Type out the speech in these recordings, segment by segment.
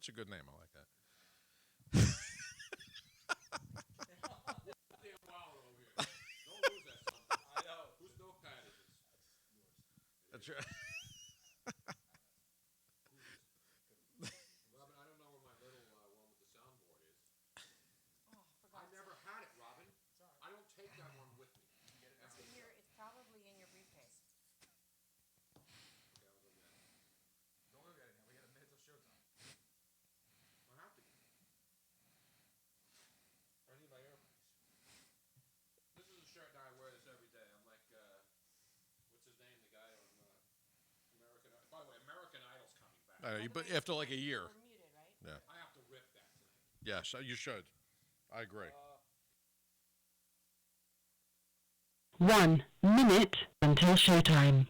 It's a good name. I like that. Don't lose that something. I know. Whose notepad is this? That's right. Robin, I don't know where my little one with the soundboard is. Oh, I never had it, Robin. I don't take that one with me. It's probably in your briefcase. Okay, I'll go get it. Don't look at it now. We got a minute till showtime. I have to. I need my earpiece. This is a shirt now. I wear this every day. I'm like, what's his name? The guy on American Idol. By the way, American Idol's coming back. But after like a year. We're muted, right? Yeah. I have to rip that tonight. Yes, you should. I agree. 1 minute until showtime.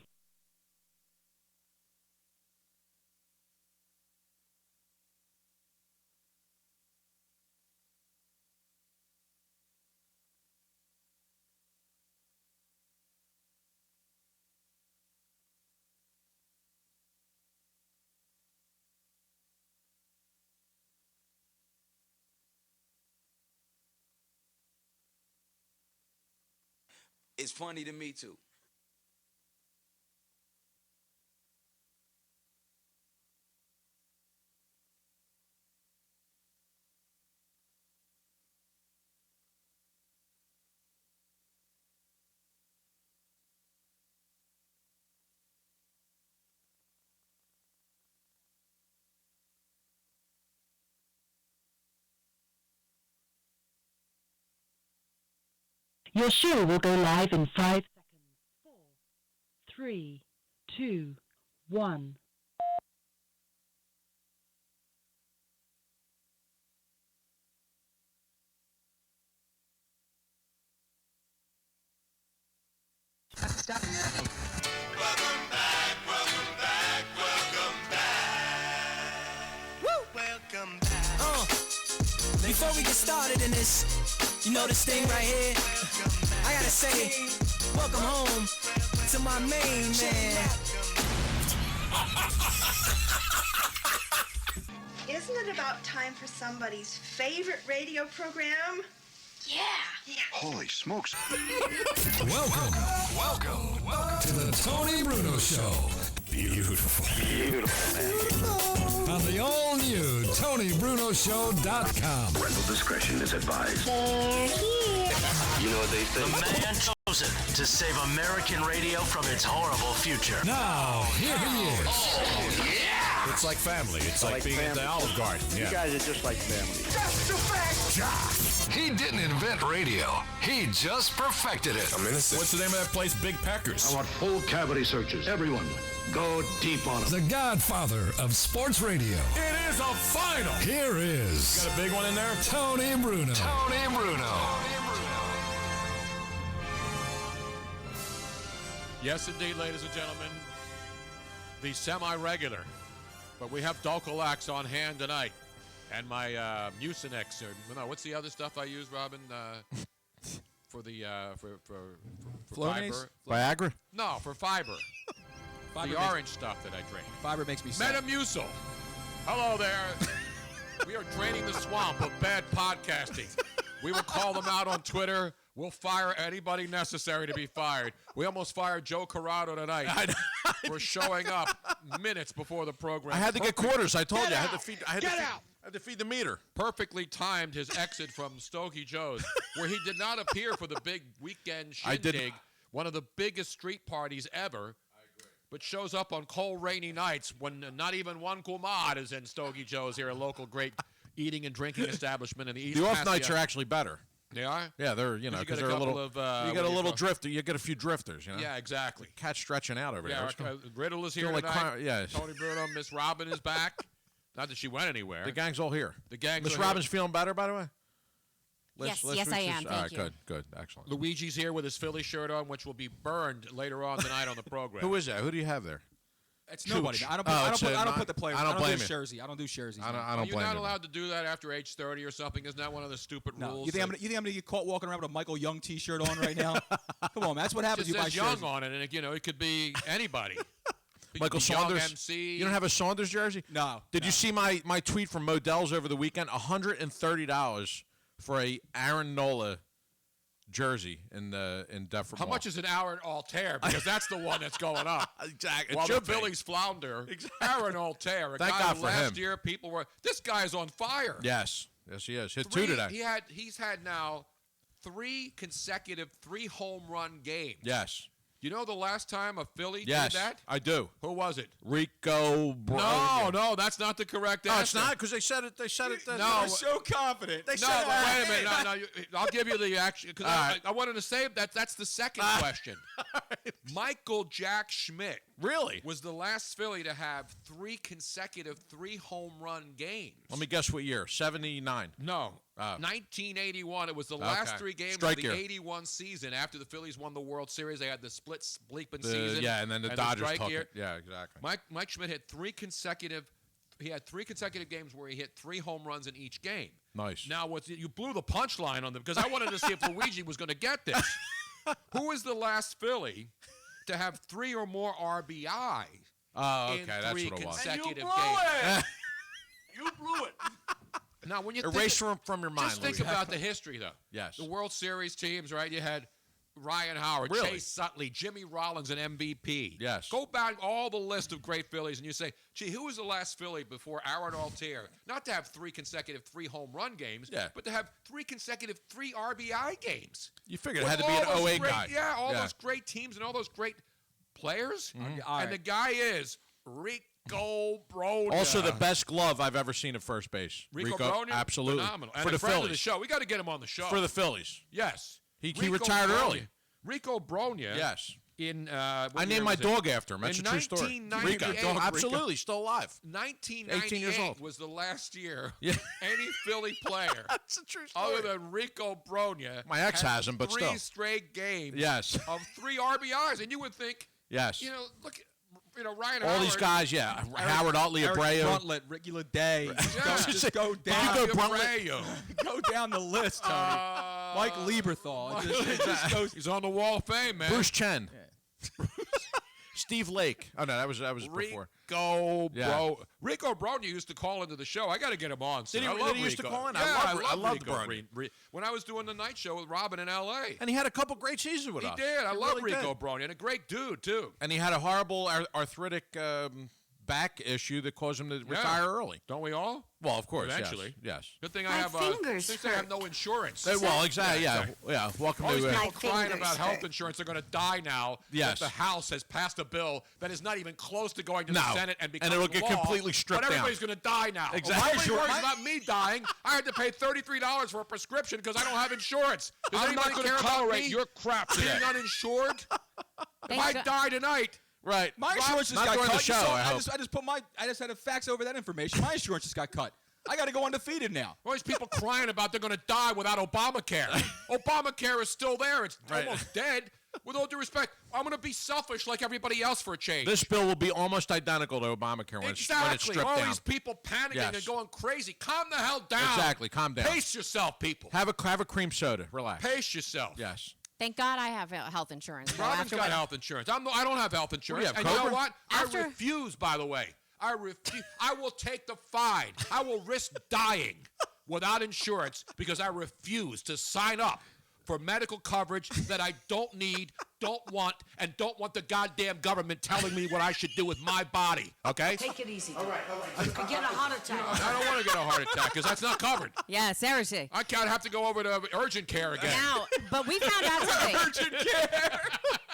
It's funny to me too. Your show will go live in 5 seconds. 4, 3, 2, 1. Stop. Welcome back. Woo! Welcome back. Before we get started in this, you know this thing right here? I gotta say, welcome home to my main man. Isn't it about time for somebody's favorite radio program? Yeah. Holy smokes. Welcome to the Tony Bruno Show. Beautiful. On the all-new TonyBrunoShow.com. Parental discretion is advised. You know what they say? The man chosen to save American radio from its horrible future. Now, here he is. Oh, yeah! It's like family. It's like being at the Olive Garden. Yeah. You guys are just like family. That's the fact. He didn't invent radio. He just perfected it. I'm innocent. What's the name of that place? Big Packers. I want full cavity searches. Everyone, go deep on them. The godfather of sports radio. It is a final. Here is... Got a big one in there? Tony Bruno. Tony Bruno. Yes, indeed, ladies and gentlemen. The semi-regular. But we have Dulcolax on hand tonight. And my Mucinex. What's the other stuff I use, Robin? For the for Flonase? fiber? Viagra? No, for fiber. The orange stuff that I drink. Fiber makes me sad. Metamucil. Hello there. We are draining the swamp of bad podcasting. We will call them out on Twitter. We'll fire anybody necessary to be fired. We almost fired Joe Corrado tonight for showing up minutes before the program. I had to get quarters. I told you. Out. I had to feed the meter. Perfectly timed his exit from Stogie Joe's, where he did not appear for the big weekend shindig, one of the biggest street parties ever. I agree. But shows up on cold, rainy nights when not even one kumad is in Stogie Joe's here, a local great eating and drinking establishment in the East. The off nights are actually better. They are? Yeah, they're, because they're a little. You get a little drifter. You get a few drifters, Yeah, exactly. Cat stretching out over there. Riddle is here tonight. Tony Bruno, Miss Robin is back. Not that she went anywhere. The gang's all here. Miss Robin's feeling better, by the way? Yes, I am. Thank you. Good, excellent. Luigi's here with his Philly shirt on, which will be burned later on tonight on the program. Who is that? Who do you have there? It's nobody. I don't put the players. I don't do jersey. I don't do jerseys. I don't blame you. You're not allowed to do that after age 30 or something. Isn't that one of the stupid rules? You think I'm gonna get caught walking around with a Michael Young T-shirt on right now? Come on, man. That's what happens. It just says Young on it, and it could be anybody. Michael the young Saunders. MC. You don't have a Saunders jersey? No. Did you see my tweet from Modell's over the weekend? $130 for a Aaron Nola jersey in Deptford How Mall. much is an Aaron Altair? Because that's the one that's going up. Exactly. While the Phillies flounder, Aaron Altair, a Thank guy God who for last him. year people were, this guy's on fire. Yes, he is. Hit 2 today. He's had now 3 consecutive 3-home run games. Yes. You know the last time a Philly did Yes, that? I do. Who was it? Rico Bronya. No, that's not the correct answer. No, it's not because they said it. No, You're so confident. They no, said but wait a minute. No, I'll give you the action because I wanted to say that's the second question. Michael Jack Schmidt Really? was the last Philly to have 3 consecutive 3-home run games. Let me guess what year? 79. No. 1981. It was the last 3 games Strike of the year. 81 season. After the Phillies won the World Series, they had the split bleeping season. Yeah, and then the Dodgers strike took year. it. Yeah, exactly. Mike Schmidt had 3 consecutive. He had 3 consecutive games where he hit 3 home runs in each game. Nice. Now, you blew the punchline on them because I wanted to see if Luigi was going to get this. Who is the last Philly to have 3 or more RBI Oh, in okay, that's 3 what it was. consecutive And you blew games? it. You blew it. Now, when you Erase from your mind. just think Luigi. about the history, though. Yes. The World Series teams, right? You had Ryan Howard, Really? Chase Utley, Jimmy Rollins, and MVP. Yes. Go back all the list of great Phillies, and you say, gee, who was the last Philly before Aaron Altair? Not to have 3 consecutive 3-home run games, but to have 3 consecutive 3 RBI games. You figured it With had to be all an those 08 great- guy. Yeah, all those great teams and all those great players. And the guy is Rico Bronya. Also, the best glove I've ever seen at first base. Rico Bronya? Absolutely. Phenomenal. And For a the friend of Phillies. the show. We got to get him on the show. For the Phillies. Yes. He Rico retired Bronya. early. Rico Bronya. Yes. In I what year named my was it? dog after him. That's In a true story. 1998. Rico. Absolutely. Still alive. 1998 18 years old. was the last year Yeah. any Philly player That's a true story. other than Rico Bronya My ex has him, but 3 still. straight games Yes. of 3 RBIs. And you would think, Yes. look, Ryan All Howard. these guys, yeah. Howard Utley, Eric Abreu. Bruntlett, Regular Day. Just go down. You go Bruntlett. Go down the list, Tony. Mike Lieberthal. It just goes. He's on the Wall of Fame, man. Bruce Chen. Steve Lake. Oh, no, that was before. Rico Bronya used to call into the show. I got to get him on. Did he- I did love he used to Rico. call in? Yeah, I loved Rico. Bronya. When I was doing the night show with Robin in L.A. And he had a couple great seasons with He us. did. I He love really Rico did. Bronya. And a great dude, too. And he had a horrible arthritic back issue that caused him to retire early. Don't we all? Well, of course, Eventually. Yes. Good thing My I have fingers good thing I have no insurance. Well, exactly. Yeah. Welcome All these to. people crying fingers about health hurt. insurance are going to die now. Yes. That the House has passed a bill that is not even close to going to the No. Senate and And becoming it'll get law, completely stripped But down. everybody's going to die now. Exactly. Nobody worries about me dying. I had to pay $33 for a prescription because I don't have insurance. Does I'm not anybody gonna care about tolerate me your crap being today. uninsured? If Thank I God. die tonight, Right. My insurance just Not got during cut. the show, You saw- I hope. I just had to fax over that information. My insurance just got cut. I got to go undefeated now. all these people crying about they're going to die without Obamacare. Obamacare is still there. It's Right. almost dead. With all due respect, I'm going to be selfish like everybody else for a change. This bill will be almost identical to Obamacare when it's Exactly. stripped All down. these people panicking Yes. and going crazy. Calm the hell down. Exactly. Calm down. Pace yourself, people. Have a cream soda. Relax. Pace yourself. Yes. Thank God I have health insurance. though, Robin's after got what- health insurance. I don't have health insurance. have And you know Cobra? what? After- I refuse, by the way. I refuse. I will take the fine. I will risk dying without insurance because I refuse to sign up for medical coverage that I don't need, don't want, and don't want the goddamn government telling me what I should do with my body. Okay? Take it easy. All right. You could get a heart attack. I don't want to get a heart attack because that's not covered. Yeah, seriously. I can't have to go over to urgent care again. Now, but we found out something. Urgent care.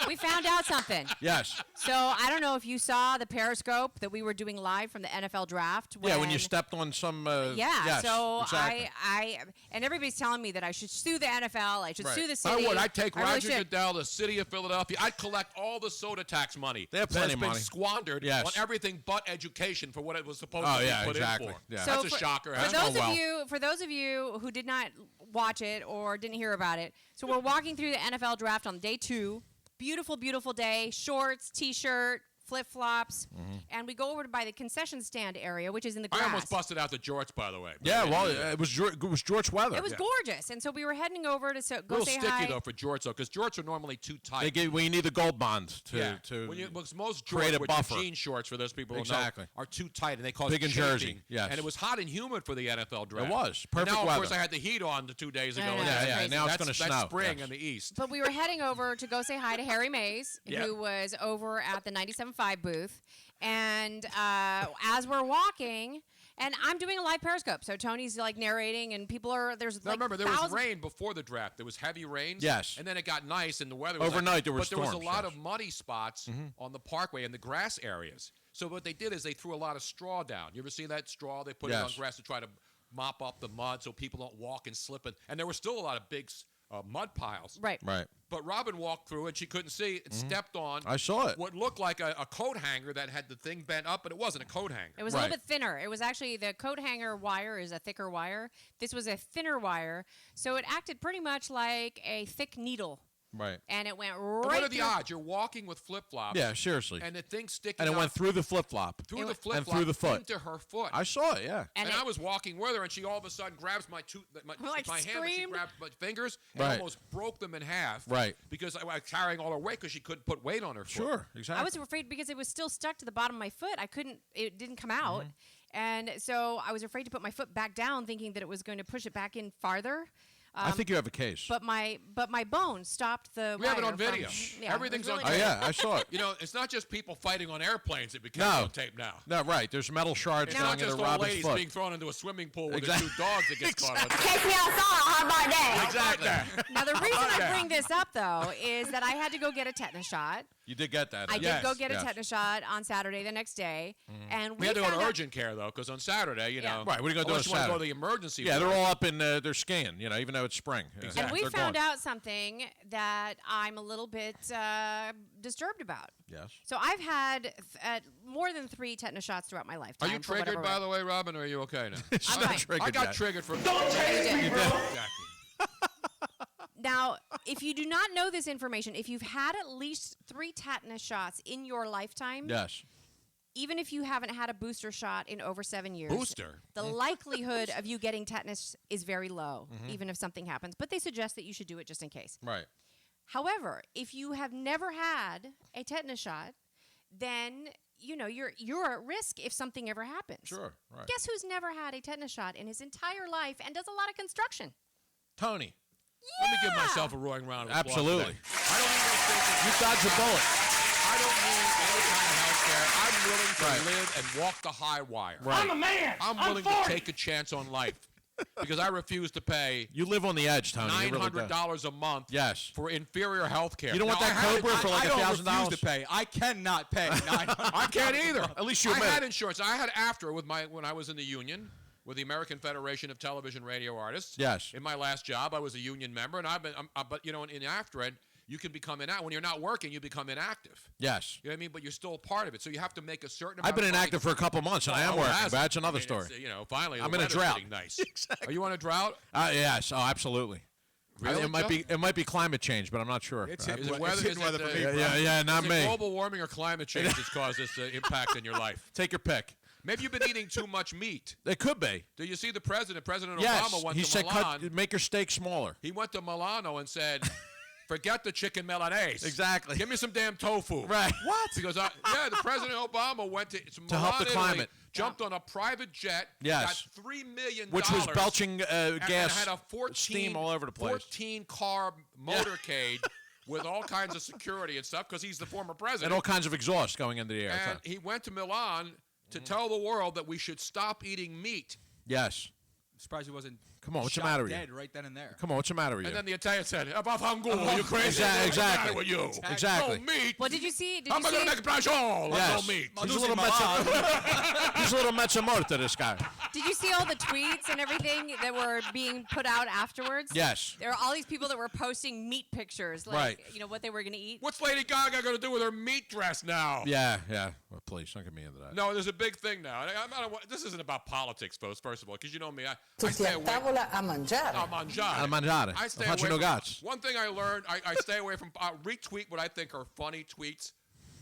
We found out something. Yes. So I don't know if you saw the Periscope that we were doing live from the NFL draft. Yeah, when you stepped on some. Yeah. Yes, So exactly. I and everybody's telling me that I should sue the NFL. I should Right. sue the I city. would. I'd take I really Roger should. Goodell, the city of Philadelphia. I'd collect all the soda tax money They have that plenty has of been money. squandered Yes. on everything but education for what it was supposed Oh, to yeah, be put exactly. in for. Yeah. That's a shocker. For huh? those of you who did not watch it or didn't hear about it, so we're walking through the NFL draft on day 2. Beautiful, beautiful day. Shorts, T-shirt, flip-flops, and we go over to by the concession stand area, which is in the grass. I almost busted out the jorts, by the way. Yeah, well, it was jorts weather. It was gorgeous, and so we were heading over to go say hi. A little sticky, though, for jorts, though, because jorts are normally too tight. We need the gold bond to most create jorts, a which buffer. are jean shorts, for those people who know, are too tight, and they cause big in chafing. Jersey, yes. And it was hot and humid for the NFL draft. It was. Perfect and now, weather. of course, I had the heat on 2 days ago. Yeah, now it's going to snow. That's spring in the east. But we were heading over to go say hi to Harry Mays, who was over at the 97.5 booth. And as we're walking, and I'm doing a live Periscope, so Tony's like narrating, and people are remember, there was rain before the draft. There was heavy rains. Yes. And then it got nice, and the weather was overnight. There were storms. But there was a lot yes. of muddy spots on the parkway and the grass areas. So what they did is they threw a lot of straw down. You ever see that straw? They put it on grass to try to mop up the mud so people don't walk and slip. And there were still a lot of big mud piles. Right. But Robin walked through and she couldn't see and stepped on. I saw it. What looked like a coat hanger that had the thing bent up, but it wasn't a coat hanger. It was a little bit thinner. It was actually the coat hanger wire is a thicker wire. This was a thinner wire, so it acted pretty much like a thick needle. Right. And it went right. What are the odds? You're walking with flip-flops. Yeah, seriously. And the thing's sticking and it out went through the flip-flop. Through the flip-flop. And through the foot. Into her foot. I saw it, yeah. And I was walking with her, and she all of a sudden grabs my hand, and she grabbed my fingers and almost broke them in half. Right. Because I was carrying all her weight because she couldn't put weight on her foot. Sure, exactly. I was afraid because it was still stuck to the bottom of my foot. It didn't come out. And so I was afraid to put my foot back down, thinking that it was going to push it back in farther. I think you have a case. But my bone stopped the We wire have it on video. Everything's on tape. Oh, yeah, I saw it. You know, it's not just people fighting on airplanes that become on tape now. No, right. There's metal shards going into Robin's foot. It's not just old ladies being thrown into a swimming pool with their 2 dogs that gets caught on tape. Take me outside. How about that? Exactly. Now, the reason I bring this up, though, is that I had to go get a tetanus shot. You did get that. I did go get a tetanus shot on Saturday, the next day. And we had to go to urgent care, though, because on Saturday, you know. Right, what are you going to do on Saturday? Want to go to the emergency room. they're all up in their skin, you know, even though it's spring. Exactly. And we found out something that I'm a little bit disturbed about. Yes. So I've had more than 3 tetanus shots throughout my lifetime. Are you triggered, by the way, Robin, or are you okay now? I'm fine. I got triggered for... Don't chase me, bro. Exactly. Now, if you do not know this information, if you've had at least 3 tetanus shots in your lifetime, yes, even if you haven't had a booster shot in over 7 years, the Mm. likelihood of you getting tetanus is very low, even if something happens. But they suggest that you should do it just in case. Right. However, if you have never had a tetanus shot, then you're at risk if something ever happens. Sure. Right. Guess who's never had a tetanus shot in his entire life and does a lot of construction? Tony. Yeah. Let me give myself a roaring round of applause. Absolutely. I don't need no station. You dodged a bullet. I don't need any kind of health care. I'm willing to live and walk the high wire. Right. I'm a man. I'm willing to take a chance on life because I refuse to pay. You live on the edge, Tony. $900 a month. Yes. For inferior health care. You don't want that Cobra for like $1,000? I don't refuse to pay. I cannot pay. I can't either. At least you I admit had it. insurance. I had after when I was in the union with the American Federation of Television Radio Artists. Yes. In my last job, I was a union member, and but you know, in after it, you can become inactive. When you're not working, you become inactive. Yes. You know what I mean? But you're still a part of it, so you have to make a certain amount I've been of money. inactive for a couple months, and I am working, but that's another story. You know, finally, I'm the in a weather's drought. getting Nice. Exactly. Are you on a drought? Yes. Oh, absolutely. Really, it might be climate change, but I'm not sure. Is it weather? Yeah, not is me. it global warming or climate change that's caused this impact in your life? Take your pick. Maybe you've been eating too much meat. It could be. Do you see the president? President Yes, Obama went he to said Milan. make your steak smaller. He went to Milano and said, forget the chicken Milanese. Exactly. Give me some damn tofu. Right. What? Because, the President Obama went to Milan, help the Italy, climate. jumped on a private jet, Yes. got $3 million. Which was belching gas, and had a 14, steam all over the place. 14-car motorcade with all kinds of security and stuff because he's the former president. And all kinds of exhaust going into the air. And he went to Milan to tell the world that we should stop eating meat. Yes. I'm surprised he wasn't. Come on, what's the shot matter with you? dead right then and there. Come on, what's the matter with you? And then the Italian said, "Are you crazy? Exactly. With you? Exactly. No meat. Well, did you see? I'm going to make Yes. no meat. He's a little mezzamorta, this guy. Did you see all the tweets and everything that were being put out afterwards? Yes. There are all these people that were posting meat pictures, like what they were going to eat. What's Lady Gaga going to do with her meat dress now? Yeah. Well, please, don't get me into that. No, there's a big thing now. This isn't about politics, folks, first of all, because you know me. I stay away. a mangiare. A mangiare. A mangiare. I stay A faccio away no gazzi. One thing I learned, I stay away from retweet what I think are funny tweets.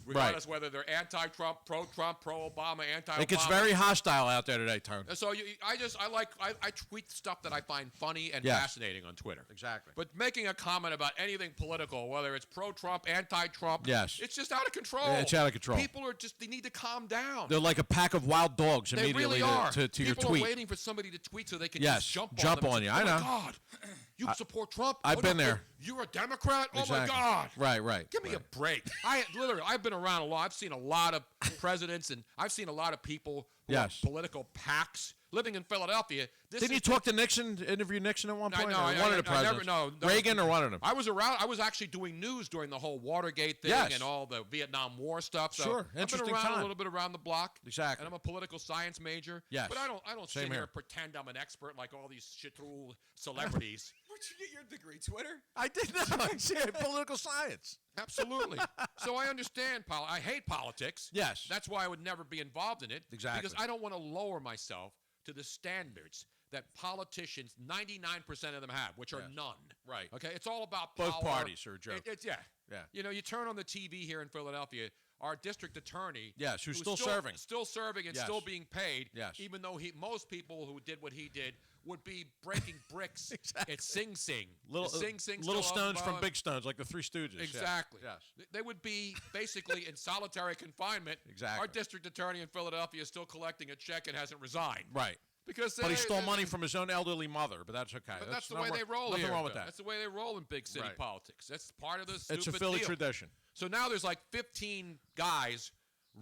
regardless whether they're anti-Trump, pro-Trump, pro-Obama, anti-Obama. It gets very hostile out there today, Tone. So I tweet stuff that I find funny and fascinating on Twitter. Exactly. But making a comment about anything political, whether it's pro-Trump, anti-Trump, it's just out of control. Yeah, it's out of control. People are they need to calm down. They're like a pack of wild dogs immediately really are. to your tweet. People are waiting for somebody to tweet so they can just jump on you. I know. Oh, my God. You support Trump? I've been there. You're a Democrat? Exactly. Oh, my God. Right. Give me a break. I've been around a lot. I've seen a lot of presidents, and I've seen a lot of people who are political PACs. Living in Philadelphia. Didn't you talk to Nixon, interview Nixon at one point? No, one of the presidents. Reagan or one of them? I was around. I was actually doing news during the whole Watergate thing and all the Vietnam War stuff. So sure, interesting I've been around a little bit around the block. Exactly. And I'm a political science major. Yes. But I don't sit here and pretend I'm an expert like all these shitul celebrities. Where'd you get your degree? Twitter? I did not. I said political science. Absolutely. So I understand. I hate politics. Yes. That's why I would never be involved in it. Exactly. Because I don't want to lower myself to the standards that politicians, 99% of them have, which are none. Right. Okay? It's all about power. Both parties are a joke. Yeah. Yeah. You know, you turn on the TV here in Philadelphia, our district attorney. Yes, who's still serving. Still serving and still being paid. Yes. Even though most people who did what he did would be breaking bricks at Sing Sing. Little stones from big stones, like the Three Stooges. Exactly. Yes. They would be basically in solitary confinement. Exactly. Our district attorney in Philadelphia is still collecting a check and hasn't resigned. Right. But he stole money from his own elderly mother, but that's okay. But that's the way they roll Nothing here. wrong with that. That's the way they roll in big city politics. That's part of the stupid It's a Philly deal. tradition. So now there's like 15 guys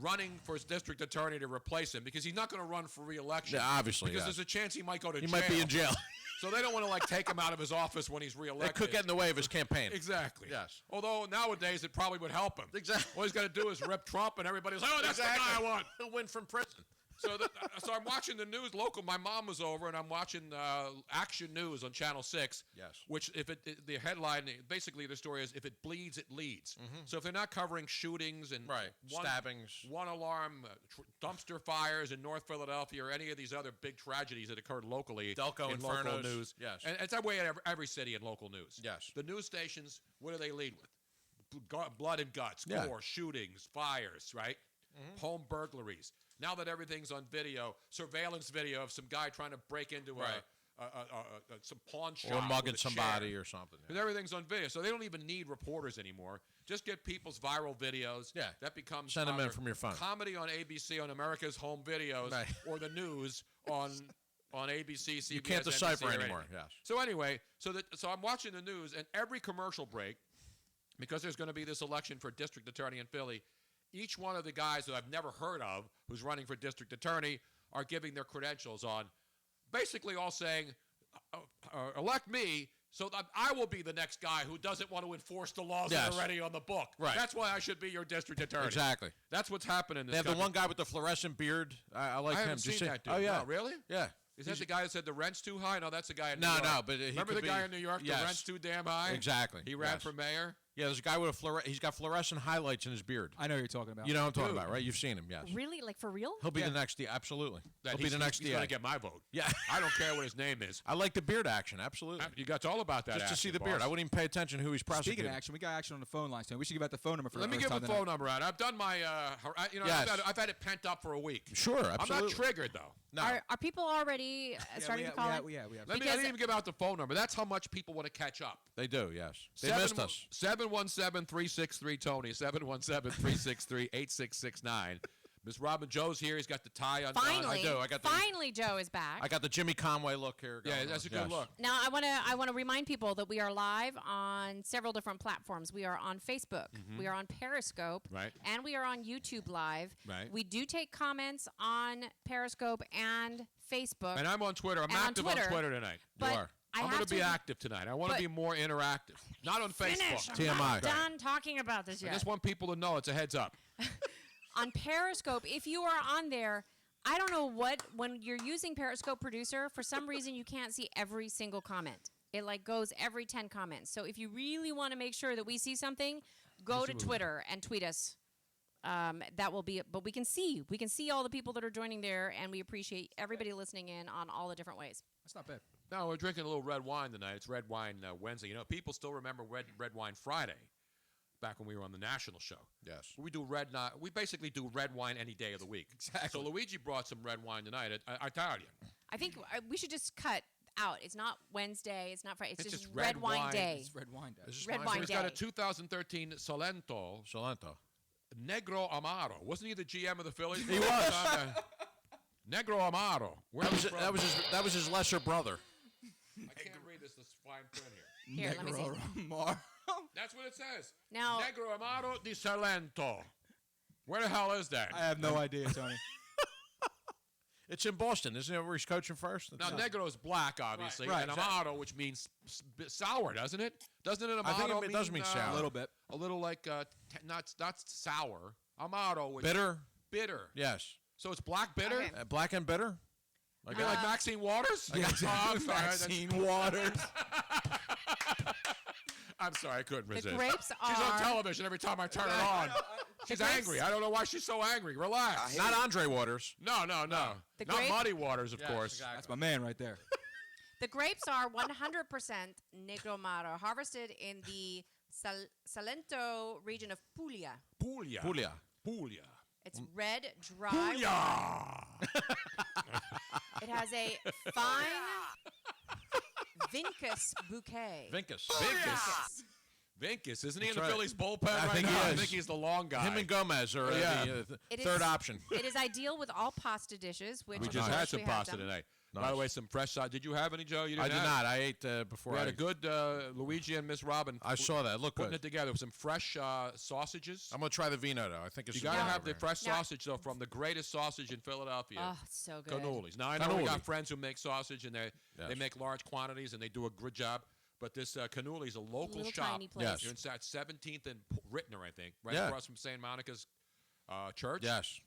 running for his district attorney to replace him because he's not going to run for re-election. Yeah, obviously. Because there's a chance he might go to jail. He might be in jail. So they don't want to take him out of his office when he's re-elected. It could get in the way of his campaign. Exactly. Yes. Although nowadays it probably would help him. Exactly. All he's got to do is rip Trump and everybody's like, oh, that's the guy I want. He'll win from prison. So I'm watching the news local. My mom was over, and I'm watching Action News on Channel 6. Yes. Which, the headline, basically the story is, if it bleeds, it leads. Mm-hmm. So if they're not covering shootings and stabbings, one alarm, dumpster fires in North Philadelphia, or any of these other big tragedies that occurred locally Delco in Infernos. local news. Yes. And it's that way at every city in local news. Yes. The news stations, what do they lead with? Blood and guts, gore, shootings, fires, right? Mm-hmm. Home burglaries. Now that everything's on video, surveillance video of some guy trying to break into some pawn shop or mugging with a somebody chair. or something. Because everything's on video, so they don't even need reporters anymore. Just get people's viral videos. Yeah, that becomes send them in from your phone. Comedy on ABC on America's Home Videos, or the news on ABC, CBS. You can't decipher anymore. Yes. So anyway, so I'm watching the news, and every commercial break, because there's going to be this election for district attorney in Philly. Each one of the guys that I've never heard of who's running for district attorney are giving their credentials on, basically all saying, elect me so that I will be the next guy who doesn't want to enforce the laws that are already on the book. Right. That's why I should be your district attorney. Exactly. That's what's happening in this They have country. the one guy with the fluorescent beard. I like him. I haven't seen that dude. Oh, yeah. No, really? Yeah. Is that the guy that said the rent's too high? No, that's the guy in New York. No, but remember the guy in New York? Yes. The rent's too damn high? Exactly. He ran for mayor? Yeah, there's a guy with he's got fluorescent highlights in his beard. I know who you're talking about. You know what I'm talking about, right? You've seen him, yes. Really? Like for real? He'll be the next absolutely. He'll be the next He's going to get my vote. Yeah. I don't care what his name is. I like the beard action, absolutely. You got all about that Just action, to see the boss. beard. I wouldn't even pay attention who he's prosecuting. Speaking of action, we got action on the phone line, so we should give out the phone number for Let me give the phone number out. I've done my, I've had it pent up for a week. Sure, absolutely. I'm not triggered, though. No. Are people already starting to call in? We have. I didn't even give out the phone number. That's how much people want to catch up. They do, yes. They missed us. 717-363-TONY, 717-363-8669. Miss Robin Joe's here. He's got the tie on. Finally, I do. I got finally, Joe is back. I got the Jimmy Conway look here. Yeah, that's a good look. Now, I want to remind people that we are live on several different platforms. We are on Facebook, we are on Periscope, and we are on YouTube Live. Right. We do take comments on Periscope and Facebook. And I'm on Twitter. I'm active on Twitter tonight. But you are. I'm going to be active tonight. I want to be more interactive. Not on Facebook. I'm not done talking about this yet. I just want people to know it's a heads up. On Periscope, if you are on there, I don't know when you're using Periscope Producer, for some reason you can't see every single comment. It goes every 10 comments. So if you really want to make sure that we see something, go to Twitter and tweet us. That will be it. But we can see all the people that are joining there, and we appreciate everybody listening in on all the different ways. That's not bad. No, we're drinking a little red wine tonight. It's Red Wine Wednesday. You know, people still remember Red Wine Friday. back when we were on the national show. Yes. We basically do red wine any day of the week. Exactly. So Luigi brought some red wine tonight, Italian. I think we should just cut out. It's not Wednesday. It's not Friday. It's just red wine day. It's red wine day. Red wine He's day. got a 2013 Salento. Negro Amaro. Wasn't he the GM of the Phillies? He was. Negro Amaro. That was his lesser brother. I can't read this fine print here. Here, let me see. Amaro. That's what it says. Now, Negro Amaro di Salento. Where the hell is that? I have no idea, Tony. It's in Boston, isn't it? Where he's coaching first. Now, Negro is black, obviously, Right, and Amaro, which means sour, doesn't it? Doesn't it? Amaro I think it does mean sour. A little bit. A little like not sour. Amaro, which bitter. Bitter. Yes. So it's black bitter. Okay. Black and bitter. Like Maxine Waters. Yeah, I'm sorry. Maxine Waters. I'm sorry, I couldn't resist. the grapes She's on are. television every time I turn it on. She's angry. I don't know why she's so angry. Relax. Not Andre Waters. No. The Not grape- Muddy Waters, of course. Exactly. That's my man right there. The grapes are 100% Negro Amaro, harvested in the Salento region of Puglia. Puglia. It's red, dry. Puglia. It has a fine Vincus bouquet. Vincus. Vincus, isn't he That's in the right. Phillies bullpen I right think now? he I is. think he's the long guy. Him and Gomez are the It third is- option. It is ideal with all pasta dishes, which We of just course had some we have pasta them. today. Nice. By the way, some fresh sauce. Did you have any, Joe? You I didn't did have? not. I ate before. We had a good Luigi and Miss Robin. I saw that. Look putting good. it together with some fresh sausages. I'm gonna try the vino though. I think it's You got to super have the good. fresh sausage though from the greatest sausage in Philadelphia. Oh, it's so good. Cannolis. Now I know we Cannoli. got friends who make sausage and they Yes. make large quantities and they do a good job. But this Cannoli is a local Little shop. tiny place. Yes. You're inside 17th and Rittner, I think, right Yeah. across from St. Monica's church. Yes.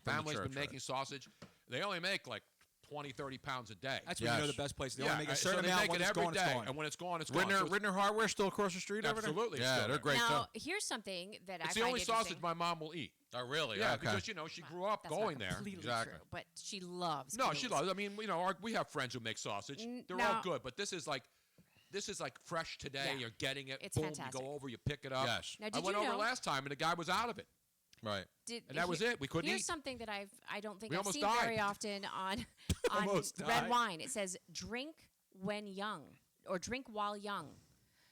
From the Family's church, been making sausage. They only make like 20, 30 pounds a day. That's when you know the best place. They only make a so certain they amount. make When it it's every gone, day, it's gone. and when it's gone, it's gone. So Rittner, it's- Rittner Hardware still across the street over there? Absolutely, it's Yeah, still they're there. great Now, too. here's something that It's I the find only interesting. sausage my mom will eat. Oh, really? Yeah, Okay. because she grew up That's going not there. completely Exactly. true, but she loves. No, she cannolis. loves. I mean, we have friends who make sausage. They're now- all good, but this is like fresh today. Yeah. You're getting it. It's boom, fantastic. You go over, you pick it up. Yes. Now, I did went you over know- last time, and the guy was out of it. Right. And that was it. We couldn't Here's eat. something that I don't think We I've almost seen very died. often on Almost red died. wine. It says drink when young or drink while young.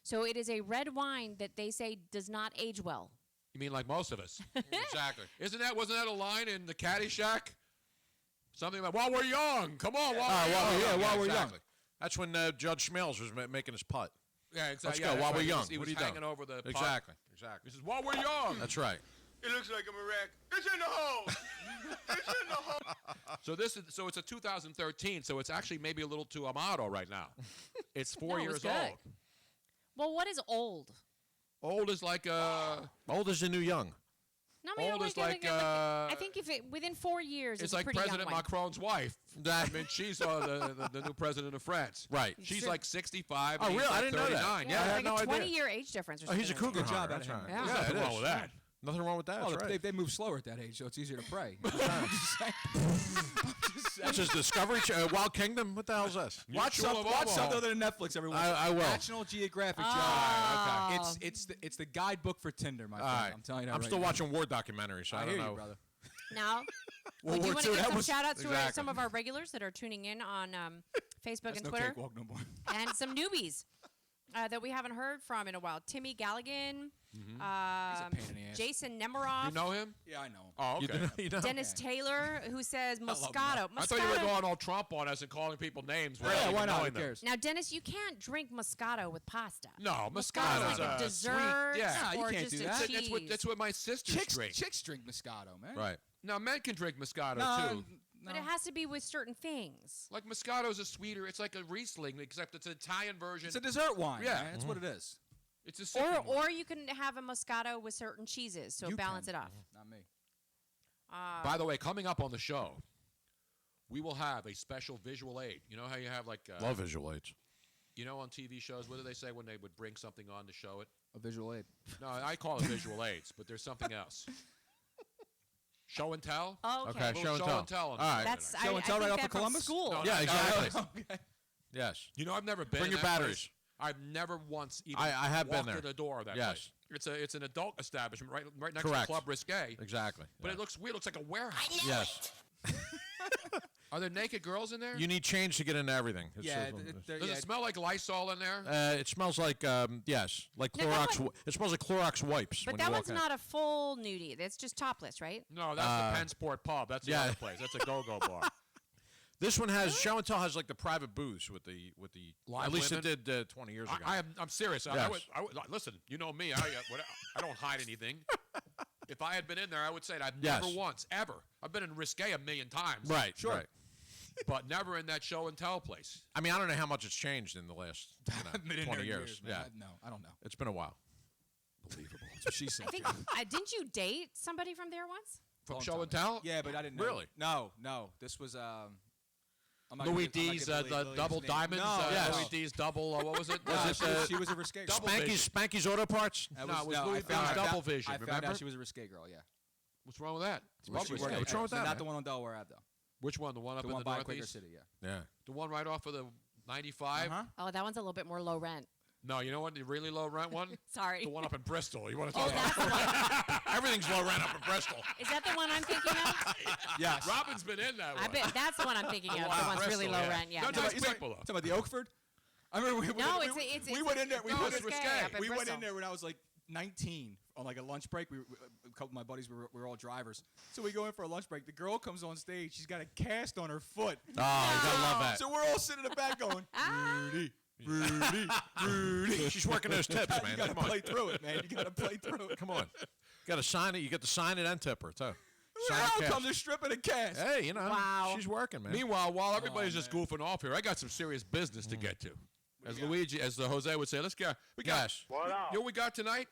So it is a red wine that they say does not age well. You mean like most of us? Exactly. Wasn't that a line in the Caddyshack? Something like "While we're young, come on, while we're well, young." yeah, while we're exactly. young. That's when Judge Schmelz was making his putt. Yeah, exactly. Let's go, while we're young. He What was are you hanging doing? over the putt. Exactly. He says, "While we're young." That's right. It looks like I'm a wreck. It's in the hole. It's in the hole. So it's a 2013. So it's actually maybe a little too Amado right now. It's 4 No, it years was good. old. Well, what is old? Old is like Old is the new young. No, I mean, Old is like, like, I think if it within 4 years, it's a like pretty President young wine. Macron's wife. I mean, she's the new president of France. Right. She's True. like 65. Oh, and he's really? I like didn't know that. 39. Yeah, I had like no a idea. 20-year age difference. Or Oh, he's a something. cougar Good job hunter. out of That's him. right. Yeah. There's Yeah, nothing it wrong is. with that. Nothing wrong with that. Oh, That's right. they move slower at that age, so it's easier to pray. What's this, Discovery Wild Kingdom? What the hell's this? Watch something other than Netflix every once in a I while. will. National Geographic, Joe. Oh. It's the guidebook for Tinder, my friend. All right. I'm telling you that I'm right still now. watching war documentaries, so I I don't hear know. you, brother. Now, World do you War want II, to give that some was- shout-outs to Exactly. some of our regulars that are tuning in on Facebook That's and no Twitter? cakewalk no more. And some newbies that we haven't heard from in a while. Timmy Galligan, He's a pain in the ass. Jason Nemiroff, You know him? Yeah, I know him. Oh, okay. You know? Dennis Taylor, who says love him. Moscato. I thought you were going all Trump on us and calling people names. Yeah, without why even not? Who knowing them. cares? Now, Dennis, you can't drink Moscato with pasta. No, Moscato's Moscato's like a dessert Sweet. Yeah. Nah, you or can't just do a that. cheese. That's what my sisters drink. Chicks drink Moscato, man. Right. Now, men can drink Moscato, No, too. But it has to be with certain things. Like Moscato's a sweeter. It's like a Riesling, except it's an Italian version. It's a dessert wine. Yeah. man. That's what it is. It's a sipping one. Or you can have a Moscato with certain cheeses, so You balance can. it off. Not me. By the way, coming up on the show, we will have a special visual aid. You know how you have like Love visual aids. you know on TV shows, what do they say when they would bring something on to show it? A visual aid. No, I call it visual aids, but there's something else. Show and tell? Oh, okay. Okay, Little show and tell. on All right. That's Show and tell I right think off that of from Columbus? school. No, Yeah, exactly. Okay. Yes. You know, I've never been Bring in your that batteries. place. I've never once even I have been walked there. to the door of that Yes. place. It's an adult establishment right next Correct. to Club Risque. Exactly. But it looks weird. It looks like a warehouse. Yes. Are there naked girls in there? You need change to get into everything. Does it smell like Lysol in there? It smells like yes, like No, Clorox. It smells like Clorox wipes. But when that you walk one's not a full nudie. That's just topless, right? No, that's the Pennsport Pub. That's the other place. That's a go-go bar. This one has Show and Tell has like the private booths with the Live at least women? it did 20 years ago. I'm serious. Yes. I would listen. You know me. I don't hide anything. If I had been in there, I would say that I've never once ever. I've been in Risque a million times. Right. Sure. Right. But never in that Show and Tell place. I mean, I don't know how much it's changed in the last 20 years. Yeah. No, I don't know. It's been a while. Believable. That's what she said. I think didn't you date somebody from there once? From Show and Tell? Yeah, but I didn't know. Really? No. This was Louis D's double diamonds. Yes. Louis D's double. What was it? She was a risque girl. Spanky's Auto Parts. It was Louis D's Double Vision. I found out she was a risque girl. Yeah. What's wrong with that? It's What's wrong with that? Not the one on Delaware Ave, though. Which one? The one up The in one the by Northeast? Quaker City. Yeah. Yeah. The one right off of the 95? Oh, that one's a little bit more low rent. No, you know what? The really low rent one? Sorry. The one up in Bristol. You want to talk about? Everything's low rent up in Bristol. Is that the one I'm thinking of? Yes. Robin's been in that one. I bet that's the one I'm thinking of. The one's Bristol, really low yeah. rent. Yeah. No, no. nice people, though. Talking about the Oakford? I remember we went in there. We went in there when I was like 19 on like a lunch break. A couple of my buddies were all drivers. So we go in for a lunch break. The girl comes on stage. She's got a cast on her foot. Oh, you gotta love that. So we're all sitting in the back going, Rudy. She's working those tips, man. You gotta play through it, man. You gotta play through it. Come on. You gotta sign it. You get to sign it and tip her, too. Out comes a strip and a cast. Hey, you know, Wow. she's working, man. Meanwhile, while everybody's just goofing off here, I got some serious business to get to. As the Jose would say, let's go. We got. Yes. What up? You know what we got tonight?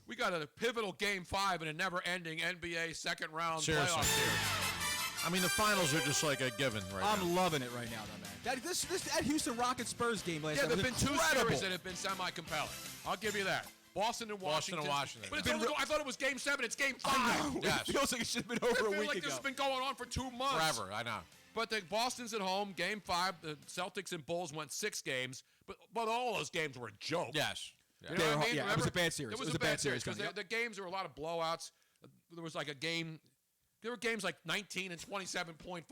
We got a pivotal Game 5 in a never-ending NBA second-round Seriously. playoff series. I mean, the finals are just like a given right now. I'm loving it right now, though, man. That Houston Rockets Spurs game last night Yeah, was there have been two incredible. series that have been semi-compelling. I'll give you that. Boston and Washington. But it's I thought it was Game 7. It's Game 5. I know. Yes. It feels like it should have been over a week like ago. this has been going on for 2 months. Forever, I know. But the Boston's at home, Game 5. The Celtics and Bulls went 6 games. But all those games were a joke. Yes. You know what I mean? Yeah, it was a bad series. It was a bad series because the games were a lot of blowouts. There was like a game. There were games like 19 and 27.5,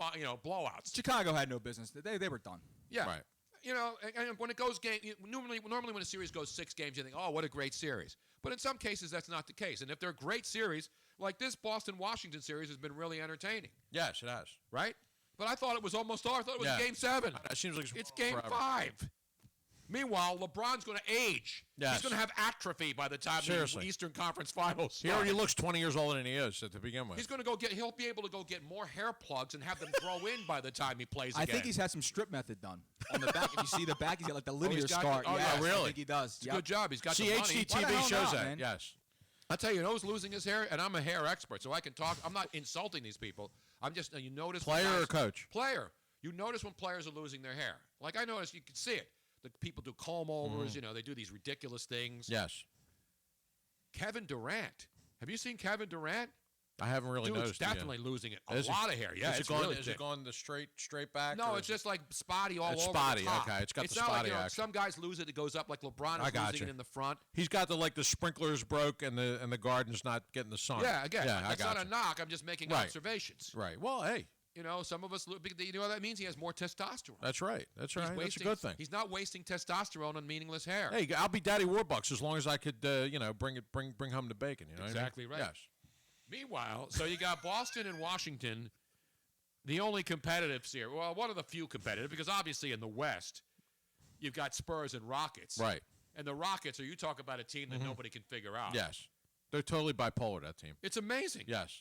blowouts. Chicago had no business. They were done. Yeah. Right. And when it goes normally when a series goes 6 games, you think, oh, what a great series. But in some cases, that's not the case. And if they're a great series, like this Boston-Washington series has been really entertaining. Yes, it has. Right? But I thought it was almost over. I thought it was Game 7. It seems like it's Game forever. 5. Meanwhile, LeBron's going to age. Yes. He's going to have atrophy by the time the Eastern Conference Finals He already looks 20 years older than he is to begin with. He's going to he'll be able to go get more hair plugs and have them grow in by the time he plays again. I think he's had some strip method done on the back. If you see the back, he's got like the linear scar. Yeah, really? I think he does. It's a good job. He's got the money. HGTV shows that. Yes. I'll tell you, who's losing his hair? And I'm a hair expert, so I can talk. I'm not insulting these people. I'm just, you notice. Player or coach? Player. You notice when players are losing their hair. Like I noticed, you can see it. The people do comb overs, they do these ridiculous things. Yes. Kevin Durant. Have you seen Kevin Durant? I haven't really noticed. Definitely losing it. A lot of hair. Yeah, is it's it gone the straight back? No, it's just like spotty all over. It's spotty. The top. Okay, it's got the not spotty like, action. Some guys lose it. It goes up like LeBron is losing it in the front. He's got the sprinklers broke and the garden's not getting the sun. Yeah, again, that's not a a knock. I'm just making observations. Right. Well, hey. Some of us, you know what that means? He has more testosterone. That's right. That's right. That's a good thing. He's not wasting testosterone on meaningless hair. Hey, I'll be Daddy Warbucks as long as I could, bring home the bacon. You know exactly what I mean? right. Yes. Meanwhile, so you got Boston and Washington, the only competitive series. Well, one of the few competitive, because obviously in the West, you've got Spurs and Rockets. Right. And the Rockets, you talk about a team that nobody can figure out. Yes. They're totally bipolar, that team. It's amazing. Yes.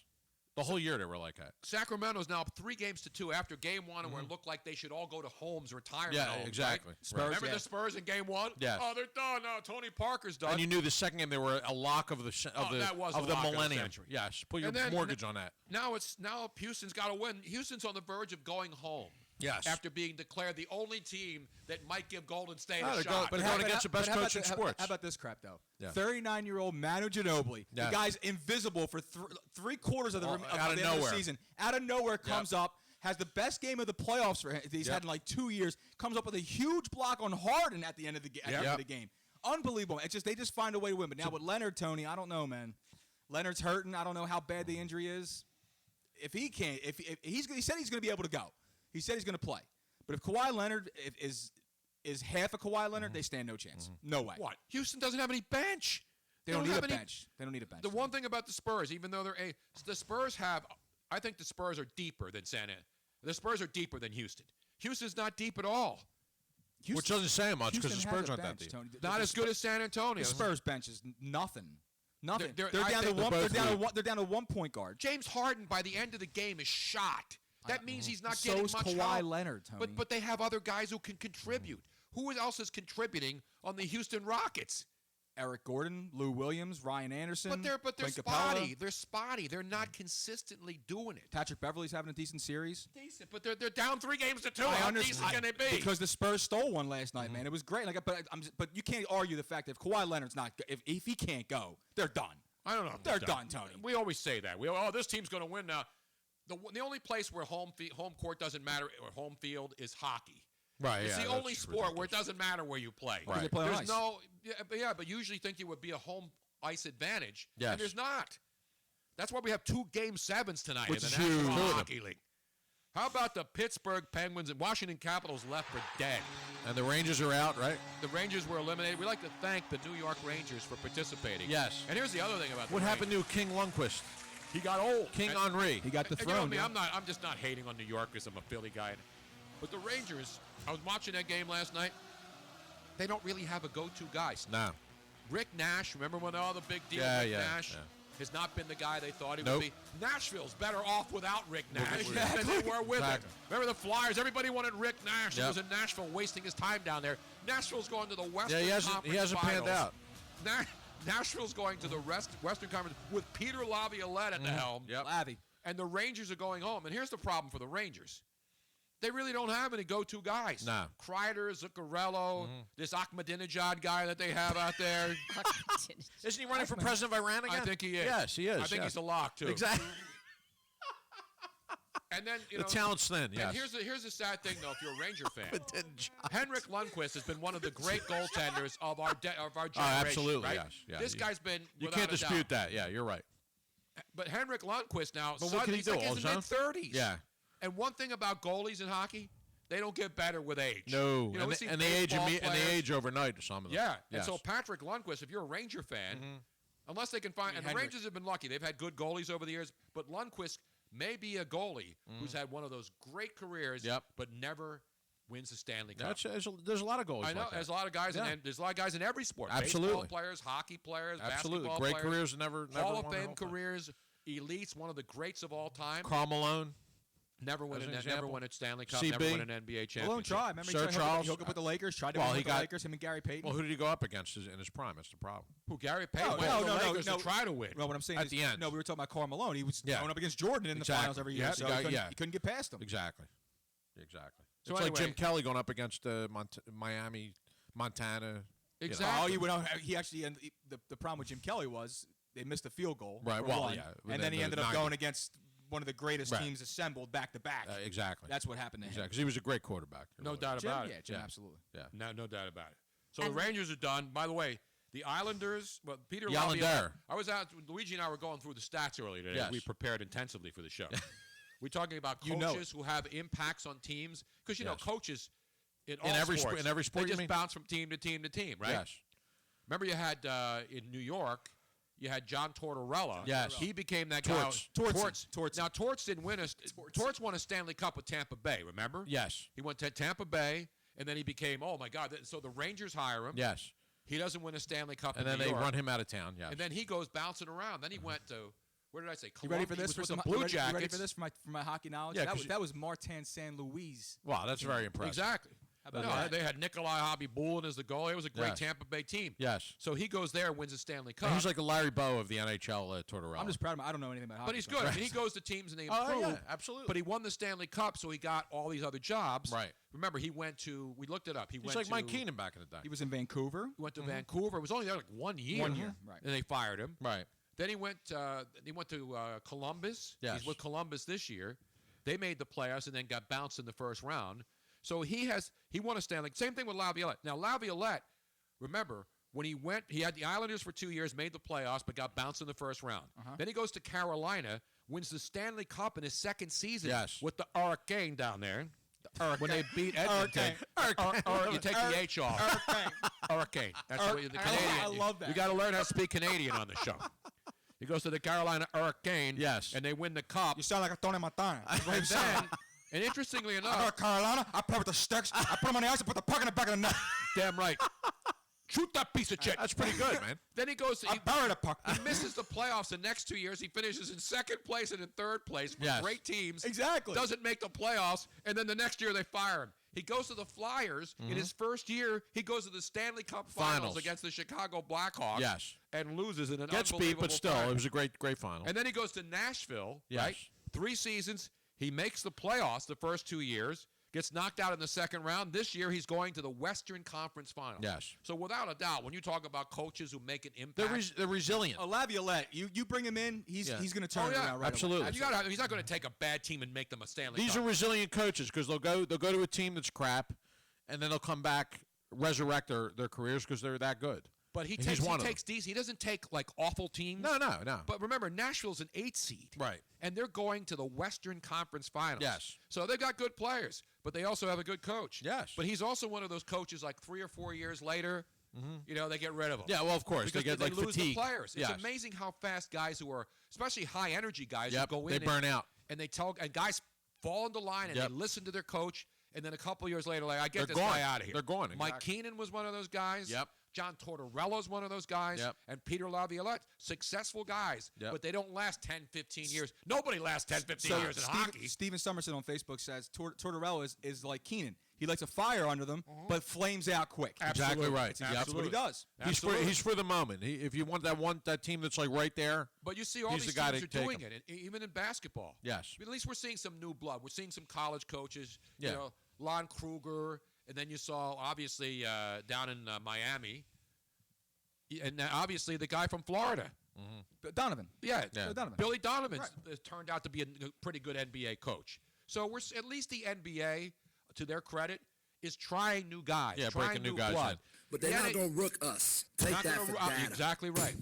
The whole year they were like that. Sacramento's now up 3-2 after Game 1, where it looked like they should all go to Holmes retirement. Yeah, homes, exactly. Right? Spurs, Remember the Spurs in Game 1? Yes. Oh, they're done. No, Tony Parker's done. And you knew the second game they were a lock of the millennium. Century. Yes. Put your mortgage on that. Now Houston's got to win. Houston's on the verge of going home. Yes. After being declared the only team that might give Golden State a But shot. they're going against the best coach in sports. How about this crap, though? Yeah. 39-year-old Manu Ginobili. Yeah. The guy's invisible for 3/4 of the end of the season. Out of nowhere comes up, has the best game of the playoffs for him he's had in like 2 years, comes up with a huge block on Harden at the end of the game. Unbelievable. It's just they just find a way to win. But now with Leonard, Tony, I don't know, man. Leonard's hurting. I don't know how bad the injury is. If he can't, if he said he's going to be able to go. He said he's going to play. But if Kawhi Leonard is half a Kawhi Leonard, they stand no chance. No way. What? Houston doesn't have any bench. They don't need a bench. They don't need a bench. The one thing about the Spurs, even though the Spurs have, I think the Spurs are deeper than The Spurs are deeper than Houston. Houston's not deep at all. Which doesn't say much because the Spurs aren't that deep. Tony. Not as good as San Antonio. The Spurs bench is nothing. Nothing. They're down to one point guard. James Harden, by the end of the game, is shot. That means he's not getting much So is help. Kawhi Leonard, Tony. But they have other guys who can contribute. Who else is contributing on the Houston Rockets? Eric Gordon, Lou Williams, Ryan Anderson. But they're Clint spotty. Capella. They're spotty. They're not consistently doing it. Patrick Beverley's having a decent series. Decent, but they're down 3-2. How decent can they be? Because the Spurs stole one last night, man. It was great. But you can't argue the fact that if Kawhi Leonard's not, if he can't go, they're done. I don't know. They're done, Tony. We always say that. This team's going to win now. The only place where home court doesn't matter or home field is hockey. Right. It's the only sport where it doesn't matter where you play. Right. There's no. But usually think it would be a home ice advantage. Yes. And there's not. That's why we have 2 Game 7s tonight Which in is the National huge. Hockey League. How about the Pittsburgh Penguins and Washington Capitals left for dead? And the Rangers are out, right? The Rangers were eliminated. We'd like to thank the New York Rangers for participating. Yes. And here's the other thing about What happened to King Lundqvist? He got old. King Henri. He got the And you know throne. me, I'm just not hating on New York because I'm a Philly guy. But the Rangers, I was watching that game last night. They don't really have a go-to guy. No. Rick Nash, remember when all the big deal Rick Nash has not been the guy they thought he would be. Nashville's better off without Rick Nash than they were with him. Remember the Flyers? Everybody wanted Rick Nash. He was in Nashville wasting his time down there. Nashville's going to the Western Conference he hasn't Finals. panned out. Nashville's going to the Western Conference with Peter Laviolette at the helm. Yep. Lavi. And the Rangers are going home. And here's the problem for the Rangers. They really don't have any go-to guys. No. Kreider, Zuccarello, this Ahmadinejad guy that they have out there. Isn't he running for president of Iran again? I think he is. Yes, he is. I think he's a lock, too. Exactly. And then, the talent's thin, yes. And here's the sad thing, though, if you're a Ranger fan. Henrik Lundqvist has been one of the great goaltenders of our generation. Oh, absolutely, right? yes. Yeah, this guy's been, You without can't a dispute doubt. that. Yeah, you're right. But Henrik Lundqvist now, But what can he he's do? like in his mid-30s. Yeah. And one thing about goalies in hockey, they don't get better with age. No. You know, and they age overnight, some of them. Yeah. Yes. And so Patrick Lundqvist, if you're a Ranger fan, unless they can find, and the Rangers have been lucky. They've had good goalies over the years, but Lundqvist may be a goalie who's had one of those great careers, but never wins the Stanley Cup. There's a lot of goalies. I know. Like that. There's a lot of guys, and there's a lot of guys in every sport. Absolutely. Baseball players, hockey players, Absolutely. basketball Great players. careers, never Hall of won a Fame Hall of Fame. careers, elites, one of the greats of all time. Karl Malone. Never win a Stanley Cup. CB. Never win an NBA championship. Malone tried. Remember Sir he Charles. hooked up with the Lakers. Tried to win with the Lakers. Him and Gary Payton. Well, who did he go up against in his prime? That's the problem. Who, Gary Payton? No, Lakers to try to win. No, what I'm saying At is, the end. No, we were talking about Karl Malone. He was going up against Jordan in the finals every year, so he couldn't get past him. Exactly. So it's anyway, like Jim Kelly going up against Miami, Montana. Exactly. He actually, and the problem with Jim Kelly was they missed a field goal. Right. Well, and then he ended up 90. going against one of the greatest teams assembled back to back. Exactly. That's what happened to him. Exactly. Because he was a great quarterback. No doubt about it. Yeah, Jim, absolutely. Yeah. No doubt about it. So the Rangers are done. By the way, the Islanders, Peter The Laviolette. Islander. I was out, Luigi and I were going through the stats earlier today. Yes. We prepared intensively for the show. We're talking about coaches who have impacts on teams. Because, you know, coaches in every sports, sport, they just bounce from team to team to team, right? Yes. Remember you had, in New York, you had John Tortorella. Yes. He became that Torts. guy. Torts. Now, Torts didn't win Torts won a Stanley Cup with Tampa Bay, remember? Yes. He went to Tampa Bay, and then he became, oh, my God. So the Rangers hire him. Yes. He doesn't win a Stanley Cup And in then New they York. run him out of town, yes. And then he goes bouncing around. Then he went to, where did I say? You ready for this? He was For with some the Blue you Jackets. ready for this for my hockey knowledge? Yeah, that was Martin San Luis. Wow, that's very impressive. Exactly. about They had Nikolai Hobby-Bulin as the goalie. It was a great Tampa Bay team. Yes. So he goes there and wins a Stanley Cup. And he's like the Larry Bow of the NHL, Tortorella. I'm just proud of him. I don't know anything about hockey. But he's good. I mean, he goes to teams and they improve. Oh, yeah, absolutely. But he won the Stanley Cup, so he got all these other jobs. Right. Remember, he went to, we looked it up. He's like Mike Keenan back in the day. He was in Vancouver. He went to Vancouver. It was only there like 1 year. 1 year, right. And they fired him. Right. Then he went to Columbus. Yes. He's with Columbus this year. They made the playoffs and then got bounced in the first round. So he won a Stanley. Same thing with Laviolette. Now Laviolette, remember, when he had the Islanders for 2 years, made the playoffs, but got bounced in the first round. Then he goes to Carolina, wins the Stanley Cup in his second season with the Hurricane down there. When they beat Edmonton. You take the H off. Hurricane. That's what the Canadian. I love that. You got to learn how to speak Canadian on the show. He goes to the Carolina Hurricane. Yes. And they win the cup. You sound like a Tony Montana. And interestingly enough, I go to Carolina. I play with the sticks. I put them on the ice and put the puck in the back of the net. Damn right. Shoot that piece of shit. That's pretty good, man. Then he goes. I buried a puck. He misses the playoffs the next 2 years. He finishes in second place and in third place with great teams. Exactly. Doesn't make the playoffs, and then the next year they fire him. He goes to the Flyers. In his first year, he goes to the Stanley Cup Finals against the Chicago Blackhawks. Yes. And loses in an Gets beat, but still, it was a great final. And then he goes to Nashville. Right. 3 seasons. He makes the playoffs the first 2 years. Gets knocked out in the second round. This year, he's going to the Western Conference Finals. Yes. So without a doubt, when you talk about coaches who make an impact, they're resilient. Laviolette, you bring him in, he's going to turn it around right absolutely. away. He's not going to take a bad team and make them a Stanley Cup. These are resilient coaches because they'll go to a team that's crap, and then they'll come back, resurrect their careers because they're that good. But he doesn't take like awful teams. No. But remember, Nashville's an 8 seed. Right. And they're going to the Western Conference Finals. Yes. So they've got good players, but they also have a good coach. Yes. But he's also one of those coaches like 3 or 4 years later, they get rid of him. Yeah, well, of course. Because they get they like lose fatigue. the players. It's Yes. amazing how fast guys who are, especially high energy guys, who go in they burn out. And and guys fall into line and they listen to their coach, and then a couple years later, I get They're this gone. guy out of here. They're gone. Mike Exactly. Keenan was one of those guys. Yep. John Tortorella's one of those guys. Yep. And Peter Laviolette, successful guys, Yep. but they don't last 10, 15 years. Nobody lasts 10, 15 years in hockey. Steven Somerset on Facebook says Tortorella is like Keenan. He likes a fire under them, but flames out quick. Exactly right. That's what he does. He's for the moment. If you want that team that's like right there. But you see all he's these the guy teams to are take doing him. it, even in basketball. Yes. At least we're seeing some new blood. We're seeing some college coaches. Yeah. You know, Lon Kruger, and then you saw, obviously, down in Miami, and obviously the guy from Florida. Donovan. Yeah. Donovan. Billy Donovan turned out to be a pretty good NBA coach. So we're at least the NBA, to their credit, is trying new guys. Yeah, trying breaking new guys blood. in. But they're not going to rook us. Take that for data. Exactly right.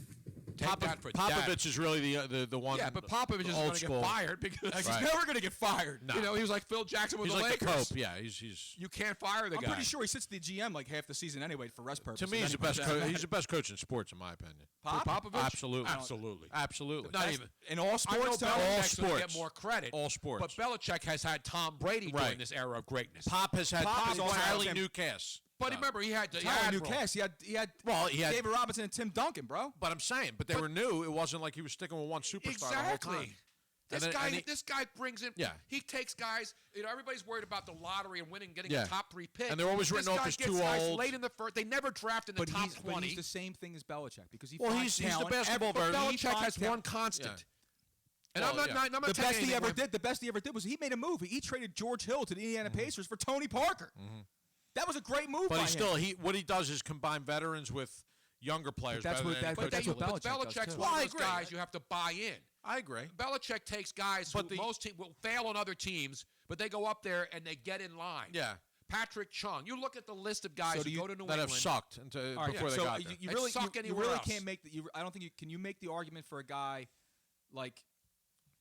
Popovich is really the one. Yeah, but Popovich is going to get fired because he's never going to get fired. No. You know, he was like Phil Jackson with he's the like Lakers. The Pope. Yeah, he's. You can't fire the guy. I'm pretty sure he sits the GM like half the season anyway for rest purposes. To me, he's the best. He's the best coach in sports, in my opinion. Popovich? Absolutely. Not even in all sports. All sports get more credit. All sports. But Belichick has had Tom Brady during this era of greatness. Pop has had entirely new casts. But remember, he had new cast. He had David Robinson and Tim Duncan, bro. But I'm saying, they were new. It wasn't like he was sticking with one superstar the whole time. This guy brings in. Yeah. He takes guys. You know, everybody's worried about the lottery and winning, getting a top 3 pick. And they're always written off as too old. Late in the first. They never draft in the top 20. But he's the same thing as Belichick because he's the basketball version. Belichick has one constant. And I'm not the best he ever did. The best he ever did was he made a move. He traded George Hill to the Indiana Pacers for Tony Parker. That was a great move. But what he does is combine veterans with younger players. That's what Belichick's one of those guys you have to buy in. I agree. Belichick takes guys who most teams will fail on other teams, but they go up there and they get in line. Yeah. Patrick Chung. You look at the list of guys who go to New England that have sucked before they got there. You really can't make I don't think can you make the argument for a guy like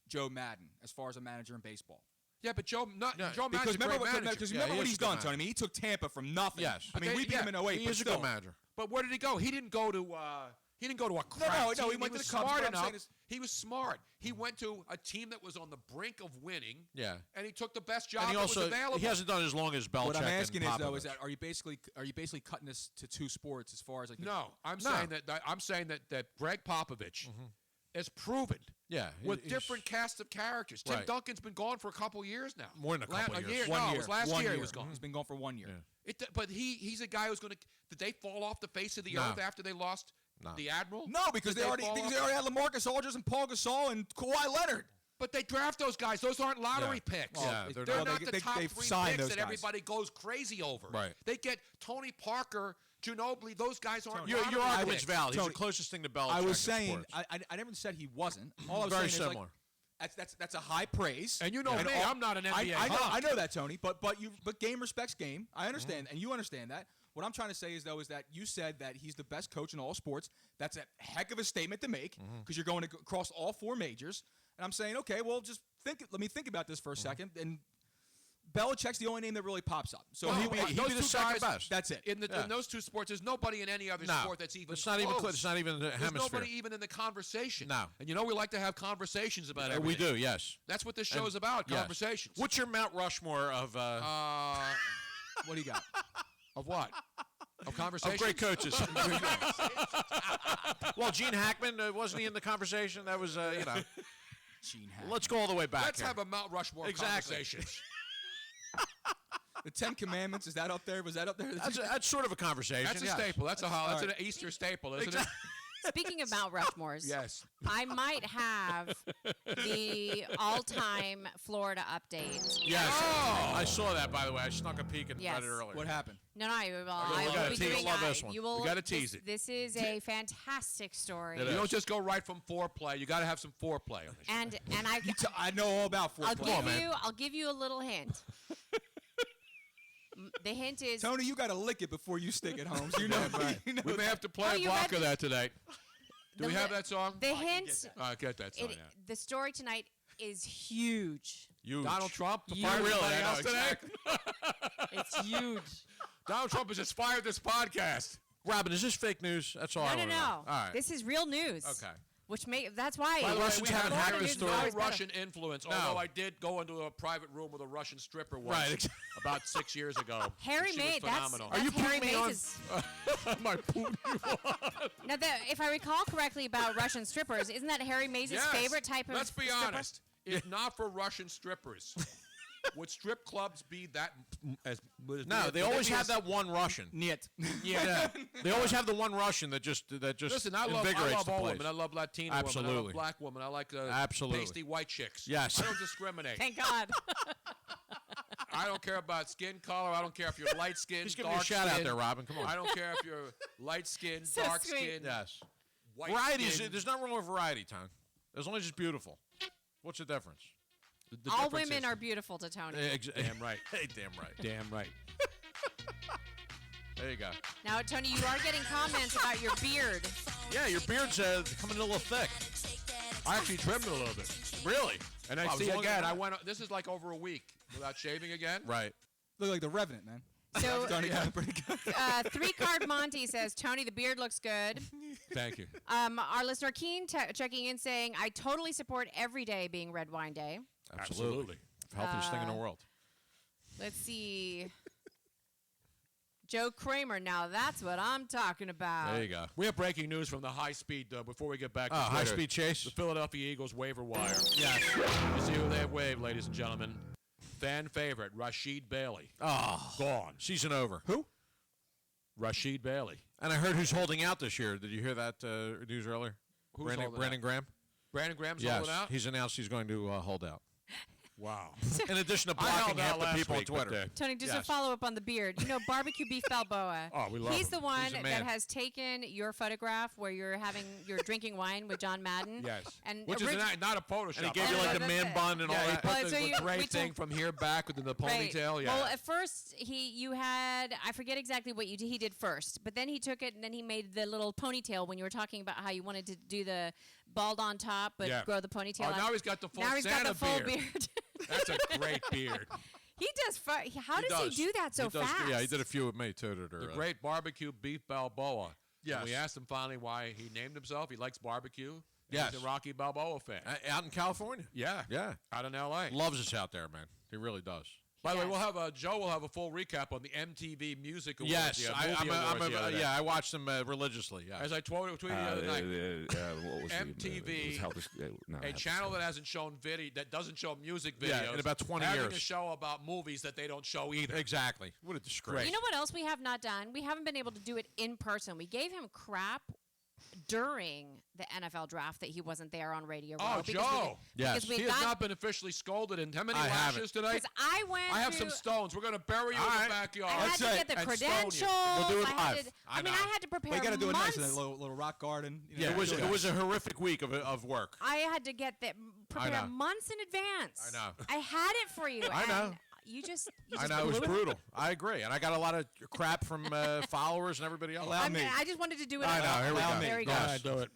Joe Madden as far as a manager in baseball? Yeah, but Joe Madden's a great manager. Because remember what he's done, Tony. I mean, he took Tampa from nothing. Yes. I mean, we beat him in 08, he but is a still. good manager. But where did he go? He didn't go to a crap team. He went to the Cubs. Smart enough. He was smart. He went to a team that was on the brink of winning. Yeah. And he took the best job and that was available. He hasn't done as long as Belichick. What I'm asking is that are you basically cutting this to 2 sports as far as like I'm saying that Greg Popovich has proven with different casts of characters. Tim Duncan's been gone for a couple years now. More than a couple years. It was last year he was gone. He's been gone for 1 year. Yeah. But he's a guy who's going to. Did they fall off the face of the earth after they lost the Admiral? No, because they already had LaMarcus Aldridge and Paul Gasol and Kawhi Leonard. But they draft those guys. Those aren't lottery picks. Well, they're not the top 3 picks that everybody goes crazy over. Right. They get Tony Parker, Ginobili. Those guys aren't. Your argument's valid. He's the closest thing to Belichick. I was saying. I never said he wasn't. All I was very saying similar. Is that's a high praise. And you know me, I'm not an NBA. I know that, Tony. But game respects game. I understand, and you understand that. What I'm trying to say is that you said that he's the best coach in all sports. That's a heck of a statement to make because you're going across all 4 majors. And I'm saying, okay, well, just let me think about this for a second. And Belichick's the only name that really pops up. So he'd be the second best. That's it. In those 2 sports, there's nobody in any other sport that's even it's not close. It's not even in the hemisphere. There's nobody even in the conversation. No. And we like to have conversations about everything. We do, yes. That's what this show is about, conversations. What's your Mount Rushmore of... what do you got? Of what? Of conversations? Of great coaches. Well, Gene Hackman, wasn't he in the conversation? That was, Gene Hackman. Let's go all the way back. Let's have a Mount Rushmore conversations. The 10 Commandments, is that up there? Was that up there? That's sort of a conversation. That's a staple. That's an Easter staple, isn't it? Speaking of Mount Rushmores, yes, I might have the all-time Florida update. Yes, I saw that. By the way, I snuck a peek and read it earlier. What happened? No, I will be doing this one. You will. We got to tease it. This is a fantastic story. You don't just go right from foreplay. You got to have some foreplay on this. And I know all about foreplay. I'll give you a little hint. The hint is Tony, you got to lick it before you stick it home. So you know, right. We may have to play a block of that tonight. Do we have that song? The hint. Get that song. The story tonight is huge. Donald Trump. Really? Else today? It's huge. Donald Trump has inspired this podcast. Robin, is this fake news? That's all I want to know. No. All right. This is real news. Okay. That's why. By the Russians way, haven't hacked the story. No Russian influence, although I did go into a private room with a Russian stripper once about 6 years ago. Harry Mays, that's Are you Harry Mays? Am I putting you on? Now, if I recall correctly about Russian strippers, isn't that Harry Mays' favorite type of Let's be stripper? honest. If not for Russian strippers, would strip clubs be that as No, they always have that one Russian. Niet. Yeah. They always have the one Russian that just Listen, I love the all place. women. I love Latino Absolutely. women. I love black women. I like pasty white chicks. Yes. I don't discriminate. Thank God. I don't care about skin color. I don't care if you're light skinned, He's giving you a shout out there, Robin. Come on. I don't care if you're light skinned, So dark sweet. skinned. Yes. White Variety skin. there's nothing wrong with variety, Tom. As long as it's beautiful. What's the difference? The All difference women is- are beautiful to Tony. Damn right. Hey, damn right. Damn right. There you go. Now, Tony, you are getting comments about your beard. Yeah, your beard's coming a little thick. I actually trimmed it a little bit. Really? And I Wow, see it was again. longer This is like over a week without shaving again. Right. Look like the Revenant, man. So, Tony got it pretty good. 3-Card Monty says, Tony, the beard looks good. Thank you. Our listener Keen checking in saying, I totally support every day being Red Wine Day. Absolutely. Healthiest thing in the world. Let's see. Joe Kramer, now that's what I'm talking about. There you go. We have breaking news from the high speed before we get back to high Twitter. speed chase. The Philadelphia Eagles waiver wire. Yes. You see who they have waived, ladies and gentlemen. Fan favorite, Rasheed Bailey. Oh. Gone. Season over. Who? Rasheed Bailey. And I heard who's holding out this year. Did you hear that news earlier? Who's Brandon holding out? Graham? Brandon Graham's Yes. holding out? He's announced he's going to hold out. Wow. In addition to I blocking held out half the last people week, on Twitter. but, Tony, just a Yes. follow-up on the beard. You know, Barbecue Beef Balboa. Oh, we love He's him. the one He's a that man. has taken your photograph where you're drinking wine with John Madden. Yes. And Which is not a Photoshop. And he gave you like the man bun and all he that. put Well, so the we great thing from here back within the ponytail. Right. Yeah. Well, at first you had, I forget exactly what he did first, but then he took it and then he made the little ponytail when you were talking about how you wanted to do the bald on top but grow the ponytail out. Now he's got the full Now he's got Santa the full beard. That's a great beard. He does. How does he do that so fast? Yeah, he did a few with me too. The great Barbecue Beef Balboa. Yes. And we asked him finally why he named himself. He likes barbecue. Yes. He's a Rocky Balboa fan. Out in California. Yeah. Yeah. Out in L.A. Loves us out there, man. He really does. By the way, Joe will have a full recap on the MTV Music Awards. Yes, I I watched them religiously. Yeah. As I tweeted the other night, what was MTV, a channel that hasn't shown that doesn't show music videos, Yeah, in about 20 having years. a show about movies that they don't show either. Exactly. What a disgrace. You know what else we have not done? We haven't been able to do it in person. We gave him crap during the NFL draft that he wasn't there on Radio Row. Oh, Joe. Yes. He has not been officially scolded. And how many I lashes haven't. today? Because I have some stones. We're going to bury you in the backyard. I had to get the And credentials. stone you. We'll do it I live. had to prepare But you got to do it nice months. in a little rock garden. You know, Yeah, it was a horrific week of work. I had to get that prepared know. months in advance. I know. I had it for you. I know. I know, it was brutal. I agree. And I got a lot of crap from followers and everybody else. I just wanted to do it. I know. Here we go. There you go. Yes. do it.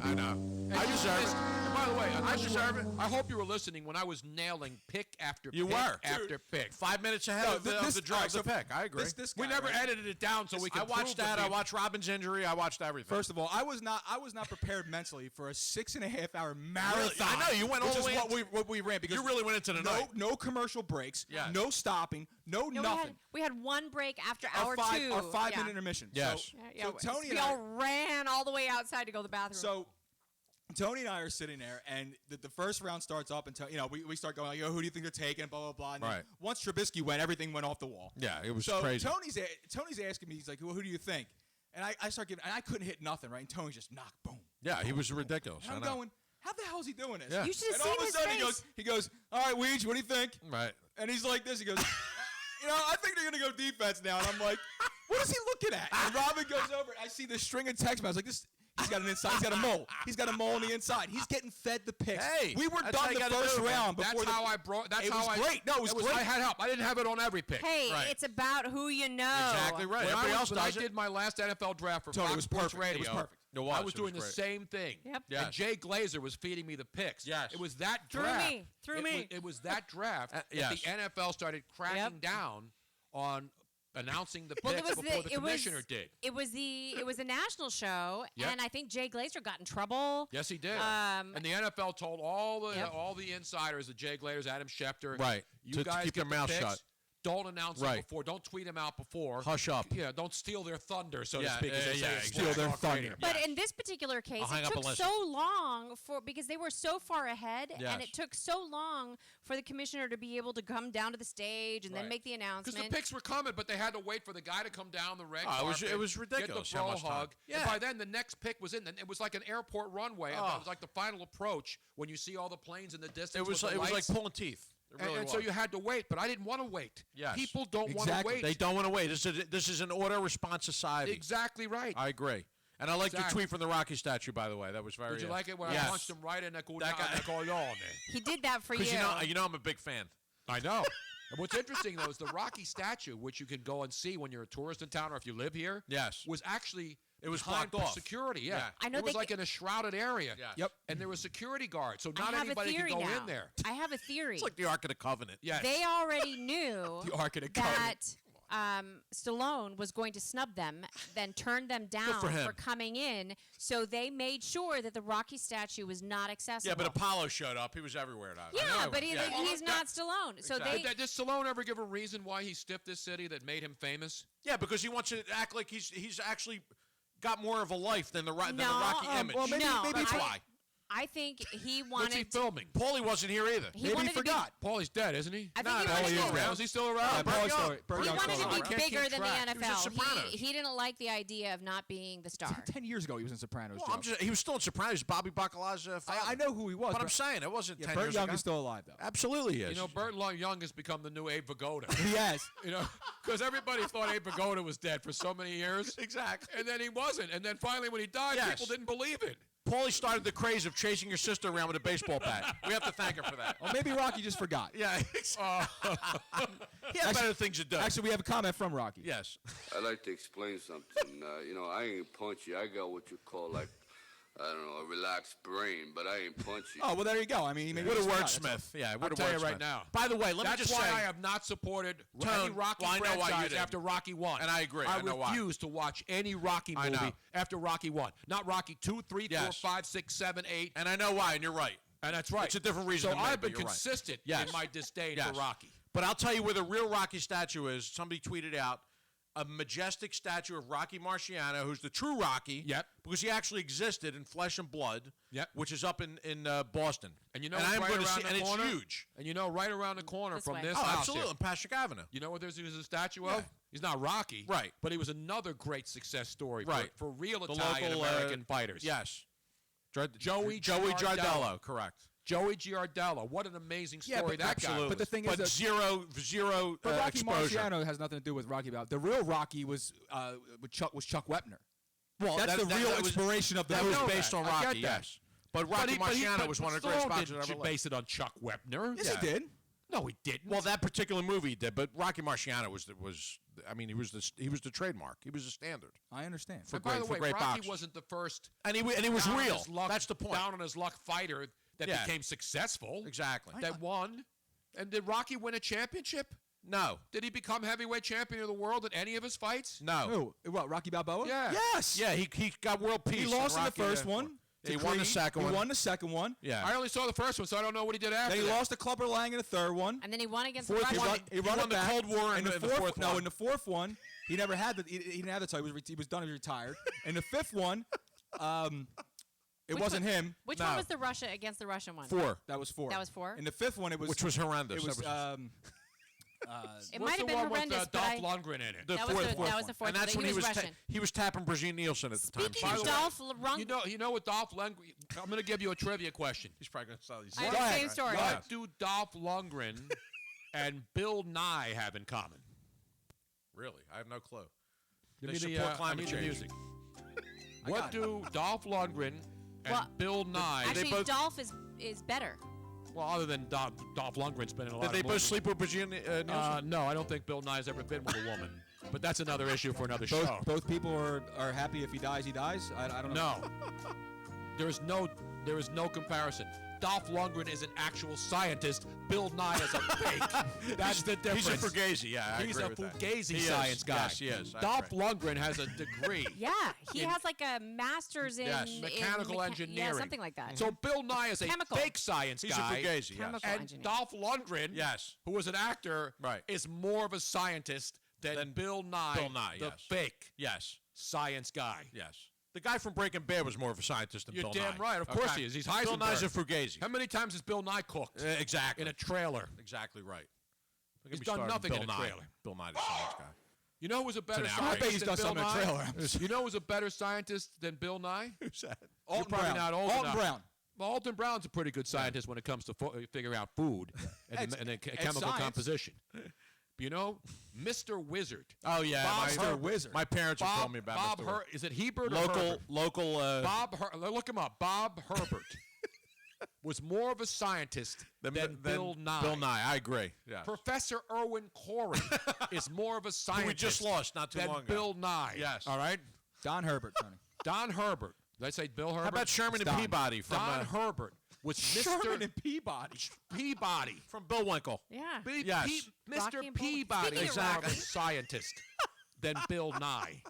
I know. I deserve it. And by the way, I deserve it. I hope you were listening when I was nailing pick after You pick were. after pick. 5 minutes ahead of the draw of the pick. I agree. This We guy, never right? edited it down so we could I watched prove that. I watched Robin's injury. I watched everything. First of all, I was not prepared mentally for a 6.5-hour marathon. Really? I know, you went all which the is way what we ran because You really went into the night. No commercial breaks. Yes. No stopping. No nothing. We had one break after hour Our 2. Our 5-minute intermission. Yes. So Tony we and I, all ran all the way outside to go to the bathroom. So Tony and I are sitting there, and the first round starts up, and we start going like, who do you think they're taking, blah blah blah. And then Right. once Trubisky went, everything went off the wall. Yeah, it was so crazy. Tony's asking me, he's like, well, who do you think? And I start giving, and I couldn't hit nothing, right? And Tony's just knock, boom. Yeah, he was ridiculous. And I'm I know. going, how the hell is he doing this? Yeah. You should have And all seen of a his sudden face. he goes, all right, Weege, what do you think? Right. And he's like this. He goes, I think they're gonna go defense now. And I'm like, what is he looking at? And Robin goes over. I see this string of text. I was like, this. He's got an inside. He's got a mole. He's got a mole on the inside. He's getting fed the picks. Hey, we were that's done how you the gotta first do it, man. round. That's before how I brought. That's it how was I. great. No, it was great. I had help. I didn't have it on every pick. Hey, Right. it's about who you know. Exactly right. When Everybody else when I does it. did my last NFL draft for Tony, Fox it was Sports perfect. Radio, It was perfect. It was. I was It doing was the great. same thing. Yep. Yes. And Jay Glazer was feeding me the picks. Yes. It was that Through draft. me. Through me. It was that draft that yes. the NFL started cracking down on announcing the Well, picks before the commissioner did. It was a national show, Yep. and I think Jay Glazer got in trouble. Yes, he did. Um, and the NFL told all the Yep. insiders, the Jay Glazers, Adam Schefter, Right. You To guys keep get their the mouth picks. shut. Don't announce Right. it before. Don't tweet them out before. Hush up. Yeah, don't steal their thunder, so to Yeah, speak. as they yeah, say yeah, in steal Black their Hawk thunder. Radio. But in this particular case, I'll hang it up took and listen. so long because they were so far ahead, Yes. and it took so long for the commissioner to be able to come down to the stage and then Right. make the announcement. Because the picks were coming, but they had to wait for the guy to come down the red Oh, carpet. it was ridiculous Get how the much bro time. hug. Yeah. And by then, the next pick was in. And it was like an airport runway. And Oh. it was like the final approach when you see all the planes in the distance. It was with the like lights. pulling teeth. It really and was. so you had to wait, but I didn't want to wait. Yes. People don't want to Exactly. wait. They don't want to wait. This is an order response society. Exactly right. I agree. And I like your Exactly. tweet from the Rocky statue, by the way. That was very. Did you like it when yes. I punched him right in the That guy- collon? He did that for you. Because you know I'm a big fan. I know. And what's interesting, though, is the Rocky statue, which you can go and see when you're a tourist in town or if you live here, Yes. was actually It was behind blocked off. security. Yeah. Yeah. I know it was they like ca- in a shrouded area. Yes. Yep. And there was security guards, so I not have anybody a could theory go now. in there. I have a theory. It's like the Ark of the Covenant. Yes. They already knew The Ark of the that Stallone was going to snub them, then turn them down for him. for coming in. So they made sure that the Rocky statue was not accessible. Yeah, but Apollo showed up. He was everywhere. Now. Yeah, but Yeah. he's not Stallone. So Exactly. they. Did Stallone ever give a reason why he stiffed this city that made him famous? Yeah, because he wants to act like he's actually got more of a life than the Rocky No, image. well, maybe- no, maybe that's I- why. I think he What's wanted. he filming? Paulie wasn't here either. He Maybe wanted he forgot. Paulie's dead, isn't he? I think No, he no, wanted he's to still be- around. Is he still around? Paul's Young. still- Burt He Young's wanted still to alive. be Can't keep bigger than the track. He was in NFL. Sopranos. He didn't like the idea of not being the star. 10 years ago, he was in Sopranos. Well, Joe. he was still in Sopranos. Bobby Bacala's father. I know who he was. But I'm saying it wasn't 10 Burt years Young ago. is still alive, though. Absolutely he is. You know, Burt Young has become the new Abe Vigoda. Yes. You know, because everybody thought Abe Vigoda was dead for so many years. Exactly. And then he wasn't. And then finally when he died, Yes. people didn't believe it. Paulie started the craze of chasing your sister around with a baseball bat. We have to thank him for that. Or maybe Rocky just forgot. Yeah. He had better things to do. Actually, we have a comment from Rocky. Yes. I'd like to explain something. I ain't punchy. I got what you call, like, I don't know, a relaxed brain, but I ain't punchy. Oh, well, there you go. I mean, maybe What a he just forgot, that's wordsmith. Yeah, I'll what a tell you wordsmith. right now. By the way, let me That's just why say. I have not supported Tone, any Rocky well, I know why you franchise didn't. after Rocky 1. And I agree. I I know why. refuse to watch any Rocky I movie know. after Rocky 1. Not Rocky 2, 3, 4, Yes. 5, 6, 7, 8. And I know why, and you're right. And that's right. It's a different reason So to me, I've but been you're right. consistent Yes. in my disdain Yes. for Rocky. But I'll tell you where the real Rocky statue is. Somebody tweeted out a majestic statue of Rocky Marciano, who's the true Rocky. Yep. Because he actually existed in flesh and blood. Yep. Which is up in Boston. And you know and what's I'm right going to around see, the and corner? it's huge. And you know, right around the corner This from way. this Oh, house absolutely. here, On Patrick Avenue. you know what there's a statue Yeah. of? He's not Rocky. Right. But he was another great success story Right. for real The Italian local, American fighters. Yes. Joey Giardello, correct. Joey Giardello. What an amazing story Yeah, but that guy was. But the thing is, that- zero but Rocky exposure. Marciano has nothing to do with Rocky. The real Rocky was Chuck Wepner. Well, That's the real inspiration of the that movie. was based on I Rocky, get that. yes. But Rocky Marciano was one of the great Stallone sponsors didn't ever lived. base it on Chuck Wepner. Yes, he did. No, he didn't. Well, that particular movie he did, but Rocky Marciano was I mean, he was the trademark. He was the standard. I understand. By the way, Rocky boxers. wasn't the first. And he was real. That's the point. Down on his luck fighter that became successful. Exactly. That won. And did Rocky win a championship? No. Did he become heavyweight champion of the world in any of his fights? No. Who? What? Rocky Balboa? Yeah. Yes. Yeah, he got world peace. He lost in the Rocky, first one. He won the second one. He won the second one. Yeah. I only saw the first one, so I don't know what he did after. Then he that. lost to Clubber Lang in the third one. And then he won against Fourth the one, Russian. he won the Cold War in the fourth one. No, in the fourth one, he never had the. He didn't have the title. He was done. He was retired. In the fifth one, it wasn't him. Which one was the Russia against the Russian one? 4. That was 4. That was 4. In the fifth one, it was which was horrendous. It was. It might have been horrendous, with but Dolph Lundgren in it. That was the fourth. And that's one. when Russian. he was tapping Brigitte Nielsen at the time. Speaking of Dolph Lundgren, You know what Dolph Lundgren? I'm going to give you a trivia question. He's probably going to sell these. I have the same story. What do Dolph Lundgren and Bill Nye have in common? Really? I have no clue. Give They me support the climate change. music. What do Dolph Lundgren and Bill Nye? Actually, Dolph is better. Well, other than Dolph Lundgren's been in a lot of Did they both sleep with Brigitte Nielsen? No, I don't think Bill Nye's ever been with a woman. But that's another issue for another show. Both people are happy if he dies, he dies. I don't know. No. There is no comparison. Dolph Lundgren is an actual scientist. Bill Nye is a fake. That's the difference. He's a Fugazi, yeah. I He's agree a with that. Fugazi He science is. guy. Yes, he is. I Dolph agree. Lundgren has a degree. Yeah, he has like a master's in mechanical engineering. Yeah, something like that. So Bill Nye is a Chemical. fake science He's guy. a Fugazi, yes. Chemical And engineer. Dolph Lundgren, who was an actor, is more of a scientist than Bill Nye, the fake science guy. Yes. The guy from Breaking Bad was more of a scientist than You're Bill damn Nye. right. Of course he is. He's Heisenberg. Bill Nye's a Fugazi. How many times has Bill Nye cooked? Exactly. In a trailer. Exactly right. He's done nothing in a trailer. Bill Nye, the science guy. You know who's a better It's an outrage. scientist I bet he's than done Bill something in a Nye? trailer. You know who's a better scientist than Bill Nye? Who's that? You're probably not old Alton enough. Brown. Well, Alton Brown's a pretty good scientist when it comes to figuring out food and chemical science. composition. You know, Mr. Wizard. Oh, yeah. Bob Wizard. My parents have told me about Bob Mr. Her- Is it Hebert or Local, Herbert? local. Look him up. Bob Herbert was more of a scientist than Bill Nye. Bill Nye, I agree. Yeah. Professor Erwin Corey is more of a scientist we just lost not too than long ago. Bill Nye. Yes. All right? Don Herbert, Tony. Don Herbert. Did I say Bill Herbert? How about Sherman and Don. Peabody from Don Herbert was Sherman Mr. and Peabody. Peabody. from Bullwinkle? Yeah. Yes. Mr. Rocky and Bull- Peabody Speaking is of more of a Rocky. scientist than Bill Nye.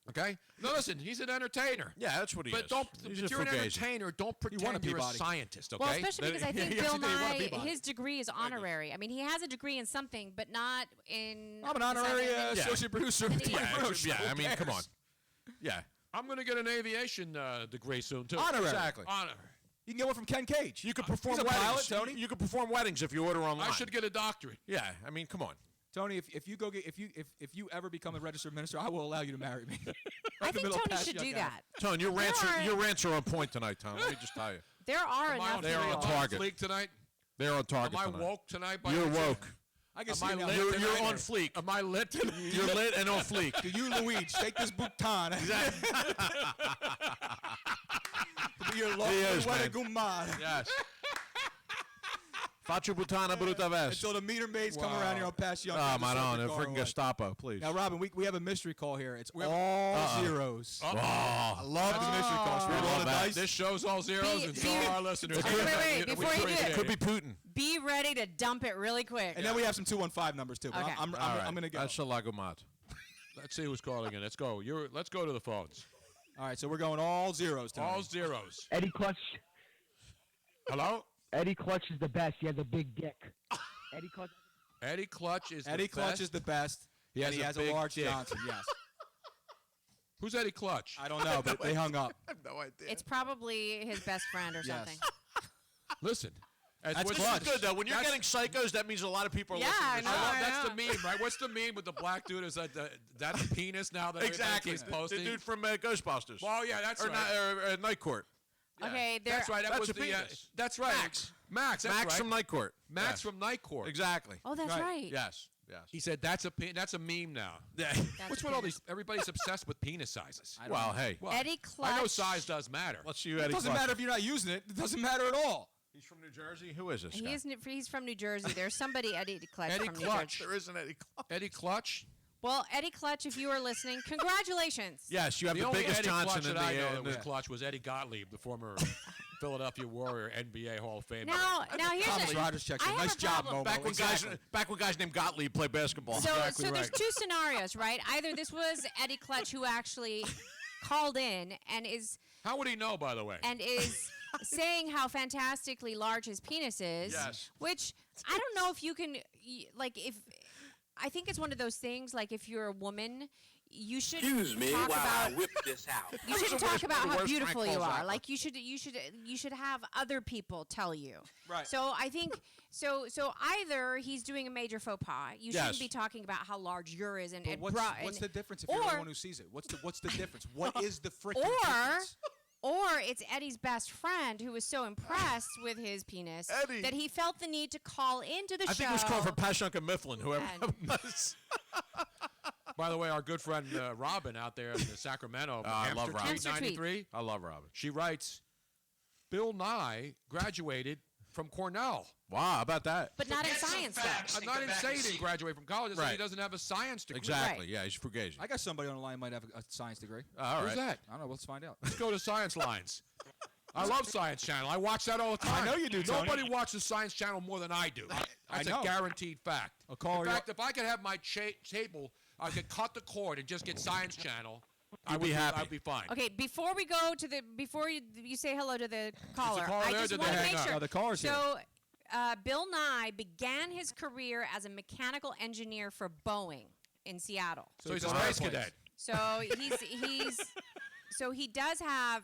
Okay? Now listen, he's an entertainer. Yeah, that's what he But is. don't, He's if a you're an Fugazi. entertainer, don't won a pretend you're a Peabody. scientist, okay? Well, especially because I think Yes, Bill he did. He won a Nye, Peabody. his degree is honorary. I mean, he has a degree in something, but not in. I'm an honorary science. associate producer. Yeah. of Yeah, Tony Roche. yeah, Who I mean, come on. cares? Yeah. I'm going to get an aviation degree soon, too. Honorary. Exactly. Honor. You can get one from Ken Cage. You could perform He's a weddings. pilot, Tony. You could perform weddings if you order online. I should get a doctorate. Yeah, I mean, come on. Tony, if you go get if you ever become a registered minister, I will allow you to marry me. I think Tony should do that. Tone, your rants are on point tonight, Tom. Let me just tell you. There are Am I enough. on, They are on am I target. fleek tonight? They're on target Am I tonight. woke tonight? By You're any chance? woke. I can Am see I you now. lit You're tonight? on fleek. Am I lit? You're lit and on fleek. Do you, Luigi, take this bouton? Exactly. To be your love He is, what a man. gumad. Yes. Faccio puttana bruta vest. Until the meter maids come around here, I'll pass you on. Oh, Madonna, freaking Gestapo, please. Now, Robin, we have a mystery call here. It's all zeros. Oh, I love the mystery calls. I We roll love the that. dice. This show's all zeros, and so are our listeners. Wait, before you do it. Could be Putin. Be ready to dump it really quick. And then we have some 215 numbers too. But Okay. I'm going to go. That's a lagomat. Let's see who's calling in. Let's go. Let's go to the phones. All right, so we're going all zeros. Tony. All zeros. Eddie Clutch. Hello? Eddie Clutch is the best. He has a big dick. Eddie Clutch. Eddie Clutch is Eddie the Clutch best. is the best. He has and he a has big a large dick. Johnson. Yes. Who's Eddie Clutch? I don't know, but they hung up. I have no idea. It's probably his best friend or Yes. something. Listen. That's what's- clutch. Good though. When you're That's- getting psychos, that means a lot of people are Yeah, listening. I To know. this. I love, I that's know. the meme, right? What's the meme with the black dude? Is that that's penis now that Exactly. he's posting? The dude from Ghostbusters. Well, yeah, that's or right. Night Court. Okay, there. That's right. That That's was a penis. that's right. Max. Max. That's Max right. from Night Court. Max Yes. from Night Court. Exactly. Oh, that's Right. right. Yes. Yes. He said that's a meme now. Yeah. What's with all these? Everybody's obsessed with penis sizes. Well, hey. Well, Eddie Clutch. I know size does matter. Let's see you, It Eddie. doesn't Clutch. matter if you're not using it. It doesn't matter at all. He's from New Jersey? Who is this guy? He's from New Jersey. There's somebody, Eddie Clutch Eddie from Clutch. New Jersey. There is an Eddie Clutch. Eddie Clutch? Well, Eddie Clutch, if you are listening, congratulations. Yes, you have the only biggest Eddie Johnson Clutch in that I know that the was Clutch was Eddie Gottlieb, the former Philadelphia Warrior NBA Hall of Famer. Now here's Thomas Rogers checks in. Nice job, Momo. Back when guys named Gottlieb played basketball. So Exactly there's right. two scenarios, right? Either this was Eddie Clutch who actually called in and is How would he know, by the way? and is saying how fantastically large his penis is. Yes. Which I don't know if you can if I think it's one of those things like if you're a woman, you should Excuse me talk while about I whip this out. you shouldn't talk about the how worst beautiful prank you calls are. ever. Like you should have other people tell you. Right. So I think so either he's doing a major faux pas. You Yes. shouldn't be talking about how large your is and But and what's the difference if you're the one who sees it? What's the difference? What is the freaking difference? Or it's Eddie's best friend who was so impressed with his penis Eddie. that he felt the need to call into the show. I think it was called for Pashunka Mifflin, whoever And- it was. By the way, our good friend Robin out there in Sacramento, I love Robin. Hamster tweet. 93, I love Robin. she writes, Bill Nye graduated from Cornell. Wow, how about that? But not in science, though. I'm not insane he didn't graduate from college. It's like he Right. doesn't have a science degree. Exactly. Yeah, he's fugazi. I got somebody on the line might have a science degree. All Who's right. that? I don't know. Let's find out. Let's go to Science Lines. I love Science Channel. I watch that all the time. I know you do, Tony. Nobody watches Science Channel more than I do. That's know. a guaranteed fact. I'll call In her fact, if I could have my table, I could cut the cord and just get Science Channel. You'd be happy. I'd be fine. Okay, before you say hello to the caller, caller I there? just Did want they to hang make up? sure. Oh, the caller's here. So, Bill Nye began his career as a mechanical engineer for Boeing in Seattle. So he's a flies space airplanes. cadet. So so he does have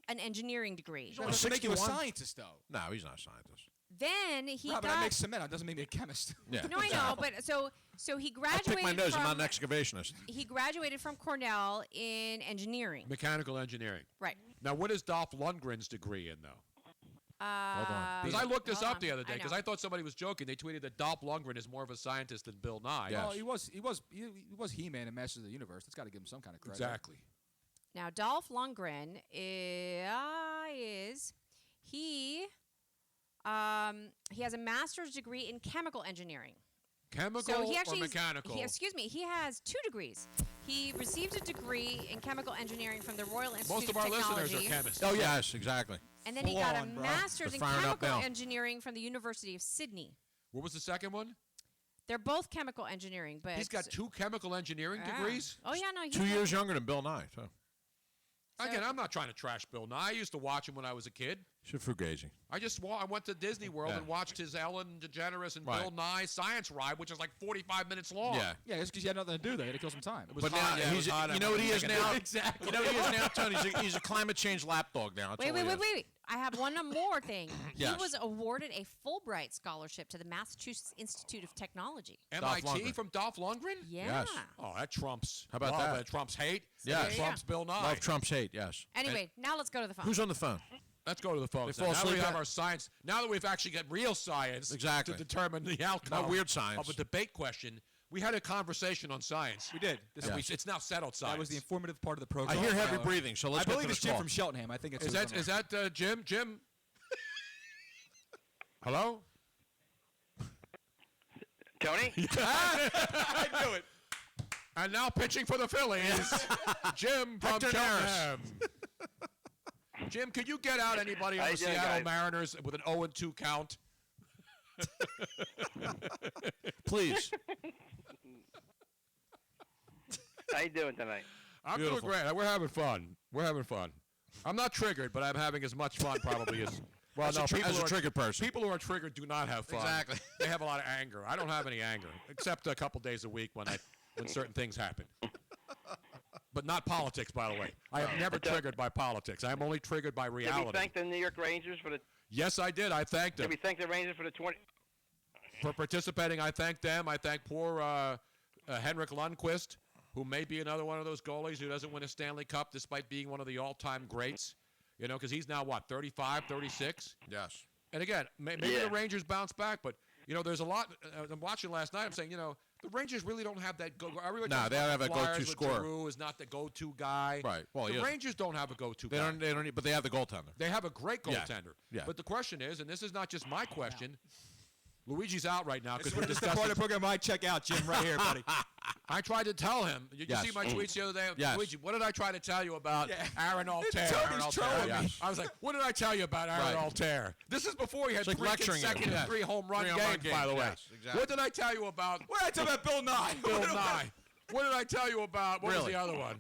an engineering degree. That doesn't make you a 61? scientist, though. No, he's not a scientist. Then he Robin, got. I make cement. It doesn't make me a chemist. Yeah. No, I know, but so he I graduated pick my nose. from. I'm not an excavationist. He graduated from Cornell in engineering. Mechanical engineering. Right. Now, what is Dolph Lundgren's degree in, though? Hold on. Because I looked this hold up on. the other day I because know. I thought somebody was joking. They tweeted that Dolph Lundgren is more of a scientist than Bill Nye. Yeah. Well, he was He-Man and Masters of the Universe. That's got to give him some kind of credit. Exactly. Now, Dolph Lundgren he has a master's degree in chemical engineering. Chemical So he actually or mechanical? he has 2 degrees. He received a degree in chemical engineering from the Royal Institute Most of our Technology. listeners are chemists. Oh, yes, exactly. And then he got a on, bro. master's in They're firing up chemical now. engineering from the University of Sydney. What was the second one? They're both chemical engineering, but He's got 2 chemical engineering degrees? Oh yeah, no. 2 years younger than Bill Nye, too. Again, I'm not trying to trash Bill Nye. I used to watch him when I was a kid. Should fugazi. I went to Disney World Yeah. and watched his Ellen DeGeneres and Right. Bill Nye science ride, which is like 45 minutes long. Yeah. Yeah, it's because you had nothing to do there. You had to kill some time. It was But hot. now Yeah, it he's was hot. you know what he is now? Exactly. You know what he is now, Tony? He's a climate change lapdog now. That's Wait, all wait, he wait, is. wait. I have one more thing. Yes. He was awarded a Fulbright scholarship to the Massachusetts Institute of Technology. MIT Lundgren. from Dolph Lundgren? Yeah. Yes. Oh, that trumps. How about love, that? That trumps hate. Yes. That trumps Bill Nye. Love Trump's hate, yes. Anyway, now let's go to the phone. Who's on the phone? Let's go to the phone. They fall Now that asleep we have at- our science, now that we've actually got real science Exactly. to determine the outcome Not weird science. of a debate question, we had a conversation on science. We did. This And Yes. it's now settled science. That was the informative part of the I program. hear heavy breathing, so let's I get believe to it's this Jim call. from Cheltenham. I think it's Is that Jim? Jim? Hello? Tony? I knew it. And now pitching for the Phillies, Jim from Hector Cheltenham. Jim, could you get out anybody on How the you doing, Seattle guys? Mariners with an 0-2 count? Please. How you doing tonight? I'm Beautiful. doing great. We're having fun. We're having fun. I'm not triggered, but I'm having as much fun probably as. Well, As no, a people as who a are- triggered person. People who are triggered do not have fun. Exactly. They have a lot of anger. I don't have any anger, except a couple days a week when certain things happen. But not politics, by the way. I am never triggered by politics. I am only triggered by Did we reality. thank the New York Rangers for the? Yes, I did. I thanked Did them we thank the Rangers for the 20? for participating. I thanked them. I thank poor Henrik Lundqvist, who may be another one of those goalies who doesn't win a Stanley Cup despite being one of the all-time greats. You know, because he's now, what, 35, 36? Yes. And again, maybe the Rangers bounce back, but, you know, there's a lot. I'm watching last night. I'm saying, you know, The Rangers really don't have that go. No, they don't have a go-to scorer. Giroux is not the go-to guy. Right. Well, the Rangers don't have a go-to guy. They don't. But they have the goaltender. They have a great goaltender. Yeah. But the question is, and this is not just my question. Luigi's out right now because we're discussing. This is the part of the program I check out, Jim, right here, buddy. I tried to tell him. You see my tweets the other day? Yes. Luigi, what did I try to tell you about Aaron Altair? Yes. I was like, what did I tell you about Aaron Altair? This is before he had like 3 consecutive 3 home run games, by the way. Yes, exactly. What did I tell you about? What did I tell you about Bill Nye? Bill Nye. What did I tell you about? What was the other one?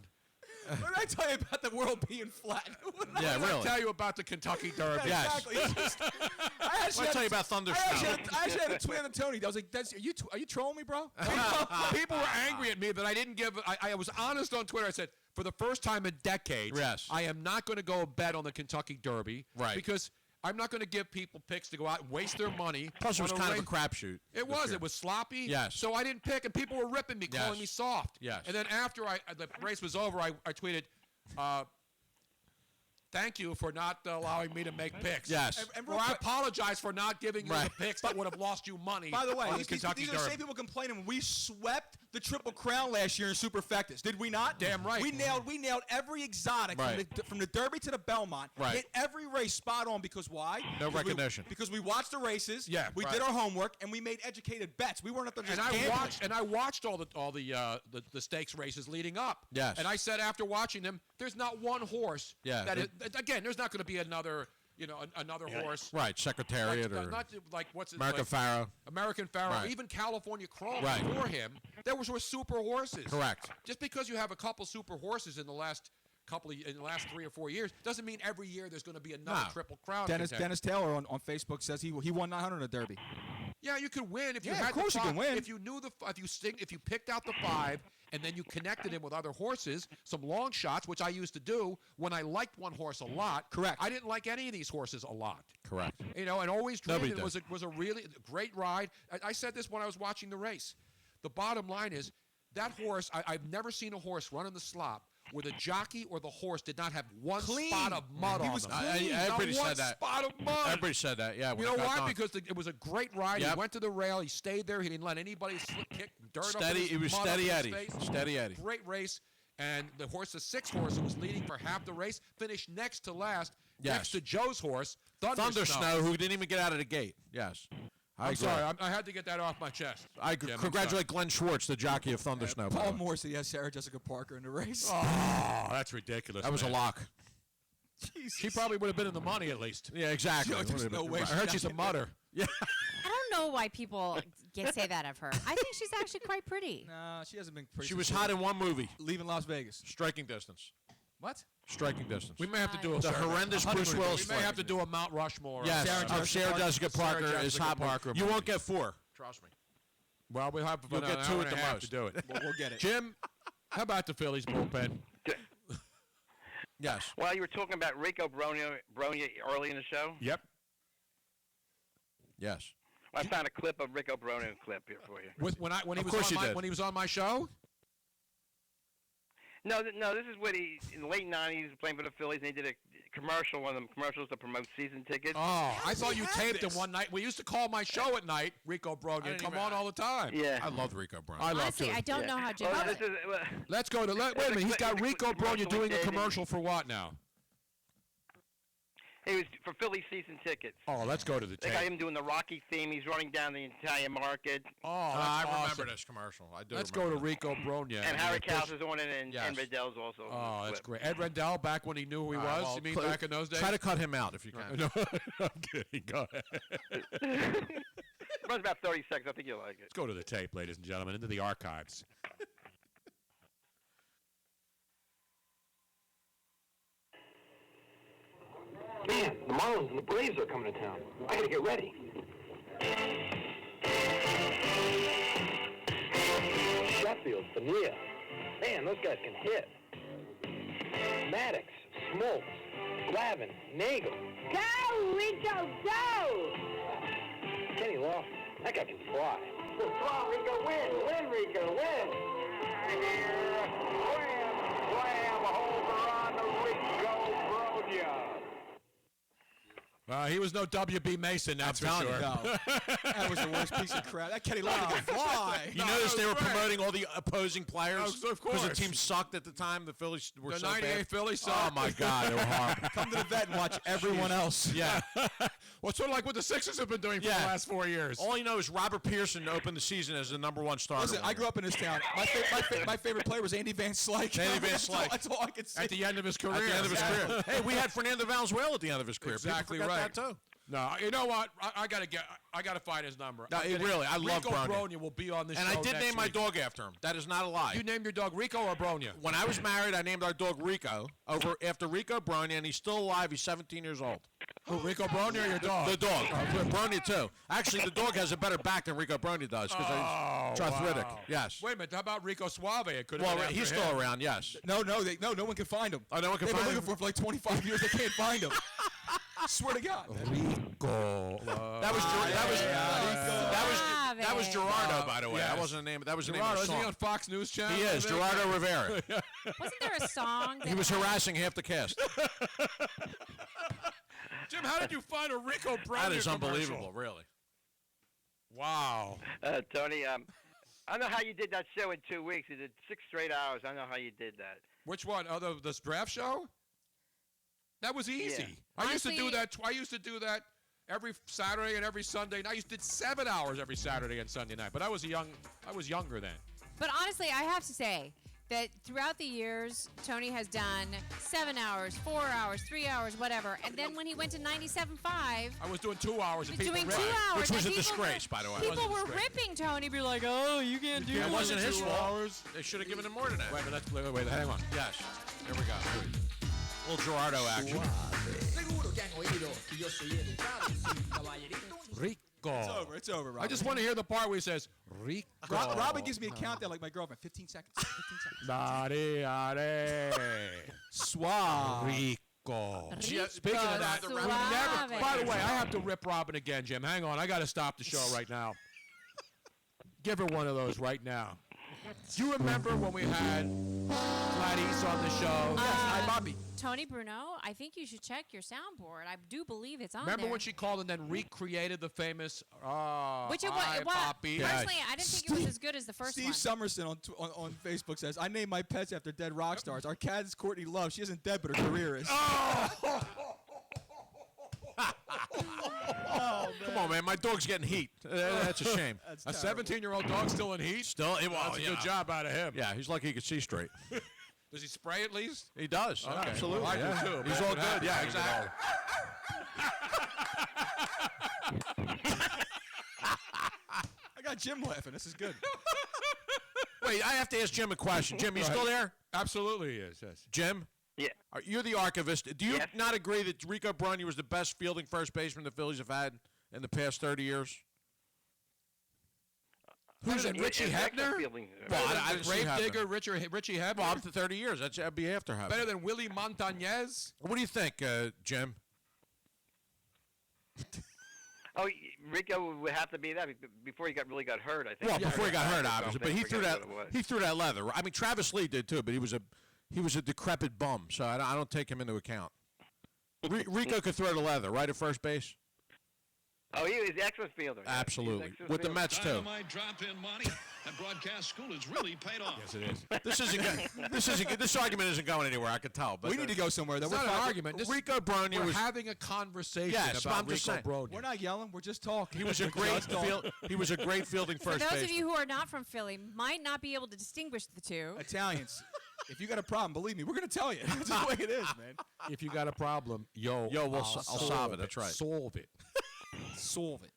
What did I tell you about the world being flat? What did I tell you about the Kentucky Derby? Yes. Exactly. I tell you about Thunder I actually had a tweet on Tony. I was like, are you trolling me, bro? People were angry at me that I didn't give. I was honest on Twitter. I said, for the first time in decades, I am not going to go bet on the Kentucky Derby. Right. Because I'm not going to give people picks to go out and waste their money. Plus, it was kind of a crapshoot. It was. It was sloppy. Yes. So I didn't pick, and people were ripping me, calling me soft. Yes. And then after the race was over, I tweeted, thank you for not allowing me to make picks. Yes. Or I apologize for not giving you the picks that would have lost you money. By the way, on these Kentucky are the same people complaining when we swept the Triple Crown last year in Superfectas. Did we not? Damn right. We nailed every exotic from the Derby to the Belmont. Right. Hit every race spot on because why? No recognition. Because we watched the races. Yeah. We did our homework and we made educated bets. We weren't up there just gambling. I watched all the stakes races leading up. Yes. And I said after watching them, there's not one horse. Yeah. Again, there's not going to be another. Another horse. Right, Secretariat or not like what's it? American Pharaoh. American Pharaoh. Right. Even California Crawl Right. before him, there were super horses. Correct. Just because you have a couple super horses in the last 3 or 4 years doesn't mean every year there's going to be another Triple Crown. Dennis Taylor on Facebook says he won 900 in the Derby. Yeah, you could win if you Yeah, had of course the you five, can win. If you picked out the 5 and then you connected him with other horses, some long shots, which I used to do when I liked one horse a lot. Correct. I didn't like any of these horses a lot. Correct. And Always Dreamed does. was a really great ride. I said this when I was watching the race. The bottom line is that horse. I've never seen a horse run in the slop where the jockey or the horse did not have one spot of mud on them. Everybody said that. Spot of mud. Everybody said that. Yeah. You know why? Because it was a great ride. He went to the rail. He stayed there. He didn't let anybody kick dirt up in his It was mud steady up in Eddie. his face. Steady Eddie. Great race. And the 6th horse, who was leading for half the race, finished next to last, next to Joe's horse, Thunder Snow, who didn't even get out of the gate. Yes. I'm sorry. I had to get that off my chest. I congratulate Glenn Schwartz, the jockey of Thunder Snow. Paul Moore said he has Sarah Jessica Parker in the race. Oh, that's ridiculous. That was a lock. Jesus. She probably would have been in the money at least. Yeah, exactly. There's no way. I heard she's a mutter. Yeah. I don't know why people say that of her. I think she's actually quite pretty. Nah, she hasn't been pretty. She was hot in one movie. Leaving Las Vegas. Striking Distance. What? Striking Distance. We may have to do the horrendous Bruce Willis. We may have to do a Mount Rushmore. Yes, Sarah Jessica Parker is hot. You won't get 4. Trust me. Well, we'll have You'll get 2 at the most to do it. We'll get it. Jim, how about the Phillies bullpen? Yes. Well, you were talking about Rico Bruno early in the show. Yep. Yes. I found a clip of Rico Bruno clip here for you. When he was on my show? No, this is when he, in the late 90s, playing for the Phillies, and he did a commercial, one of them commercials to promote season tickets. Oh, I thought you taped him one night. We used to call my show at night, Rico Bronya, come on all the time. Yeah. I love Rico Bronya. Honestly, I don't know how Jim does it. Let's go to, wait a minute, he's got Rico Bronya doing a commercial for what now? He was for Philly season tickets. Oh, let's go to the They tape. got him doing the Rocky theme. He's running down the Italian market. Oh, I awesome. remember this commercial. I do. Let's go to Rico Bronya. And Harry Cowles is on it, and Rendell's also. Oh, that's great. Ed Rendell, back when he knew who he was. Well, You mean back in those days? Try to cut him out if you can. No, I'm kidding. Go ahead. It runs about 30 seconds. I think you'll like it. Let's go to the tape, ladies and gentlemen, into the archives. Man, the Marlins and the Braves are coming to town. I gotta get ready. Sheffield, Bonilla. Man, those guys can hit. Maddox, Smoltz, Glavine, Nagel. Go, Rico, go! Kenny Lofton. That guy can fly. Come on, Rico, win! Win, Rico, win! Slam, holder on the Rico Bronya. He was no W.B. Mason, that's for sure. No. That was the worst piece of crap. That Kenny Loggins could fly. You noticed they were promoting all the opposing players? Oh, of course. Because the team sucked at the time. The Phillies were the so 98 bad. Phillies sucked. Oh, my God. They were horrible. Come to the vet and watch everyone else. Yeah. Well, sort of like what the Sixers have been doing for the last 4 years. All you know is Robert Pearson opened the season as the #1 starter. Listen, I grew up in this town. My favorite player was Andy Van Slyke. Andy Van Slyke. That's all I could say. At the end of his career. At the end of his career. Hey, we had Fernando Valenzuela at the end of his career. Exactly People right. forgot that too. No, you know what? I gotta find his number. No, I love Rico Bronya. Bronya will be on this And show I did next name my week. dog after him. That is not a lie. You named your dog Rico or Bronya? When I was married, I named our dog Rico after Rico Bronya, and he's still alive. He's 17 years old. Who, Rico Bronya or your dog? The dog. Bronya, too. Actually, the dog has a better back than Rico Bronya does because he's arthritic. Wow. Yes. Wait a minute. How about Rico Suave? It could have Well, been after he's him. still around, yes. No one can find him. Oh, no one can They've find been him? looking for like 25 years. They can't find him. Swear to God. Rico. That was Gerardo, by the way. Yes. That wasn't the name. That was the name Gerardo, of the is he song. on Fox News Channel? He is, Gerardo Rivera. Wasn't there a song? He was harassing half the cast. Jim, how did you find a Rico Bronya That is commercial? unbelievable, really. Wow. Tony, I don't know how you did that show in 2 weeks. You did 6 straight hours. I don't know how you did that. Which one? Oh, this draft show? That was easy. Yeah. I used to do Honestly- that. I used to do that every Saturday and every Sunday. And I used to do 7 hours every Saturday and Sunday night. But I was younger then. But honestly, I have to say that throughout the years, Tony has done 7 hours, 4 hours, 3 hours, whatever. And then when he went to 97.5, I was doing 2 hours. And he was people doing 2 ripped. hours. Which was and a people disgrace, were, by the way. People It was a were disgrace. ripping Tony, be like, oh, you can't do It that. wasn't his 2 fault. hours. They should have given him more than that. Wait a minute. Wait, hang on. Yes. There we go. Little Gerardo action. Rico. It's over, Robin. I just want to hear the part where he says, Rico. Robin gives me a countdown like my girlfriend. 15 seconds. 15 seconds. Suave. Rico. Speaking of that, we never, by the way, I have to rip Robin again, Jim. Hang on. I got to stop the show right now. Give her one of those right now. Do you remember when we had Gladys on the show? Yes, hi, Bobby. Tony Bruno, I think you should check your soundboard. I do believe it's on Remember there. when she called and then recreated the famous Which it Hi, was. Poppy. Personally, I didn't think it was as good as the first Steve one. Summerson on Facebook says, I named my pets after dead rock stars. Our cat is Courtney Love. She isn't dead, but her career is. Oh, come on, man. My dog's getting heat. That's a shame. A 17-year-old dog still in heat? Still, That's a good job out of him. Yeah, he's lucky he could see straight. Does he spray at least? He does. Okay. Absolutely. Well, I do yeah. too. He's but all what good. happens Yeah, is, exactly. I got Jim laughing. This is good. Wait, I have to ask Jim a question. Jim, you still there? Absolutely, he is. Yes. Jim? Yeah. You're the archivist. Do you Yes. not agree that Rico Bronya was the best fielding first baseman the Phillies have had in the past 30 years? Who's it, Richie Hebner? Well, Better than Grave Digger, Richie Hebner? Well, up to 30 years. That'd be after Hebner. Better than Willie Montañez? What do you think, Jim? Oh, Rico would have to be that before he really got hurt, I think. Well, before he got hurt, obviously, but he threw Forget that. what it was. He threw that leather. I mean, Travis Lee did too, but he was a decrepit bum, so I don't take him into account. Rico could throw the leather, right at first base. Oh, he was an excellent fielder. Absolutely, with the Mets too. Dynamite drop-in money at broadcast school has really paid off. Yes, it is. This argument isn't going anywhere. I could tell. But We need to go somewhere. It's not an argument. Rico Bronya We're was having a conversation Yes, about I'm just Rico saying. Bronya. We're not yelling. We're just talking. He was a great He was a great fielding For first those baseman. of you who are not from Philly, might not be able to distinguish the two. Italians. If you got a problem, believe me, we're going to tell you. That's the way it is, man. If you got a problem, I'll solve it. That's right. Solve it. Solve it.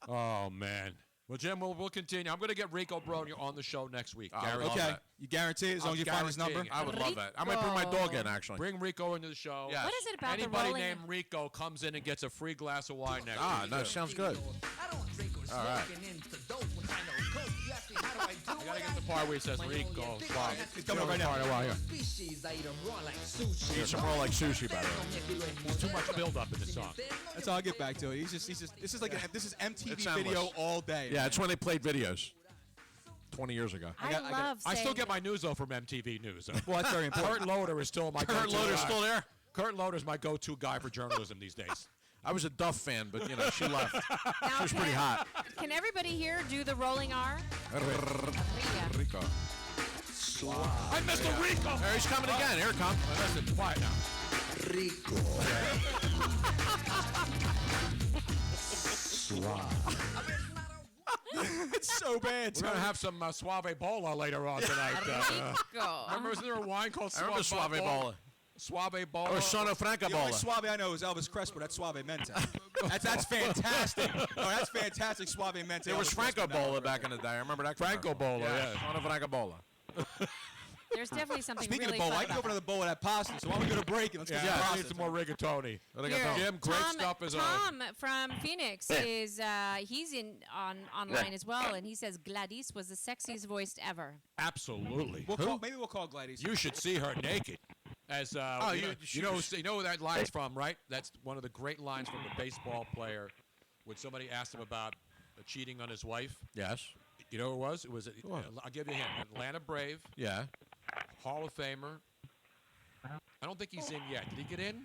Oh, man. Well, Jim, we'll continue. I'm going to get Rico Bronya on the show next week. I would love Okay. that. You guarantee it as long as you find his number? I would love that. I might bring my dog in, actually. Bring Rico into the show. Yes. What is it about the Anybody rolling? named Rico comes in and gets a free glass of wine next week. No, sounds good. All right. I got to get the part where he says Rico. Wow. He's coming right now. Need some more like sushi, by the way. There's too much build-up in the song. That's how I'll get back to it. He's just. This is MTV It's video endless. all day. Yeah, it's when they played videos 20 years ago. I still get my news, though, from MTV News. Well, that's very important. Kurt Loder is still my Kurt go-to Loder's guy. still there? Kurt Loder's my go-to guy for journalism these days. I was a Duff fan, but she left. She was pretty hot. Can everybody here do the rolling R? Rico. I missed a Rico. There he's coming again. Here it comes. Listen, quiet now. Rico. It's so bad. We're going to have some Suave Bola later on tonight. Remember, isn't there a wine called Suave Bola? Suave Bola. Or Sono Franca The only Bola. Suave I know is Elvis Crespo. That's Suave Mente. That's fantastic. No, that's fantastic Suave Mente. There was Franco Bola back in the day. I remember that. Franco Bola, yeah. Sono Franca Bola. There's definitely something Speaking really of bowl, fun I can go about over to the bowl of that pasta. So why don't we go to break and let's get I some need some more rigatoni. Here, Jim, great stuff as Tom from Phoenix is he's online as well, and he says Gladys was the sexiest voiced ever. Absolutely. Maybe we'll call Gladys. You should see her naked. As you know where that line's from, right? That's one of the great lines from a baseball player when somebody asked him about cheating on his wife. Yes. You know who it was? It was I'll give you a hint. Atlanta Brave. Yeah. Hall of Famer. I don't think he's in yet. Did he get in?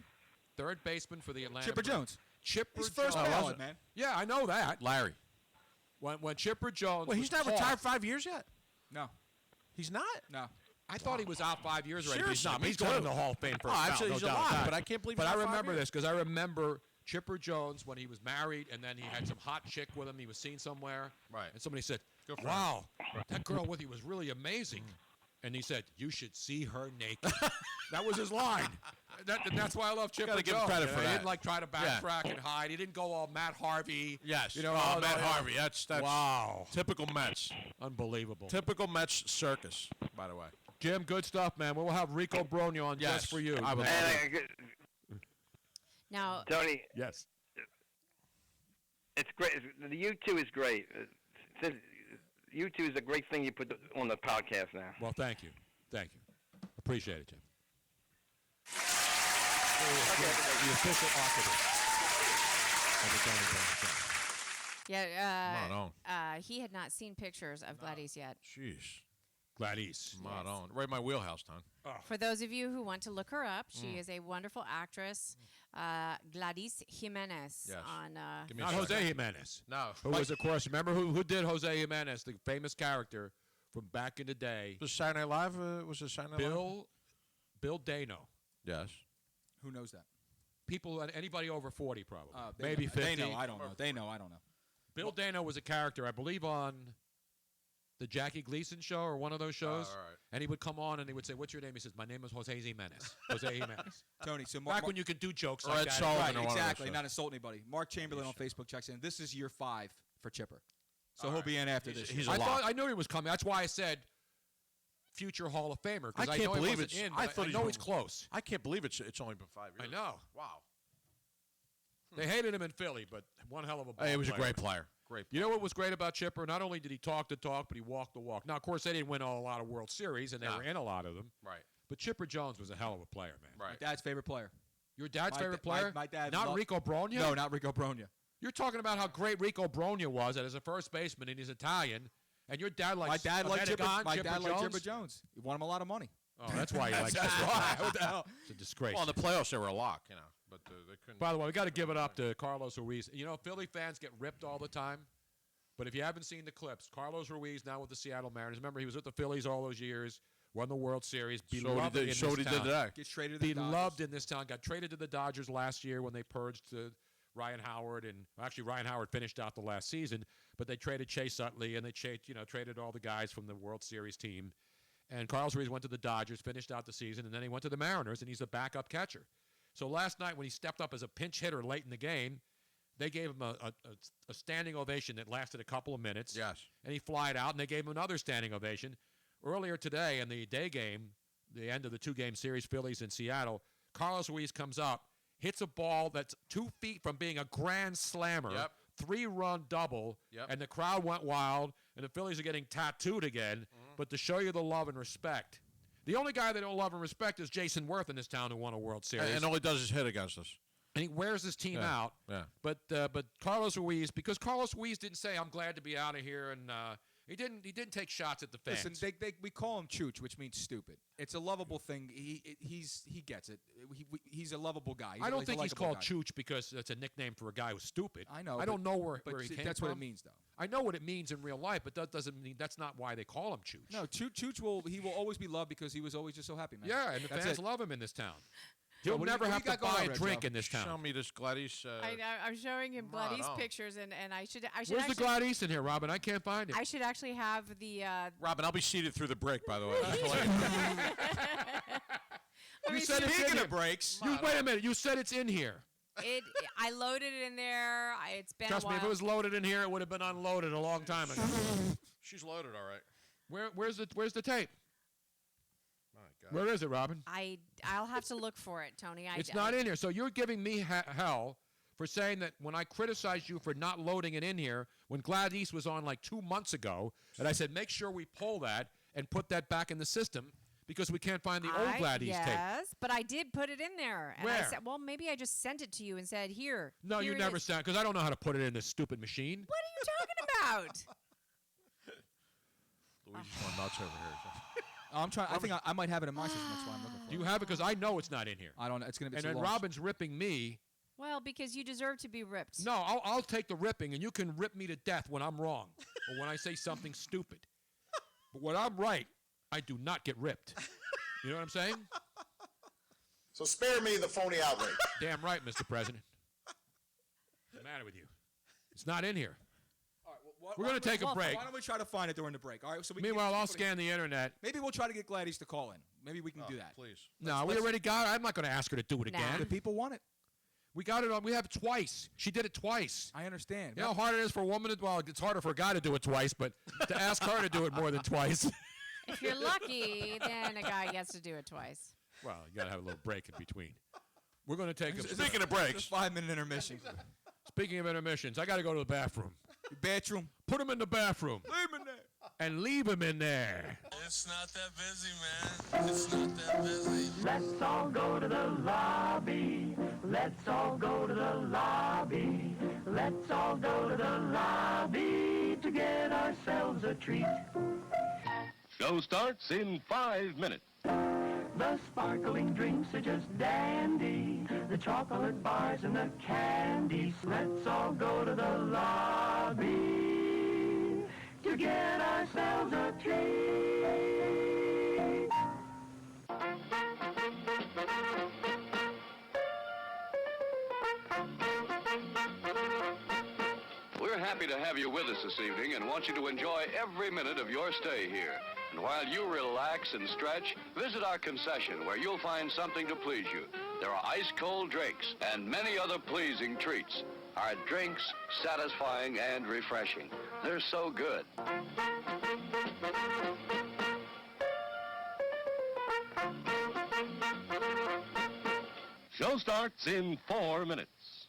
Third baseman for the Atlanta Chipper Braves. Jones. Chipper He's first Jones. ballot, man. Yeah, I know that. Larry. When Chipper Jones Well, he's was not caught- retired 5 years yet. No. He's not? No. I thought he was out 5 years already. But he's Seriously, not. me He's going too. in the Hall of Fame first. Oh, actually, no he's doubt alive, about but it. I can't believe But he's I not 5 remember years. this because I remember Chipper Jones when he was married, and then he had some hot chick with him. He was seen somewhere. Right. And somebody said, Good for wow, that girl with you was really amazing. And he said, you should see her naked. That was his line. That's why I love Chipper Gotta give him Jones. credit for He that. didn't like try to backtrack and hide. He didn't go all Matt Harvey. Yes. You know, Matt Harvey. That's wow. typical Mets. Unbelievable. Typical Mets circus, by the way. Jim, good stuff, man. We'll have Rico Bruno on Yes, just for you. I would love it. Now, Tony, Yes. it's great. The U2 is great. U2 is a great thing you put on the podcast now. Well, thank you. Thank you. Appreciate it, Jim. The official yeah, he had not seen pictures of Gladys yet. Jeez. Gladys. Spot on. Right in my wheelhouse, Tom. For those of you who want to look her up, she is a wonderful actress, Gladys Jimenez. Yes. On Not Jose Jimenez. No. Who was, of course, remember who did Jose Jimenez, the famous character from back in the day? Was Saturday Night Live? Was it Saturday Night Live? Bill Dano. Yes. Who knows that? People, anybody over 40 probably. They Maybe know. 50. They know. I don't know. They know. I don't know. Bill Dano was a character, I believe, on the Jackie Gleason show or one of those shows. all right. And he would come on and he would say, what's your name? He says, my name is Jose Jimenez. Jose Jimenez. Tony, so Back when you could do jokes Or like Ed that. Sullivan right, or one of those exactly, shows. not insult anybody. Mark Chamberlain on Facebook checks in. This is year 5 for Chipper, so All he'll right. be in after this. He's year. I knew he was coming. That's why I said future Hall of Famer. I Because can't know he believe wasn't it's. in, I but thought I know he's close. I can't believe it's only been 5 years. I know. Wow. They hated him in Philly, but one hell of a ball Hey, he was a player. great player. Great. You know what was great about Chipper? Not only did he talk the talk, but he walked the walk. Now, of course, they didn't win a lot of World Series, and they were in a lot of them. Right. But Chipper Jones was a hell of a player, man. Right. My dad's favorite player. Your dad's My favorite da- my- player? my dad Not loved- Rico Bronya? No, not Rico Bronya. You're talking about how great Rico Bronya was as a first baseman, and he's Italian, and your dad likes My dad liked Chipper. My Chipper dad liked Jones? Chipper Jones. He won him a lot of money. Oh, that's why he likes That's Chipper why. Jones. What the hell? It's a disgrace. Well, in the playoffs, they were a lock, but they couldn't. By the way, we got to give it up to Carlos Ruiz. You know, Philly fans get ripped all the time, but if you haven't seen the clips, Carlos Ruiz now with the Seattle Mariners. Remember, he was with the Phillies all those years, won the World Series, beloved in this So what he did town. today. Gets traded to the Beloved Dodgers. in this town. Got traded to the Dodgers last year when they purged Ryan Howard, and actually Ryan Howard finished out the last season, but they traded Chase Utley and they traded all the guys from the World Series team. And Carlos Ruiz went to the Dodgers, finished out the season, and then he went to the Mariners, and he's a backup catcher. So last night when he stepped up as a pinch hitter late in the game, they gave him a standing ovation that lasted a couple of minutes. Yes. And he flied out, and they gave him another standing ovation. Earlier today in the day game, the end of the 2-game series, Phillies and Seattle, Carlos Ruiz comes up, hits a ball that's 2 feet from being a grand slammer, Yep. 3-run double, Yep. and the crowd went wild, and the Phillies are getting tattooed again. But to show you the love and respect, the only guy they don't love and respect is Jason Worth in this town who won a World Series. And all he does is hit against us. And he wears his team Yeah. out. Yeah. But Carlos Ruiz, because Carlos Ruiz didn't say, I'm glad to be out of here and He didn't take shots at the fans. Listen, we call him Chooch, which means stupid. It's a lovable thing. He gets it. He's a lovable guy. I don't think he's called Chooch because it's a nickname for a guy who's stupid. I know. I don't know where he came that's from. what it means, though. I know what it means in real life, but that doesn't mean that's not why they call him Chooch. No, Chooch will always be loved because he was always just so happy, man. Yeah, and the That's fans it. love him in this town. So He'll never have to buy a drink Joe? in this town. Show me this Gladys. I'm showing him Gladys on. pictures, and I should Where's the Gladys in here, Robin? I can't find it. I should actually have the. Robin, I'll be seated through the break, by the way. You said it's in here. Breaks. Wait a minute. You said it's in here. I loaded it in there. It's been Trust a while. me, if it was loaded in here, it would have been unloaded a long time ago. She's loaded, all right. Where's the tape? My God. Where is it, Robin? I'll have to look for it, Tony. It's not in here. So you're giving me hell for saying that when I criticized you for not loading it in here when Gladys was on like 2 months ago, and I said make sure we pull that and put that back in the system because we can't find the old Gladys tape. Yes, but I did put it in there. And Where? I said, well, maybe I just sent it to you and said, here. No, here you it never is. sent because I don't know how to put it in this stupid machine. What are you talking about? Luigi's going nuts over here. I'm trying. I think I might have it in my system. That's why I'm looking for it. Do you have it? Because I know it's not in here. I don't know. It's going to be And so then long. Robin's ripping me. Well, because you deserve to be ripped. No, I'll take the ripping, and you can rip me to death when I'm wrong or when I say something stupid. But when I'm right, I do not get ripped. You know what I'm saying? So spare me the phony outrage. Damn right, Mr. President. What's the matter with you? It's not in here. We're going to take a break. Why don't we try to find it during the break? All right. So Meanwhile, I'll scan the internet. Maybe we'll try to get Gladys to call in. Maybe we can do that. Please. No, we already got it. I'm not going to ask her to do it again. The people want it. We got it on. We have it twice. She did it twice. I understand. You know how hard it is for a woman to, well, it's harder for a guy to do it twice, but to ask her to do it more than twice. If you're lucky, then a guy gets to do it twice. Well, you got to have a little break in between. We're going to take a Speaking of breaks. It's a 5-minute intermission. Speaking of intermissions, I got to go to the bathroom. Bathroom? Put him in the bathroom. Leave him in there. And leave him in there. It's not that busy, man. It's not that busy. Let's all go to the lobby. Let's all go to the lobby. Let's all go to the lobby to get ourselves a treat. Show starts in 5 minutes. The sparkling drinks are just dandy. The chocolate bars and the candies. Let's all go to the lobby to get ourselves a treat. We're happy to have you with us this evening and want you to enjoy every minute of your stay here. And while you relax and stretch, visit our concession where you'll find something to please you. There are ice-cold drinks and many other pleasing treats. Our drinks, satisfying and refreshing. They're so good. Show starts in 4 minutes.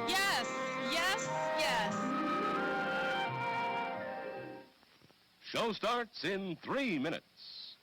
Yes, yes, yes. Show starts in 3 minutes.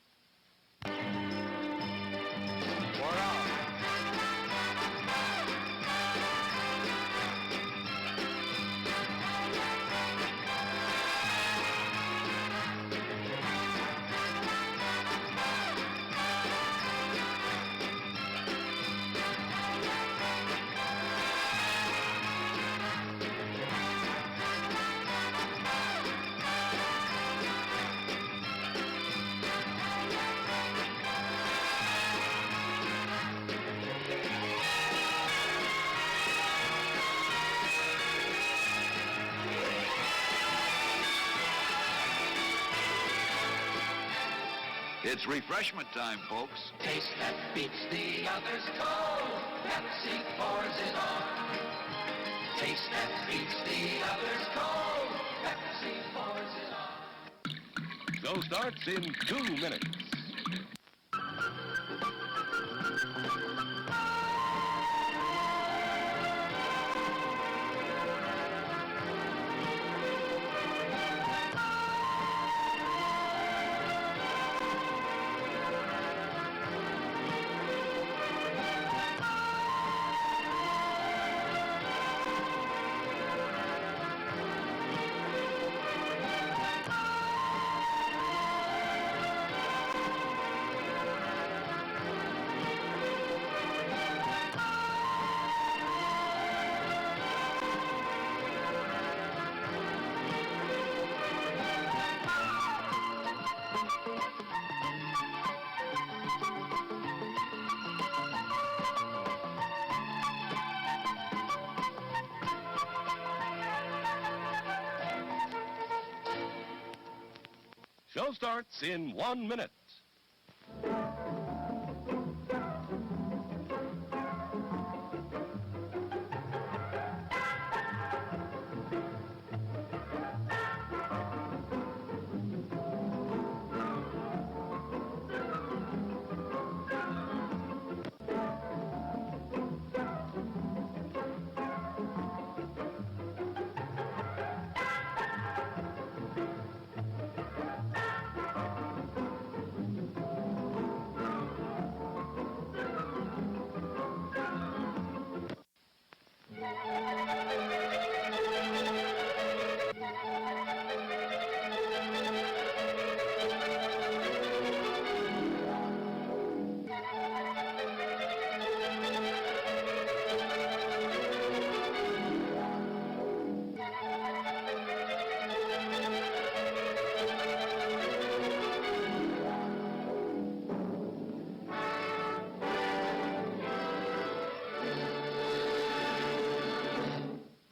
It's refreshment time, folks. Taste that beats the others cold. Pepsi pours it on. Taste that beats the others cold. Pepsi pours it on. Show starts in 2 minutes. Show starts in 1 minute.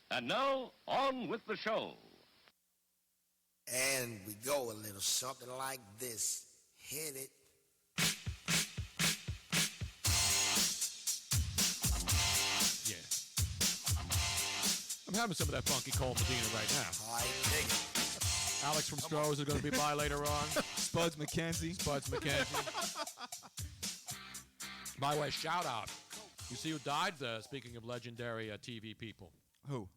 And now, on with the show. And we go a little something like this. Hit it. Yeah. I'm having some of that funky Cole Medina right now. I dig it. Alex from Stroh's is going to be by later on. Spuds McKenzie. By the way, shout out. You see who died? Speaking of legendary TV people. Who?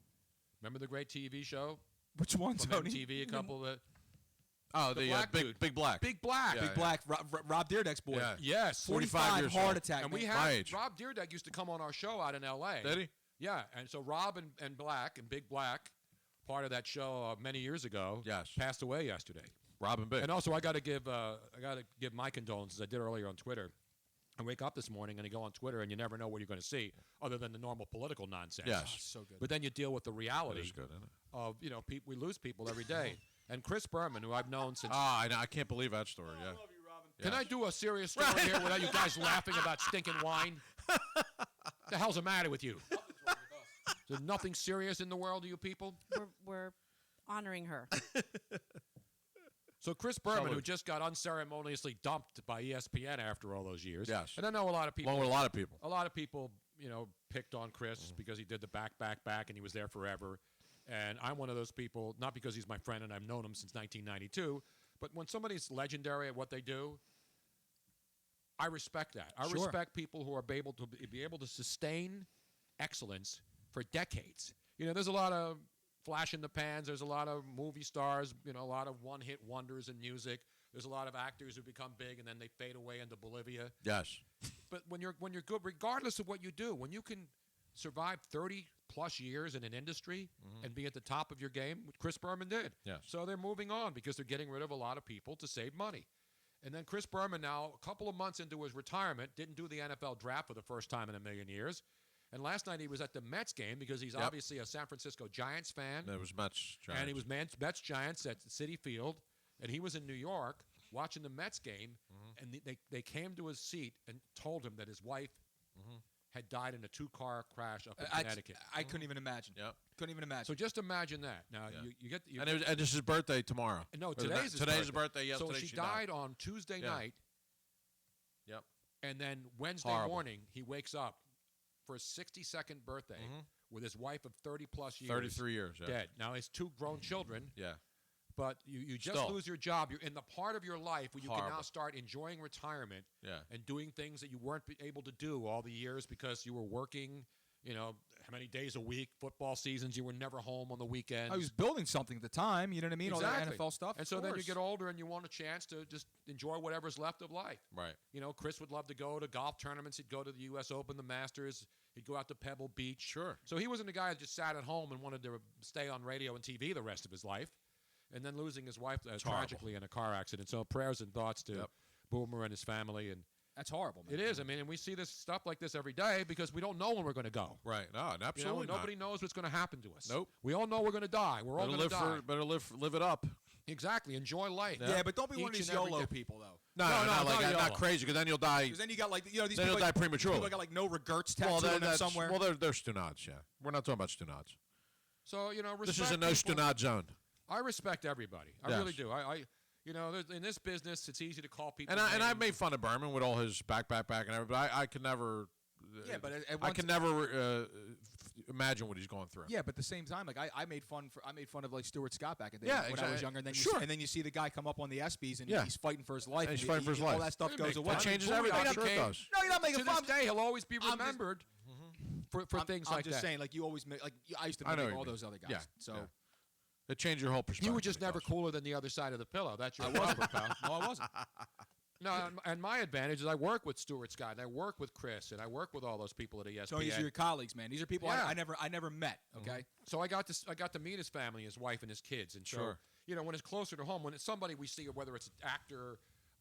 Remember the great TV show? Which one, From Tony? MTV, a couple of... Oh, the black dude. Big Black. Big Black. Yeah, Big Black. Rob Dyrdek's boy. Yeah. Yes. 45 years heart old. attack. And man. we My had age. Rob Dyrdek used to come on our show out in L.A. Did he? Yeah, and so Rob and Black and Big Black, part of that show many years ago, Yes. passed away yesterday. Rob and Big. And also, I got to give my condolences. I did earlier on Twitter. I wake up this morning and I go on Twitter and you never know what you're going to see, other than the normal political nonsense. Yes. Oh, so good. But then you deal with the reality That is good, isn't it? of we lose people every day. And Chris Berman, who I've known since. I know. I can't believe that story. Yeah. Can I do a serious story here without you guys laughing about stinking wine? The hell's the matter with you? There's nothing serious in the world, you people? We're honoring her. So Chris Berman, Salute. who just got unceremoniously dumped by ESPN after all those years. Yes. And I know a lot of people. Along with a lot of people. A lot of people, picked on Chris because he did the back, and he was there forever. And I'm one of those people, not because he's my friend and I've known him since 1992, but when somebody's legendary at what they do, I respect that. I Sure. respect people who are be able to sustain excellence for decades. There's a lot of flash in the pans. There's a lot of movie stars, a lot of one-hit wonders in music. There's a lot of actors who become big and then they fade away into Bolivia. Yes. But when you're good, regardless of what you do, when you can survive 30-plus years in an industry and be at the top of your game, which Chris Berman did. Yes. So they're moving on because they're getting rid of a lot of people to save money. And then Chris Berman now, a couple of months into his retirement, didn't do the NFL draft for the first time in a million years. And last night he was at the Mets game because he's obviously a San Francisco Giants fan. It was Mets Giants. And he was Mets Giants at Citi Field. And he was in New York watching the Mets game. And they came to his seat and told him that his wife had died in a 2-car crash up in Connecticut. I couldn't even imagine. Yep. Couldn't even imagine. So just imagine that. Now you get. And this is his birthday tomorrow. No, today's his birthday. Yesterday so she died on Tuesday night. Yep. And then Wednesday morning, he wakes up for his 62nd birthday with his wife of 30-plus years. 33 years. Yeah. Dead. Now, his 2 grown children. Yeah. But you just lose your job. You're in the part of your life where you can now start enjoying retirement and doing things that you weren't able to do all the years because you were working, how many days a week, football seasons, you were never home on the weekends. I was building something at the time, you know what I mean? Exactly. All that NFL stuff. And so then you get older and you want a chance to just enjoy whatever's left of life. Right. Chris would love to go to golf tournaments. He'd go to the U.S. Open, the Masters. He'd go out to Pebble Beach. Sure. So he wasn't a guy that just sat at home and wanted to stay on radio and TV the rest of his life. And then losing his wife tragically in a car accident. So prayers and thoughts to Boomer and his family. And that's horrible, man. It is. I mean, and we see this stuff like this every day because we don't know when we're going to go. Right. No, absolutely not. Nobody knows what's going to happen to us. Nope. We all know we're going to die. We're all going to die. Better live it up. Exactly. Enjoy life. Yeah, but don't be one of these YOLO people, though. No, not crazy, because then you'll die. Because then you got these then people you'll die prematurely. People got no regrets tattooed on them somewhere. Well, they're Stunads, yeah. We're not talking about Stunads. So, this is a no Stunad zone. I respect everybody. I really do. I in this business, it's easy to call people. And I made fun of Berman with all his back and everything. But I could never. Yeah, but I can never imagine what he's going through. Yeah, but at the same time, like I made fun of like Stuart Scott back in the day when I was younger. And then and then you see the guy come up on the ESPYs and he's fighting for his life. And he's fighting for his life. All that stuff goes away. That changes everything. No, you're not making fun. To this day, he'll always be remembered for things like that. I'm just saying, like you always make, like I used to make all those other guys. Yeah. So. Yeah. It changed your whole perspective. You were just never cooler than the other side of the pillow. That's your problem, pal. No, I wasn't. No, and my advantage is I work with Stuart Scott, and I work with Chris, and I work with all those people at ESPN. So these are your colleagues, man. These are people I never met. Okay. So I got to meet his family, his wife, and his kids, and so when it's closer to home, when it's somebody we see, whether it's an actor,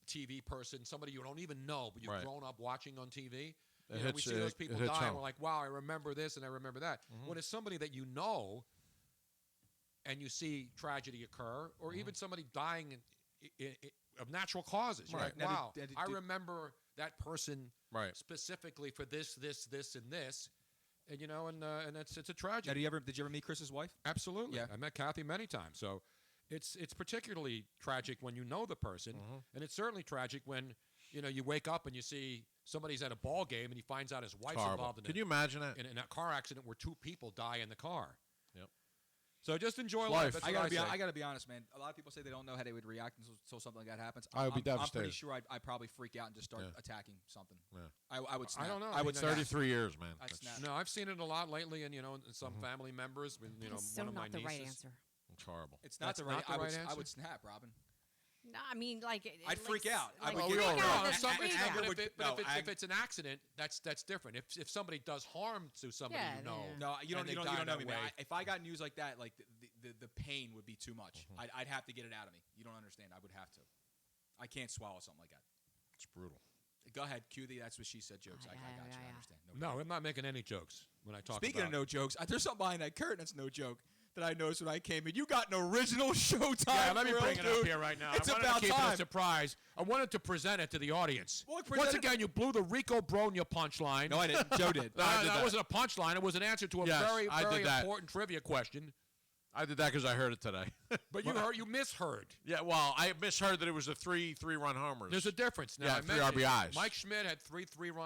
TV person, somebody you don't even know, but you've grown up watching on TV. We see those people die, and we're like, wow, I remember this and I remember that. When it's somebody that you know, and you see tragedy occur, or even somebody dying of natural causes. You're like, wow, I remember that person specifically for this, and this. And, and it's a tragedy. Did you ever meet Chris's wife? Absolutely. Yeah. I met Kathy many times. So it's particularly tragic when you know the person, and it's certainly tragic when, you wake up and you see somebody's at a ball game and he finds out his wife's involved in Can you imagine that? In a car accident where 2 people die in the car. Yep. So just enjoy life. That's I gotta be honest, man. A lot of people say they don't know how they would react until something like that happens. I would be devastated. I'm pretty sure I'd probably freak out and just start attacking something. Yeah. I would snap. I don't know. I would 33 years, man. I'd snap. No, I've seen it a lot lately, and in some family members. So one of my not the nieces. right answer. It's horrible. It's not the right answer. I would snap, Robin. No, I mean, like I'd freak out. Like, I would get if it's an accident, that's different. If somebody does harm to somebody, No, you don't know me, man. If I got news like that, like the pain would be too much. I'd have to get it out of me. You don't understand. I would have to. I can't swallow something like that. It's brutal. Go ahead, cue the "that's what she said" jokes. I got you. I understand. No, I'm not making any jokes when I talk. Speaking of no jokes, there's something behind that curtain that's no joke. That I noticed when I came in. You got an original Showtime. Yeah, let me bring it up here right now. It's I wanted about to keep time. it a surprise. I wanted to present it to the audience. Well, once again, you blew the Rico Bronya punchline. No, I didn't. Joe did. That wasn't a punchline. It was an answer to a very important trivia question. I did that because I heard it today. But you misheard. Yeah, well, I misheard that it was a three-run homers. There's a difference now. Yeah, 3 RBIs. Mike Schmidt had three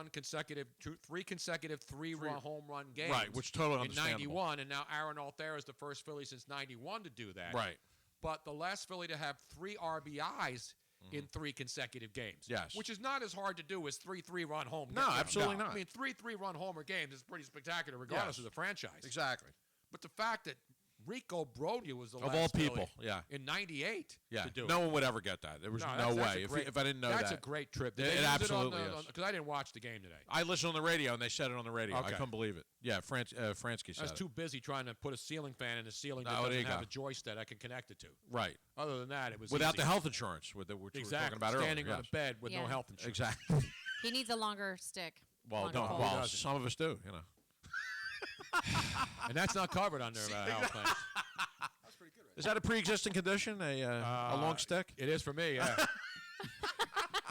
consecutive three-run home run games. Right, which totally in understandable. 91, and now Aaron Altherr is the first Philly since 91 to do that. Right. But the last Philly to have 3 RBIs in 3 consecutive games. Yes. Which is not as hard to do as 3-3-run home games. No, absolutely not. I mean, 3-3-run homer games is pretty spectacular regardless of the franchise. Exactly. But the fact that Rico Bronya was the last of all people, Philly in 98 to do no it. one would ever get that. There was no way. If I didn't know that's that. a great trip. It absolutely is. Because I didn't watch the game today. I listened on the radio, and they said it on the radio. Okay. I couldn't believe it. Yeah, Fransky said I was too busy trying to put a ceiling fan in a ceiling that doesn't have a joist that I can connect it to. Right. Other than that, it was without easy. the health insurance, which we were talking about standing earlier. on a bed with no health insurance. Exactly. He needs a longer stick. Well, some of us do, And that's not covered under health plans. That's pretty good, right? Is that a pre-existing condition? A long stick? It is for me. Yeah.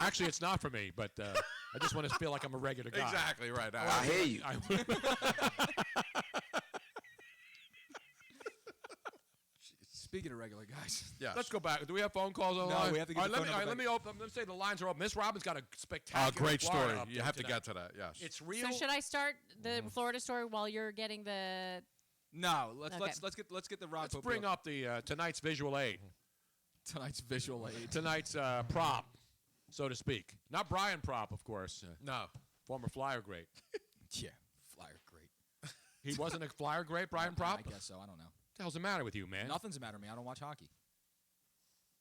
Actually, it's not for me, but I just want to feel like I'm a regular guy. Exactly right. I hear you. Speaking of regular guys, yes. Let's go back. Do we have phone calls online? No, we have to get the phone number let me open. Let's say the lines are open. Miss Robin's got a Oh, spectacular great story. Florida You update have to today. get to that. Yes. It's real. So should I start the Florida story while you're getting the? no. Let's Okay. let's get the Ron Let's Popeil. bring up the tonight's visual aid. tonight's visual aid. Tonight's prop, so to speak. Not Brian Prop, of course. No. Former Flyer great. Yeah, Flyer great. He wasn't a Flyer great, Brian Prop? I guess so. I don't know. What the hell's the matter with you, man? Nothing's the matter with me. I don't watch hockey.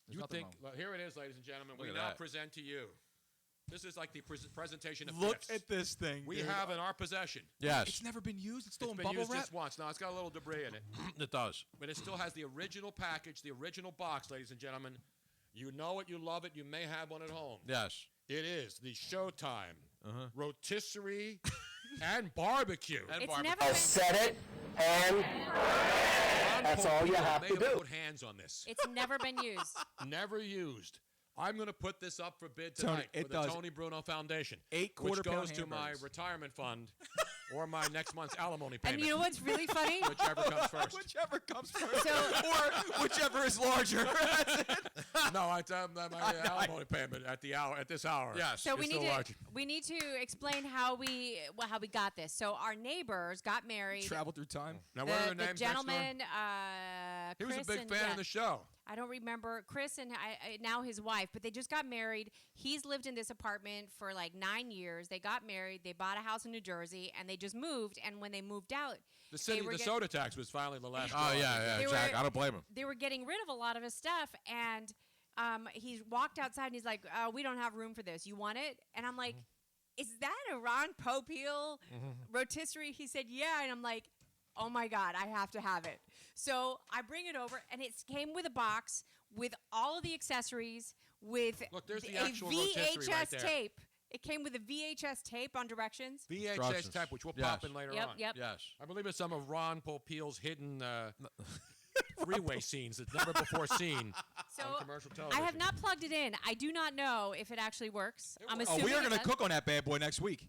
There's You nothing think? wrong. Well, here it is, ladies and gentlemen. Look We at now that. present to you. This is like the presentation of Look gifts. at this thing. We dude. have in our possession. Yes. It's never been used. It's still It's in been bubble used wrap. just once. No, it's got a little debris in it. It does. But it still has the original package, the original box, ladies and gentlemen. You know it, you love it, you may have one at home. Yes. It is the Showtime rotisserie and barbecue. And It's barbecue. never I'll been. set it, and Ron that's all you Popeil have may to do. Put hands on this. It's never been used. Never used. I'm going to put this up for bid Tony, tonight it for the does. Tony Bruno Foundation, 8 which quarter-pound goes to my hamburgers. retirement fund or my next month's alimony And payment. you know what's really funny? Whichever comes first. Whichever comes first, So- or whichever is larger. That's it. No, my alimony payment at this hour. Yes. So is still large. we need to explain how we got this. So our neighbors got married. Travel through time. Now, what are their The names next door? gentleman, He was a Chris big and- fan yeah. of the show. I don't remember Chris and now his wife, but they just got married. He's lived in this apartment for like 9 years. They got married. They bought a house in New Jersey, and they just moved. And when they moved out, The city, were the get- soda tax was finally the last. Oh, straw. yeah, They exactly. were- I don't blame him. they were getting rid of a lot of his stuff, and he walked outside and he's like, "We don't have room for this. You want it?" And I'm like, "Is that a Ron Popeil rotisserie?" He said, "Yeah," and I'm like, "Oh my God, I have to have it." So I bring it over, and it came with a box with all of the accessories, with Look, there's the a actual rotisserie VHS right there. tape. It came with a VHS tape on directions. VHS Instructions. tape, which we'll Yes. pop in later Yep, on. yep. Yes. I believe it's some of Ron Popeil's hidden freeway scenes that's never before seen So on commercial I television. have not plugged it in. I do not know if it actually works. I'm works. Oh, assuming we are it going to does. cook on that bad boy next week.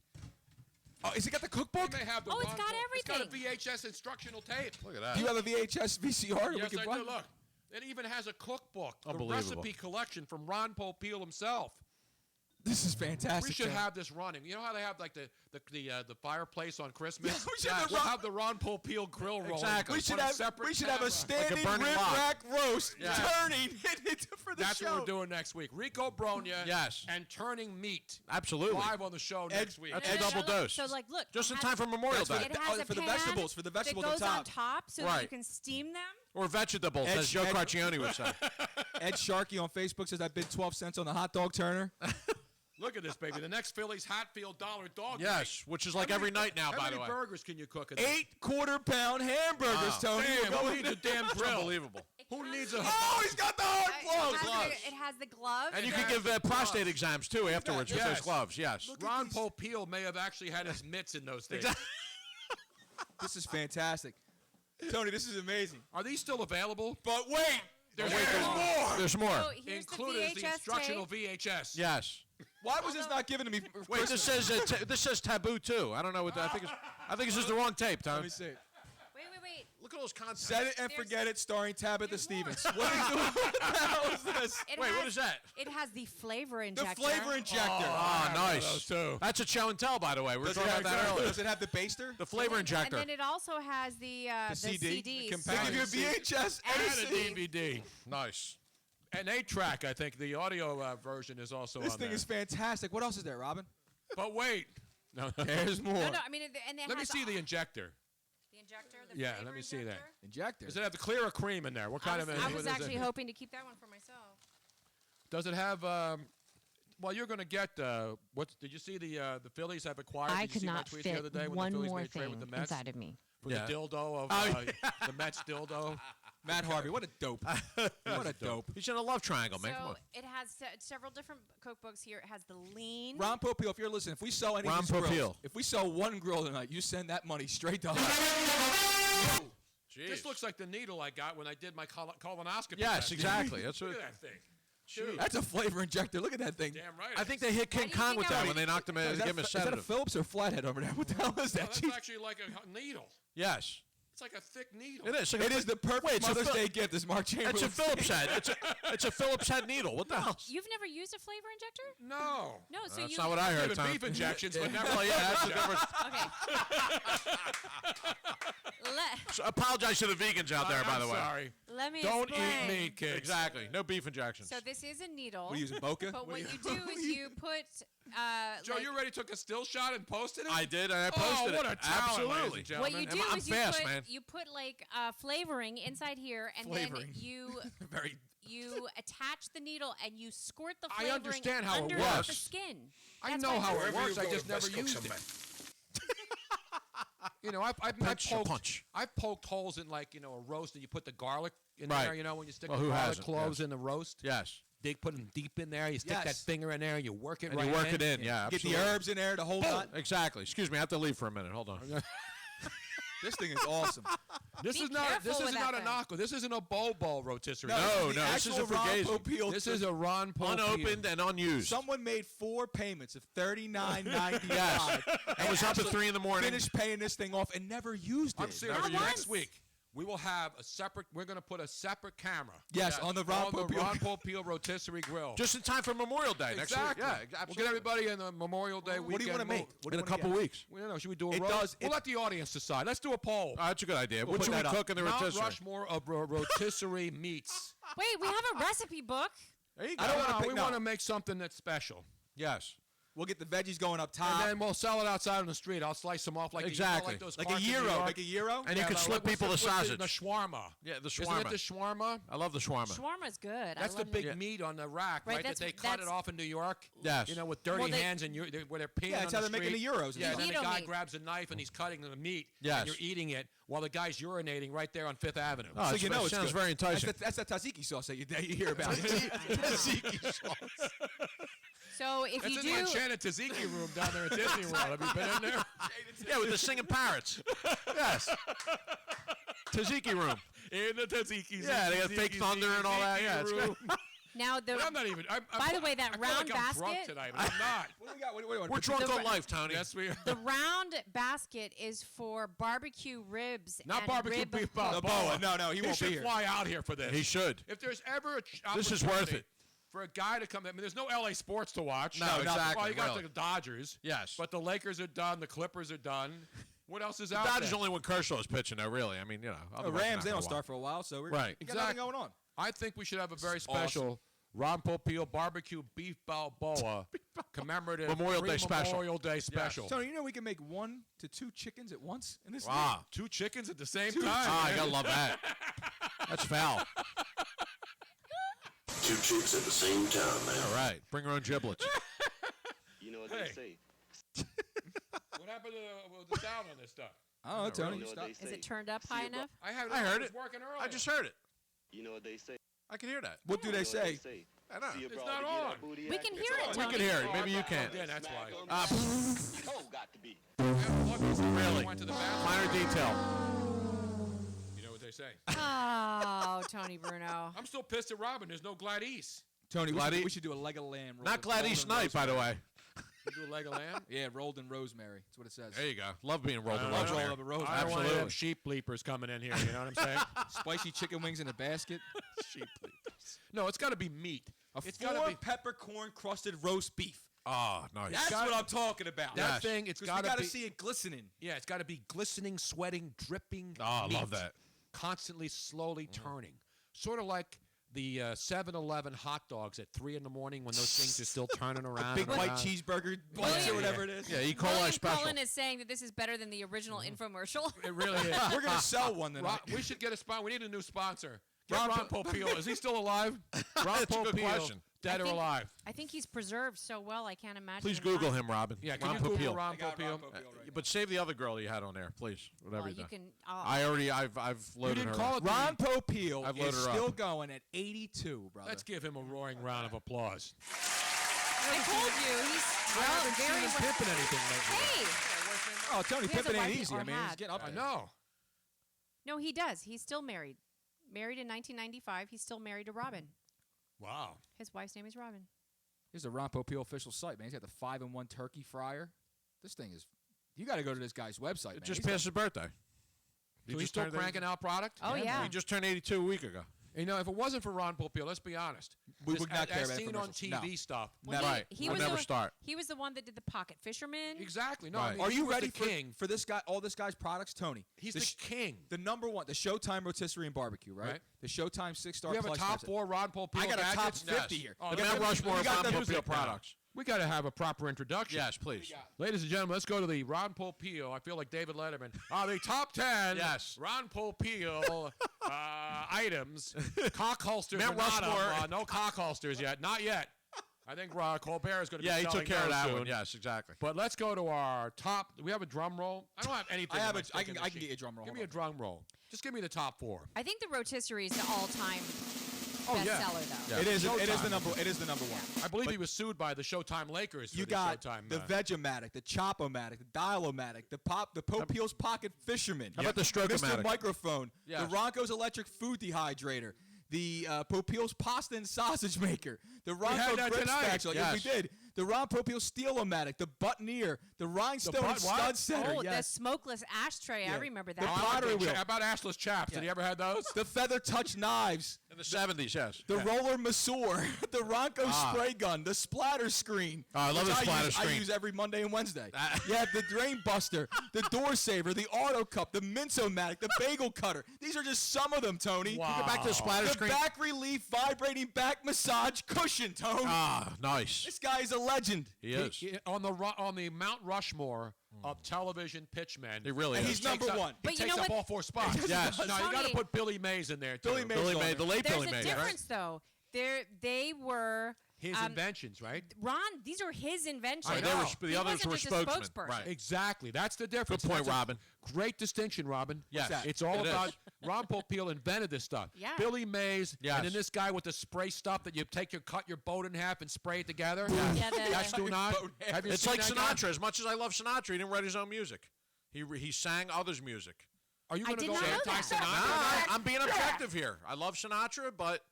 Oh, has it got the cookbook? They may have the Oh, it's Ron got Po- It's got a everything. VHS instructional tape. Look at that. Do you have a VHS VCR that Yes, we I can do. run? Look, it even has a cookbook, the Unbelievable. recipe collection from Ron Popeil himself. This is fantastic. We should Tony. have this running. You know how they have like the fireplace on Christmas? Yeah, we should have we'll Ron- have the Ron Popeil grill rolling. Exactly. We should on a have separate we should have a camera. standing burning rib log. rack roast Yeah. turning for the That's show. what we're doing next week. Rico Bronya Yes. and turning meat Absolutely. live on the show next week. That's No, a no, no, double look, dose. So like, look, Just it in has- time for Memorial Day. It has a for the pan vegetables, for the vegetables that goes on on top, so that you Right. can steam them. Or vegetables, Ed- as Joe Ed- Carcioni would say. Ed Sharkey on Facebook says I bid 12 cents on the hot dog turner. Look at this, baby. The next Phillies Hatfield dollar dog. Yes, which is like every night now, by the way. How many burgers can you cook in this? 8 quarter-pound hamburgers, Wow. Tony. Damn, We'll go who with needs a it. damn It's grill? unbelievable. Who needs a... Oh, he's got the hard gloves. It has the gloves. And you It can has give prostate exams, too, afterwards with Yes. those gloves. Yes. Ron Popeil may have actually had his mitts in those things. This is fantastic. Tony, this is amazing. Are these still available? But wait, There's more. There's more. So here's Included is the the VHS instructional tape. VHS. Yes. Why was this not given to me? For Wait, Christmas? this says taboo, too. I don't know what I think it's just the wrong tape, Tom. Let me see it. Wait. Look at those concepts. Set it and There's- forget it, starring Tabitha Stevens. more. What the hell is this? It Wait, has, what is that? It has the flavor The injector. flavor injector. Ah, nice. those too. That's a show and tell, by the way. We were Does it, talking have, about that earlier. does it have the baster? The flavor injector. And then it also has the CD? CDs. They companion give you a VHS and And a CD. DVD. Nice. An 8-track, I think. The audio version is also This on thing there. is fantastic. What else is there, Robin? But wait. No. There's more. No, I mean, and it Let me has see the injector. the injector. The Yeah, flavor let me see that. injector. Injector. Does it have the clear or cream in there? What kind I was, of? I what was is it? actually hoping to keep that one for myself. Does it have? Well, you're going to get. What did you see? The Phillies have acquired. I Did you could see my not tweet the fit other day when one the Phillies more made a trade thing with the Mets inside of me. for Yeah. the dildo of the Mets dildo. Matt Harvey. What a dope. What a dope. He's in a love triangle, man. Come So on. it has several different cookbooks here. It has the lean. Ron Popeil, if you're listening, if we sell any Ron of these grills, Popeil. if we sell one grill tonight, you send that money straight to us. Jeez. This looks like the needle I got when I did my colonoscopy. Yes, last exactly. week. That's Look what. at that thing. Dude. That's a flavor injector. Look at that thing. Damn right. I think they hit King Kong with that when they knocked him in. Give him a Is that a sedative. Phillips or Flathead over there? What the hell is that? That's actually like a needle. Yes. It's like a thick needle. It is. It is the perfect Mother's Day gift, as Mark Chamberlain. It's a Phillips head. It's a Phillips head needle. What the hell? You've never used a flavor injector? No. No, so That's you. not what I heard. Given beef injections, but never. Well, yeah, that's the difference. Okay. So apologize to the vegans out there, by the way. Sorry. Let me Don't explain. eat meat, kids. Exactly. No beef injections. So this is a needle. What are you using, Boca? But what you do is you put. Joe, you already took a still shot and posted it? I did, and I posted it. What a talent, Absolutely. ladies and What gentlemen. you do I'm is fast, you put man. you put like flavoring inside here, and then you Very. you attach the needle and you squirt the I flavoring understand how it under works. the skin. I That's know why how it's it works. I just never used it. You know, I've poked holes in, like, you know, a roast, and you put the garlic in there, you know, when you stick the garlic cloves in the roast. Yes. They put them deep in there. You stick that finger in there, and you work it And right you work it in, yeah. Get absolutely. the herbs in there, the whole nut. Exactly. Excuse me, I have to leave for a minute. Hold on. This thing is awesome. This is not a knockoff. This isn't a Bobo rotisserie. No, this is a Fugazi. This is a Ron Popeil. Unopened and unused. Someone made 4 payments of $39.95. Yes. And was up at 3 in the morning. Finished paying this thing off and never used it. I'm serious. Next week, we will have a separate. We're going to put a separate camera. Yes, on the Ron Popeil rotisserie grill. Just in time for Memorial Day next week. Exactly. Yeah, We'll absolutely. get everybody in the Memorial Day weekend. What do you want to make? In a couple weeks. We don't know. Should we do a roast? We'll let the audience decide. Let's do a poll. That's a good idea. We'll What should we put that cook in the Mount rotisserie? Rushmore of rotisserie meats. Wait, we have a recipe book. There you go. I don't want to. We want to make something that's special. Yes. We'll get the veggies going up top. And then we'll sell it outside on the street. I'll slice them off like Exactly. those like a carts in New gyro. York. Like a gyro? And you can slip people the sausage. The shawarma. Yeah, the Isn't shawarma. it the shawarma? I love the shawarma. Shawarma's good. That's the big meat on the rack, right? That they cut it off in New York. Yes. You know, with dirty hands and where they're peeing on that's how the they're making street. the gyros. Yeah, and then the Keto guy meat. grabs a knife and he's cutting the meat. Yes. And you're eating it while the guy's urinating right there on Fifth Avenue. Oh, So you know it it's sounds good. very enticing. That's the tzatziki sauce that you hear about. Tzatziki sauce. So if That's you in do, the enchanted tzatziki room down there at Disney World. Have you been in there? Yeah, with the singing parrots. Yes. Tzatziki room. In the tzatziki. Yeah, they got fake thunder and all that. Yeah, it's good. now the. I'm not even. By the way, that I feel round like I'm drunk basket. tonight, but I'm not. What do we got? What do we want? We're drunk on life, Tony. Yes, we are. The round basket is for barbecue ribs. Not and barbecue rib beef hook. balboa. No, he won't should be here. fly out here for this. He should. If there's ever a This is worth opportunity it. for a guy to come in, I mean, there's no LA sports to watch. No, exactly, Well, you got really. the Dodgers. Yes. But the Lakers are done. The Clippers are done. What else is The out Dodgers there? only when Kershaw is pitching, though, really. I mean, you know. The otherwise Rams, they not don't gonna start for a while, so we're Right. got nothing going on. I think we should have a very special Ron Popeil barbecue beef balboa commemorative Memorial Day special. Memorial Day special. Tony, you know we can make 1 to 2 chickens at once in this Wow. thing? 2 chickens at the same Two time. Ah, I gotta love that. That's foul. 2 chicks at the same time, man. All right. Bring your own giblets. You know what Hey. they say. What happened to the sound on this stuff? I don't know, Tony. You know what they Is say. it turned up high enough? I heard it. was working earlier. I just heard it. You know what they say. I can hear that. What do they You know what say? I know. See a It's broad not to get on. that booty We act, can it's hear it, on. Tony. We can hear it. Maybe you can. Yeah, that's why. Toe got to be. Really? Went to the bathroom. Minor detail. You know what they say. Oh, Tony Bruno. I'm still pissed at Robin. There's no Gladys. Tony, Gladys- we should do a leg of lamb. Not Gladys Knight, by the way. You do a leg of lamb? Yeah, rolled in rosemary. That's what it says. There you go. Love being rolled in Love rosemary. roll of a rosemary. I don't want Absolutely. them sheep bleepers coming in here. You know what I'm saying? Spicy chicken wings in a basket. Sheep bleepers. No, it's got to be meat. It's got to 4 be. peppercorn crusted roast beef. Oh, nice. That's gotta- what I'm talking about. That Yes. thing, it's 'Cause got we to got to be. see it glistening. Yeah, it's got to be glistening, sweating, dripping. Oh, I meat, love that. Constantly, slowly turning. Sort of like the 7-Eleven hot dogs at 3 in the morning when those things are still turning around. Big and white around. cheeseburger bites or whatever it is. Yeah, E. coli William special. Cullen is saying that this is better than the original infomercial. It really is. We're going to sell one tonight. We should get a sponsor. We need a new sponsor. Ron Popeil. Is he still alive? Ron That's a good Popeil, question. dead or alive? I think he's preserved so well, I can't imagine. Please him Google not. him, Robin. Yeah, can Ron you Google Popeil. Ron I got Popeil? Ron Popeil right now. But save the other girl you had on there, please. Whatever Well, you you do. can. I've loaded didn't her. call up. it Ron Popeil I've is loaded her still up. going at 82, brother. Let's give him a roaring round of applause. I told you he's I haven't seen very him well. pimping anything lately. Hey, Oh, Tony, He has a pimping ain't wife easy. or I mean, he's had. getting up I there. know. no, he does. He's still married. Married in 1995. He's still married to Robin. Wow. His wife's name is Robin. Here's the Ron Popeil official site, man. He's got the 5-in-1 turkey fryer. This thing is. You got to go to this guy's website, man. Just passed his birthday. So he's still cranking out product? Oh, yeah. He just turned 82 a week ago. You know, if it wasn't for Ron Popeil, let's be honest. We would not care about seen on TV stuff. Well, right. He We'll was never the, start. He was the one that did the Pocket Fisherman. Exactly. No, Right. I mean, Are he you was ready the king? for this guy? All this guy's products, Tony. He's the king. The number one, the Showtime Rotisserie and Barbecue, right? Right. The Showtime 6-star. We have a Clutch top Method. 4 Ron Popeil I got a top gadgets? 50 Yes. here. Oh, The look Mount at Rushmore of we got Ron the Popeil music now. products. We got to have a proper introduction. Yes, please. Ladies and gentlemen, let's go to the Ron Popeil. I feel like David Letterman. The top 10 Yes. Ron Popeil items. Cock holsters Mount are not Rushmore. up. No cock holsters yet. Not yet. I think Colbert is going to be Yeah, he selling took care of those that soon. one. Yes, exactly. But let's go to our top. Do we have a drum roll? I don't have anything. I can get you a drum roll. Give me a drum roll. Just give me the top 4. I think the rotisserie is the all-time Oh, yeah. bestseller, though. Yeah. It is. It is Showtime. the number. It is the number one. I believe he was sued by the Showtime Lakers. For You the got Showtime, the Vegematic, the Chop-O-Matic, the Dial-O-Matic, the Popeil's Pocket Fisherman. How about the Stroke-O-Matic? Mr. Microphone, Yes. the Ronco's Electric Food Dehydrator, the Popeil's Pasta and Sausage Maker, the had Ronco that Grip tonight. Spatula. Yes, we Yes. did. The Ron Popeil Steel-O-Matic, the Buttoneer, the Rhinestone Stud Setter. Oh, Yes. the smokeless ashtray. I remember that. The pottery wheel. How about ashless chaps? Did you ever have those? The Feather Touch Knives. In the 70s, yes. The Roller Masseur, the Ronco Spray Gun, the Splatter Screen. Oh, I love which the splatter I screen. use every Monday and Wednesday. You have the Drain Buster, the Door Saver, the Auto Cup, the Mince-O-Matic, the Bagel Cutter. These are just some of them, Tony. Wow. Get back to the splatter the screen. Back Relief Vibrating Back Massage Cushion, Tony. Nice. This guy is a legend. He is. On the Mount Rushmore of television pitchmen. He really And is. he's number one. But He you takes know up what? all 4 spots. Yes. No, you got to Tony- put Billy Mays in there, too. Billy Mays. Billy May, the late There's Billy a May. difference, though. They were His inventions, right? Ron. These are his inventions. I They know. were, the He others wasn't were just a spokesmen. spokesperson. Right. Exactly. That's the difference. Good point, That's a Robin. Great distinction, Robin. Yes. that? It's all It about is. Ron Popeil invented this stuff. Yeah. Billy Mays, Yes. and then this guy with the spray stuff that you cut your boat in half and spray it together. Yeah, That's do not. Have you It's seen like that guy? Sinatra. As much as I love Sinatra, he didn't write his own music. He sang others' music. Are you I going to did go not know that. anti-Sinatra? I'm being objective here. I love Sinatra, but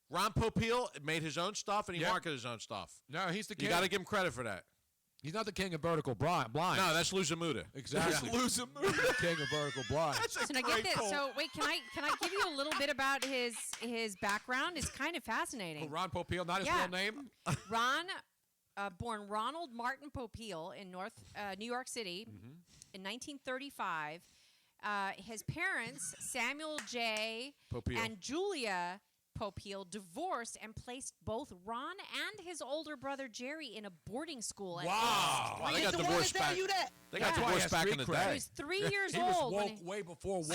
Ron Popeil made his own stuff and he Yep. marketed his own stuff. No, he's the king. You got to give him credit for that. He's not the king of vertical blind. No, that's Luzamuda. Exactly. Lose him. The king of vertical blind. So now get this. So wait, can I give you a little bit about his background? It's kind of fascinating. Oh, Ron Popeil, not his Yeah. real name. Ron, born Ronald Martin Popeil in New York City in 1935. His parents, Samuel J. Popeil. and Julia Popeil, divorced and placed both Ron and his older brother Jerry in a boarding school. at Wow. age They got divorced back. They got Yeah. divorced back in the He He day. was 3 years He was old. when woke way before woke.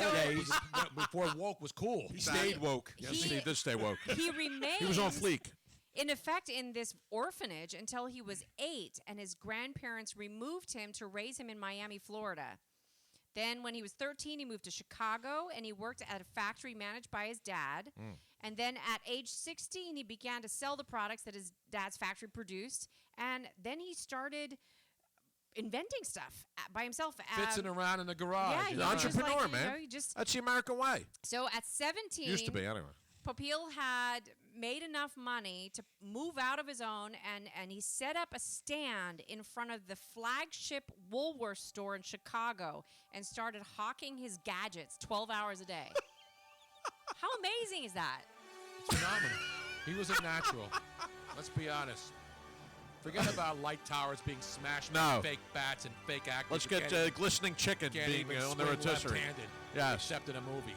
So- before woke was cool. He stayed woke. Yes, he did stay woke. he remained. He was on fleek. In effect, in this orphanage until he was 8, and his grandparents removed him to raise him in Miami, Florida. Then, when he was 13, he moved to Chicago, and he worked at a factory managed by his dad. And then, at age 16, he began to sell the products that his dad's factory produced. And then he started inventing stuff by himself. Fitzing around in the garage. Yeah, you He's know? an was just entrepreneur, like, you man. know, he just- That's the American way. So, at 17, Used to be, anyway. Popeil had made enough money to move out of his own, and he set up a stand in front of the flagship Woolworth store in Chicago and started hawking his gadgets 12 hours a day. How amazing is that? It's phenomenal. He was a natural. Let's be honest. Forget about light towers being smashed No. by fake bats and fake actors. Let's who get can't glistening chicken can't being even on the swing rotisserie. left-handed, Yes. except in a movie.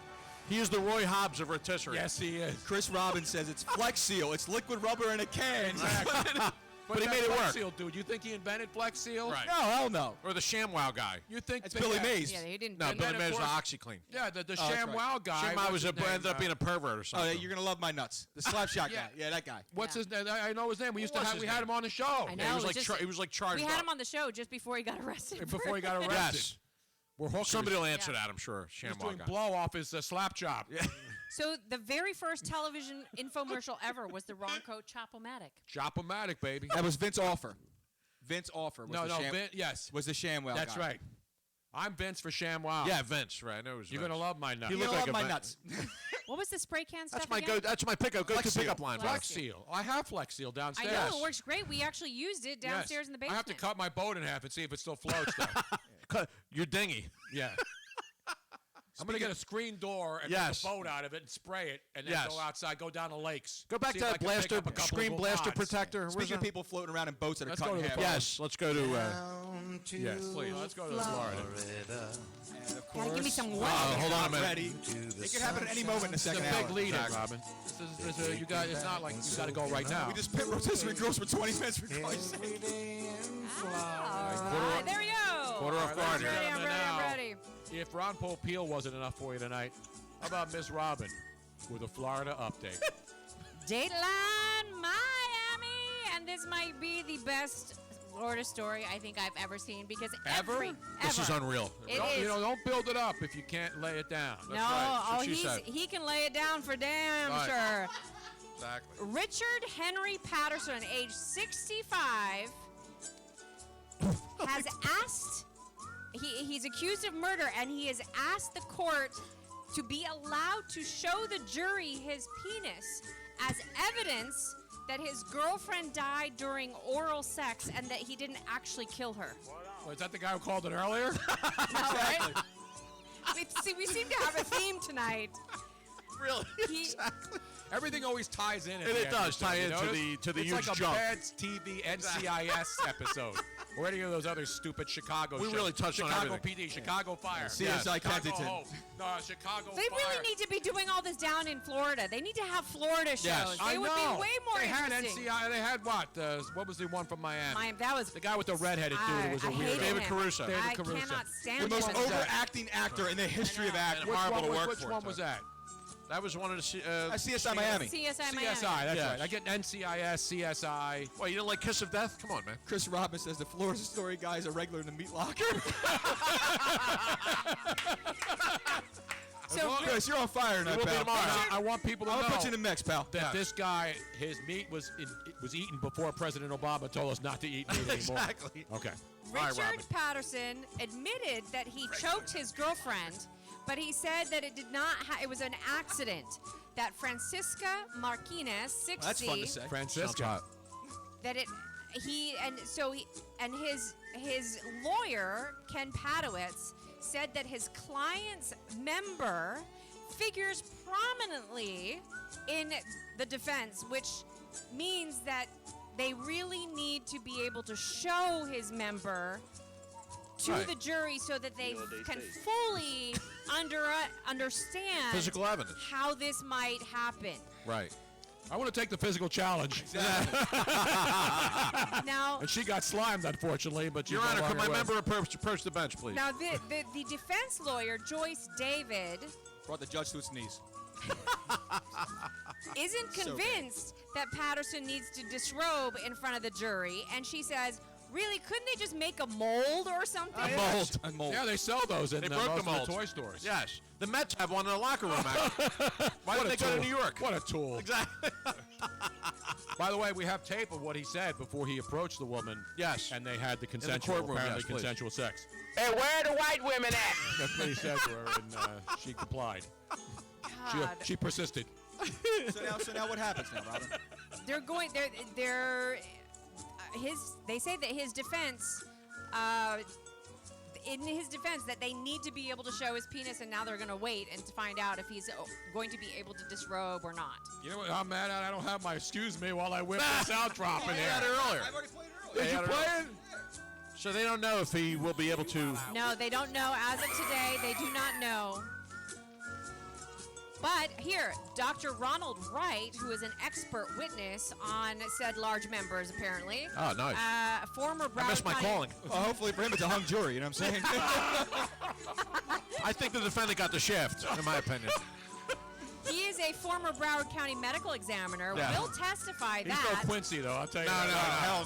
He is the Roy Hobbs of rotisserie. Yes, he is. Chris Robbins says it's Flex Seal. It's liquid rubber in a can. But he that made it Flex work. Seal, dude. You think he invented Flex Seal? Right. No, hell no. Or the ShamWow guy. You think It's Billy Mays. Yeah, he didn't. No, And Billy then, of Mays was course- OxyClean. Yeah, the that's right. ShamWow guy. ShamWow what's was his name? ended up being a pervert or Oh, something. yeah, you're gonna love my nuts. The Slapshot Yeah. guy. Yeah, that guy. What's Yeah. his name? I know his name. We used to What's have. his We had name? him on the show. I know. Yeah, he was it like just- he was like charged we had up. him on the show just before he got arrested. Before he got arrested. Yes. We're hookers. Somebody will answer Yeah. that, I'm sure. He's ShamWow doing guy. blow off his slap chop. Yeah. So the very first television infomercial ever was the Ronco Chop-O-Matic. Chop-O-Matic, baby. That was Vince Offer. Vince Offer was No, the Yes. was the ShamWow That's guy. right. I'm Vince for ShamWow. Yeah, Vince. Right. I know it was You're Vince. gonna love my nuts. You You're look going to like love my a nuts. What was the spray can stuff That's my again? That's my go-to pickup line. Flex Seal. I have Flex Seal I downstairs. know, it works great. We actually used it downstairs in the I basement. have to cut my boat in half and see if it still floats though. Your dinghy. Yeah. I'm going to get a screen door and make a boat out of it and spray it and then go outside, go down the lakes. Go back see to if I that can pick blaster, up a couple screen of blaster rods. protector. Speaking of people floating around in boats that are Let's cut go in to the half. Yes, let's go to. Yes, please. Let's go to Florida. And of Gotta give me course, some Oh, water. hold on a minute. ready. It could happen at any moment in the It's a second big hour. lead in, Robin. This is you guys. It's not like you got to go right now. We just pit rotisserie grills for 20 minutes for Christ's sake. All right, there we go. Quarter off guard here. I'm ready. If Ron Popeil wasn't enough for you tonight, how about Miss Robin with a Florida update? Dateline Miami, and this might be the best Florida story I think I've ever seen because This is unreal. Don't build it up if you can't lay it down. No, he can lay it down for damn sure. Exactly. Richard Henry Patterson, age 65, has asked. He's accused of murder, and he has asked the court to be allowed to show the jury his penis as evidence that his girlfriend died during oral sex and that he didn't actually kill her. Well, is that the guy who called it earlier? No, right? We seem to have a theme tonight. Really? Exactly. Everything always ties in. It does tie into the it's huge like a jump. bad TV NCIS episode. Or any of those other stupid Chicago shows. We really touched on Chicago everything. PD, Chicago Fire. CSI Chicago Kensington. Hope. No, Chicago They Fire. really need to be doing all this down in Florida. They need to have Florida shows. Yes. They would be way more They had interesting. NCI. They had what? What was the one from Miami? That was the guy with the redheaded dude who was a I weirdo. hated David him. Caruso. I cannot stand The most him. overacting actor in the history of acting. Which one was that? That was one of the CSI Miami. CSI Miami. CSI, that's Yes. right. I get NCIS, CSI. Well, you didn't like Kiss of Death? Come on, man. Chris Robin says the Florida Story guy is a regular in the meat locker. So Chris, you're on fire tonight, will be pal. tomorrow. I want people to I'll know put you in the mix, pal. that this guy, his meat was eaten before President Obama told us not to eat meat anymore. Exactly. Okay. Richard Patterson admitted that he choked his girlfriend, but he said that it did not. It was an accident. That Francisca Martinez, 60. That's fun to say. Francisco. That his lawyer Ken Padowitz said that his client's member figures prominently in the defense, which means that they really need to be able to show his member to the jury so that they can fully understand Physical evidence. how this might happen. Right. I want to take the physical challenge. Now, And she got slimed, unfortunately, but Your Honor, could my member approach the bench, please? now the defense lawyer Joyce David Brought the judge to his knees. isn't So convinced that Patterson needs to disrobe in front of the jury, and she says, "Really, couldn't they just make a mold or something?" A mold. Yeah, they sell those in They broke most the of mold. the toy stores. Yes. The Mets have one in the locker room, actually. Why didn't they go to New York? What a tool. Exactly. By the way, we have tape of what he said before he approached the woman. Yes. And they had the consensual, courtroom, apparently yes, please. consensual sex. Hey, where are the white women at? That's what he said to her, and she complied. God. She persisted. So now what happens now, Robin? They say that his defense, in his defense, that they need to be able to show his penis, and now they're going to wait and to find out if he's going to be able to disrobe or not. You know what I'm mad at? I don't have my excuse me while I whip this out drop in They here. had it earlier. I've already played it earlier. Did you play it? So they don't know if he will be able to. No, they don't know. As of today, they do not know. But here, Dr. Ronald Wright, who is an expert witness on said large members, apparently. Oh, nice. Former Broward I missed my County- calling. Well, hopefully for him it's a hung jury, you know what I'm saying? I think the defendant got the shaft, in my opinion. He is a former Broward County medical examiner. Yeah. Will testify He's that no Quincy, though. I'll tell you No, that. no, Hell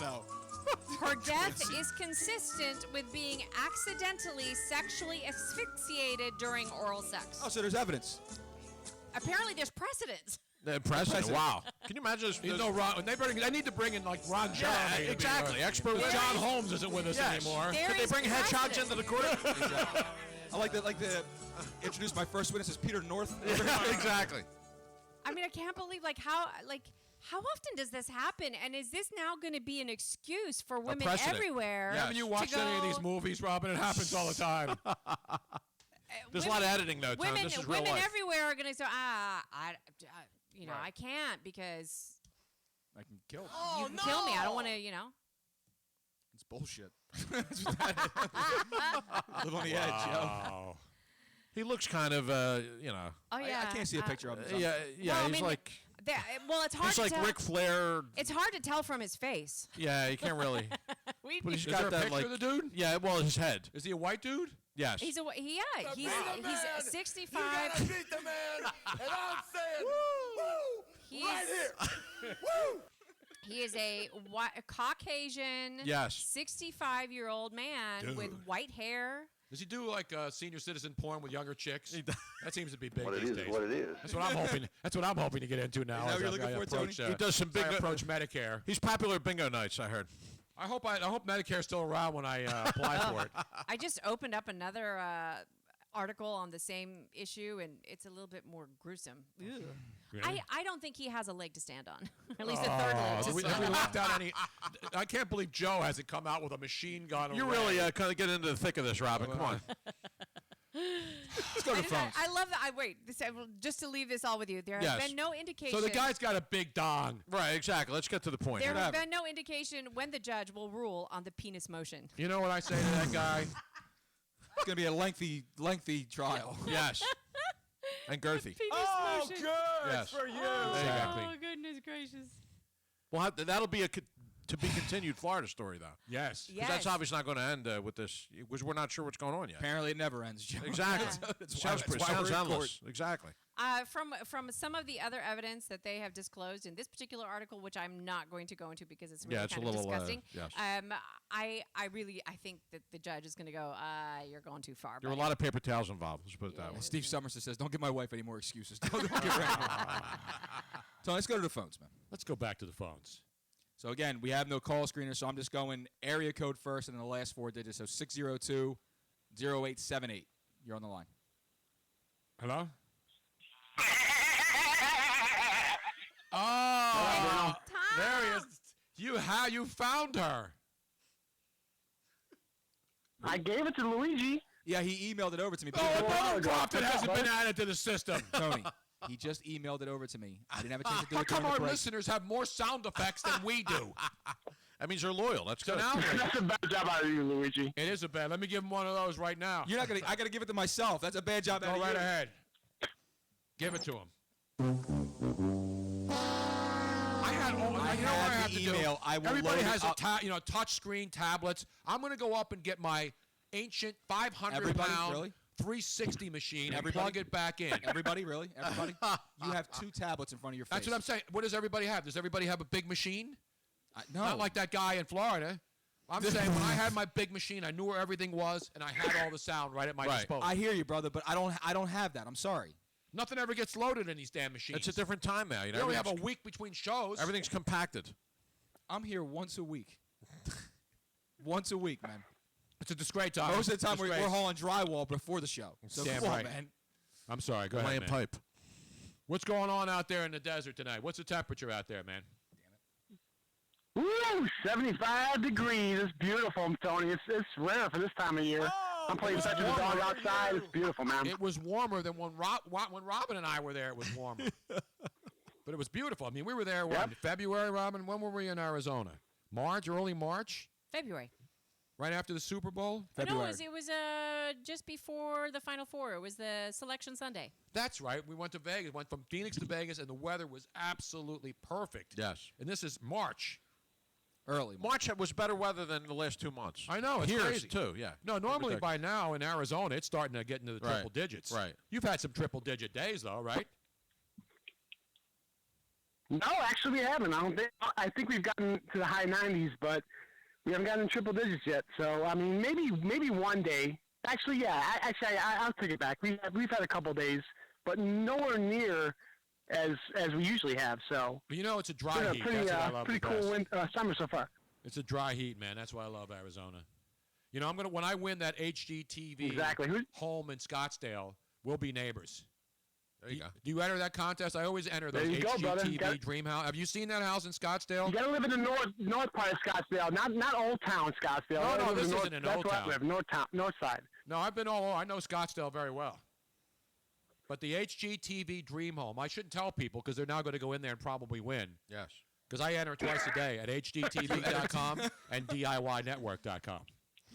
no. her death is consistent with being accidentally sexually asphyxiated during oral sex. Oh, so there's evidence. Apparently, there's precedence. President. Wow. Can you imagine this? You know, Ron, they need to bring in like Ron Jeremy. Yeah, exactly. Expert. John Holmes isn't with us anymore. Could they bring hedgehogs into the court? Exactly. I like to introduce my first witness as Peter North. Exactly. I mean, I can't believe how often does this happen? And is this now going to be an excuse for women everywhere? Yeah. Haven't you watched any of these movies, Robin? It happens all the time. There's a lot of editing, though, Tom. This is real women life. everywhere are going to say, I can't because I can kill. You can kill me. I don't want to, It's bullshit. Live on the edge, yo. He looks kind of, Oh yeah. I can't see a picture of him. Yeah. Well, He's like. It's hard. He's to like tell. Ric Flair. It's hard to tell from his face. Yeah, you can't really. But he's Is got there a that picture like. of the dude? Yeah, well, his head. Is he a white dude? Yes. He's 65. You gotta beat the man, and I'm saying, woo, right here, woo. He is a Caucasian, 65-year-old man with white hair. Does he do like senior citizen porn with younger chicks? That seems to be big What it these is, days. what it is. That's what I'm hoping. That's what I'm hoping to get into now. Is that what you're looking for, Tony? He does some big. approach Medicare. He's popular at bingo nights, I heard. I hope Medicare's still around when I apply for it. I just opened up another article on the same issue, and it's a little bit more gruesome. Really? I don't think he has a leg to stand on. At least a third leg. Have we left out any? I can't believe Joe hasn't come out with a machine gun. You really kind of get into the thick of this, Robin. Come on. Let's go to phones. I love that. Just to leave this all with you, there has been no indication. So the guy's got a big dong. Right, exactly. Let's get to the point. There has been no indication when the judge will rule on the penis motion. You know what I say to that guy? It's going to be a lengthy trial. Yes. And girthy. Oh, good for you. Exactly. Oh, goodness gracious. Well, that'll be to be continued Florida story, though. Yes. Because that's obviously not going to end with this, because we're not sure what's going on yet. Apparently it never ends, Joe. Exactly. Sounds we're in endless. Exactly. From some of the other evidence that they have disclosed in this particular article, which I'm not going to go into because it's really kind of disgusting. Yes. I think that the judge is going to go, you're going too far. There were a lot of paper towels involved. Let's put it that way. Steve Somerset says, don't give my wife any more excuses. Don't get ready. So let's go to the phones, man. Let's go back to the phones. So again, we have no call screener, so I'm just going area code first and then the last four digits. So 602-0878. You're on the line. Hello? Oh, there he is. How you found her? I gave it to Luigi. Yeah, he emailed it over to me. Oh, Crofton hasn't been added to the system. Tony, he just emailed it over to me. I didn't have a chance to do it. How come during our the break. listeners have more sound effects than we do? That means they're loyal. That's good. That's a bad job out of you, Luigi. It is a bad. Let me give him one of those right now. You're not gonna. I gotta give it to myself. That's a bad job. Go right ahead. Give it to him. I have the email. I will Everybody load has it up. touch screen tablets. I'm going to go up and get my ancient 500-pound 360 machine and plug it back in. Everybody, really? Everybody? You have two tablets in front of your face. That's what I'm saying. What does everybody have? Does everybody have a big machine? No. Not like that guy in Florida. I'm saying when I had my big machine, I knew where everything was, and I had all the sound right at my disposal. I hear you, brother, but I don't have that. I'm sorry. Nothing ever gets loaded in these damn machines. It's a different time now. You only have a week between shows. Everything's compacted. I'm here once a week. Once a week, man. It's a disgrace time. Most of the time we're hauling drywall before the show. So damn come on, right, man. I'm sorry. Go ahead, Laying man. pipe. What's going on out there in the desert tonight? What's the temperature out there, man? Woo! 75 degrees. It's beautiful, Tony. It's rare for this time of year. I'm playing fetch with the dog outside. It's beautiful, man. It was warmer than when Robin and I were there. It was warmer. But it was beautiful. I mean, we were there, in February, Robin? When were we in Arizona? March, early March? February. Right after the Super Bowl? February. No, it was just before the Final Four. It was the Selection Sunday. That's right. We went to Vegas. Went from Phoenix to Vegas, and the weather was absolutely perfect. Yes. And this is March. Early. March was better weather than the last 2 months. I know. It's Here crazy. too, yeah. No, normally by now in Arizona, it's starting to get into the triple digits. Right. You've had some triple-digit days, though, right? No, actually we haven't. I think we've gotten to the high 90s, but we haven't gotten in triple digits yet. So, I mean, maybe one day. Actually, yeah. I'll take it back. We've had a couple days, but nowhere near as we usually have. So, but it's a dry heat. Pretty, That's what I love pretty the cool best. Summer so far. It's a dry heat, man. That's why I love Arizona. When I win that HGTV home in Scottsdale, we'll be neighbors. There you go. Do you enter that contest? I always enter those HGTV dream house. Have you seen that house in Scottsdale? You got to live in the north part of Scottsdale, not Old Town Scottsdale. No, this isn't in Old Town. That's where I live, north side. No, I've been all over. I know Scottsdale very well. But the HGTV dream home, I shouldn't tell people because they're now going to go in there and probably win. Yes. Because I enter twice a day at HGTV.com and DIYnetwork.com. Are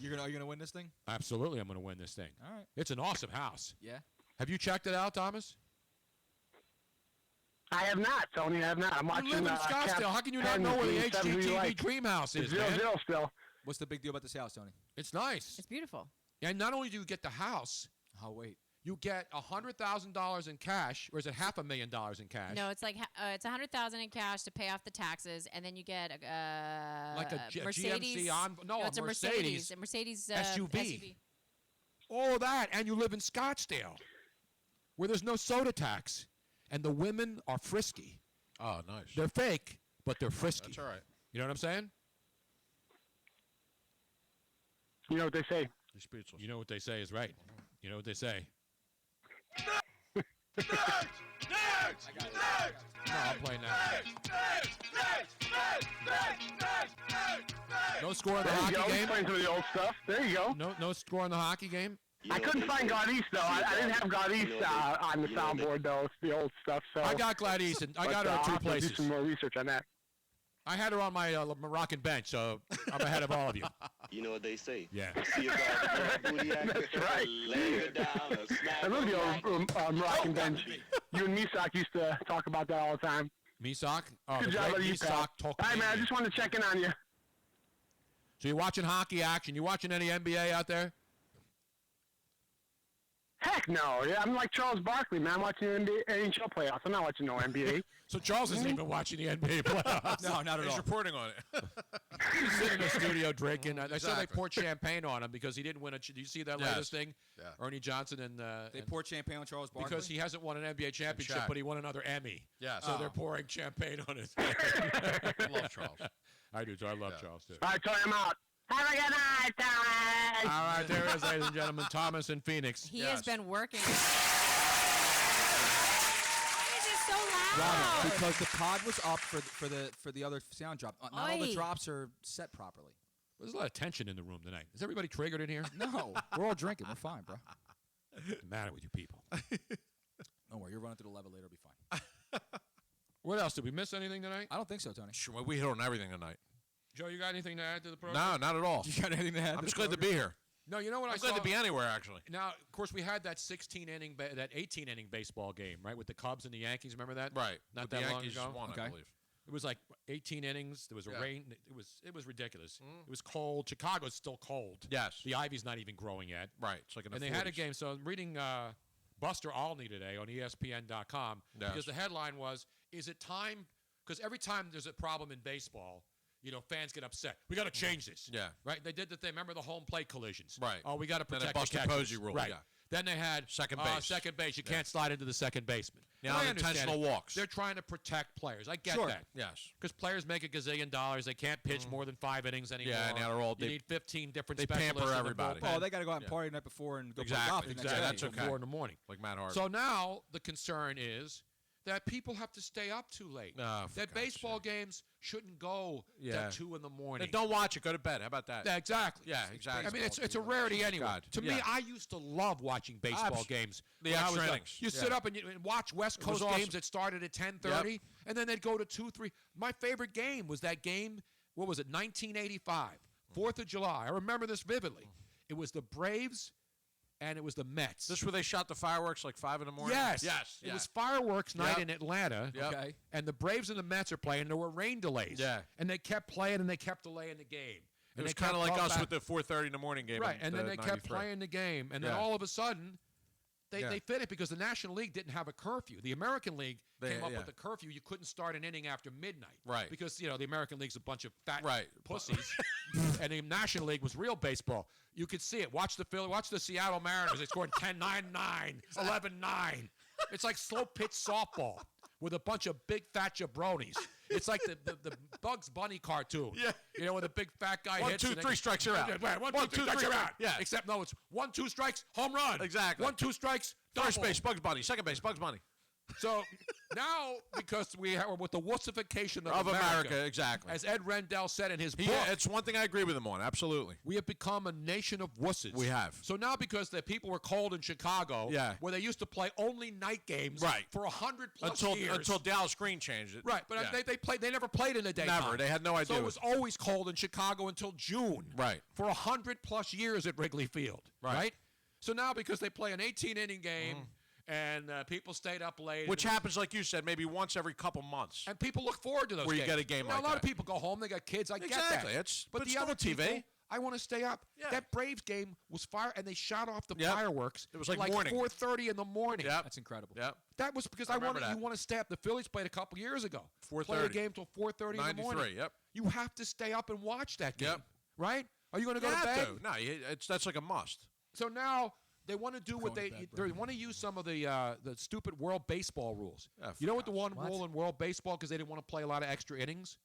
you gonna win this thing? Absolutely, I'm going to win this thing. All right. It's an awesome house. Yeah. Have you checked it out, Thomas? I have not, Tony. I have not. I'm watching. You live in Scottsdale. How can you not know where the HGTV dream house is, man? 0-0 still. What's the big deal about this house, Tony? It's nice. It's beautiful. And not only do you get the house. Oh, wait. You get $100,000 in cash, or is it $500,000 in cash? No, it's like it's $100,000 in cash to pay off the taxes, and then you get like a Mercedes. GMC it's a Mercedes. A Mercedes SUV. All of that, and you live in Scottsdale, where there's no soda tax, and the women are frisky. Oh, nice. They're fake, but they're frisky. That's all right. You know what I'm saying? You know what they say. You're speechless. You know what they say is right. You know what they say. No, I'm playing that. No score in the hockey game? Playing some of the old stuff. There you go. No score in the hockey game? I couldn't find Gladys, though. I didn't have Gladys on the soundboard, though. It's the old stuff. So I got Gladys, and I got her in two places. Do some more research on that. I had her on my Moroccan bench, so I'm ahead of all of you. You know what they say? Yeah. That's right. I love the old Moroccan bench. You and Misak used to talk about that all the time. Misak? Oh, good job, you, pal. All right, man, I just wanted to check in on you. So you're watching hockey action? You watching any NBA out there? Heck no. Yeah, I'm like Charles Barkley, man. I'm watching NBA, NHL playoffs. I'm not watching no NBA. So Charles isn't even watching the NBA playoffs. No, not at all. He's reporting on it. He's sitting in the studio drinking. They said they Exactly. poured champagne on him because he didn't win do you see that latest thing? Yeah. Ernie Johnson and... They poured champagne on Charles Barkley? Because he hasn't won an NBA championship, Shaq. but he won another Emmy. Yes. So they're pouring champagne on his I love Charles. I do, too. I love Charles, too. All right, Tony, I'm out. Have a good night, Thomas. All right, there it is, ladies and gentlemen. Thomas in Phoenix. He has been working. Why is it so loud? Because the pod was up for the other sound drop. Not all the drops are set properly. There's a lot of tension in the room tonight. Is everybody triggered in here? No, we're all drinking. We're fine, bro. What's the matter with you people? Don't worry, you're running through the lever later. It'll be fine. What else? Did we miss anything tonight? I don't think so, Tony. Sure, we hit on everything tonight. Joe, you got anything to add to the program? No, not at all. You got anything to add? I'm just glad to be here. No, you know what I'm glad to be anywhere, actually. Now, of course, we had that 18-inning baseball game, right, with the Cubs and the Yankees. Remember that? Right. Not But that the long Yankees ago. won, I believe. It was like 18 innings. There was a rain. It was ridiculous. It was cold. Chicago's still cold. Yes. The ivy's not even growing yet. Right. It's like in the And they 40s. had a game. So I'm reading Buster Olney today on ESPN.com because the headline was, "Is it time?" Because every time there's a problem in baseball, fans get upset. We got to change this. Yeah. Right? They did the thing. Remember the home plate collisions? Right. Oh, we got to Then protect they Buster the catchers. Posey rule, Right. yeah. Then they had Second base. Second base. You can't slide into the second baseman. Now And I understand unintentional it. walks. They're trying to protect players. I get Sure. that. Yes. Because players make $1 gazillion. They can't pitch more than 5 innings anymore. Yeah, now they're all You need 15 different they specialists pamper in the everybody. bullpen. Oh, they got to go out and party the night before and go play golf. Exactly. the next Exactly. day. That's okay. 4 in the morning. Like Matt Harvey. So now the concern is that people have to stay up too late. That baseball games shouldn't go till 2 in the morning. Then don't watch it. Go to bed. How about that? Yeah, exactly. Yeah, exactly. I mean, it's a rarity anyway. God. To me, I used to love watching baseball games. The when I extra was young. innings. You sit up and watch West It was Coast games awesome. that started at 10:30, and then they'd go to 2, 3. My favorite game was that game. What was it? 1985, 4th of July. I remember this vividly. It was the Braves. And it was the Mets. This where they shot the fireworks like 5 in the morning? Yes. Yes. It was fireworks night in Atlanta. Yep. Okay. And the Braves and the Mets are playing. And there were rain delays. Yeah. And they kept playing and they kept delaying the game. It was kind of like us with the 4:30 in the morning game. Right. in And then they kept 93. playing the game. And then Yeah. all of a sudden, they fit it because the National League didn't have a curfew. The American League came up with a curfew. You couldn't start an inning after midnight. Right. Because, the American League's a bunch of fat pussies. And the National League was real baseball. You could see it. Watch the Seattle Mariners. They scored 10-9-9, 11-9. It's like slow pitch softball. with a bunch of big fat jabronis. It's like the Bugs Bunny cartoon. Yeah. You know, when the big fat guy hits. 1, 2, 3 strikes, you're out. Right, 1, 2, 3 strikes, you're out. Yeah. Except, no, it's 1, 2 strikes, home run. Exactly. 1, 2 strikes, double. First base, Bugs Bunny. Second base, Bugs Bunny. So now, because we are with the wussification of America, exactly. as Ed Rendell said in his book. It's one thing I agree with him on, absolutely. We have become a nation of wusses. We have. So now, because the people were cold in Chicago, where they used to play only night games for 100+ years. Until Dallas Green changed it. Right, but they never played in the daytime. Never. They had no idea. So it was always cold in Chicago until June. Right. For 100+ years at Wrigley Field. Right. So now, because they play an 18-inning game, and people stayed up late. Which happens, like you said, maybe once every couple months. And people look forward to those games. Where you get a game like that. A lot of people go home, they got kids, I get that. But the other TV. People, I want to stay up. Yeah. That Braves game was fire, and they shot off the fireworks. It was like morning. 4:30 in the morning. Yep. That's incredible. Yep. That was because you want to stay up. The Phillies played a couple years ago. 4:30. Play a game till 4:30 in the morning. Yep. You have to stay up and watch that game. Yep. Right? Are you going to go to bed? No, that's like a must. So now they want to do what they want to use some of the stupid World Baseball rules. You know what the one rule in World Baseball, because they didn't want to play a lot of extra innings?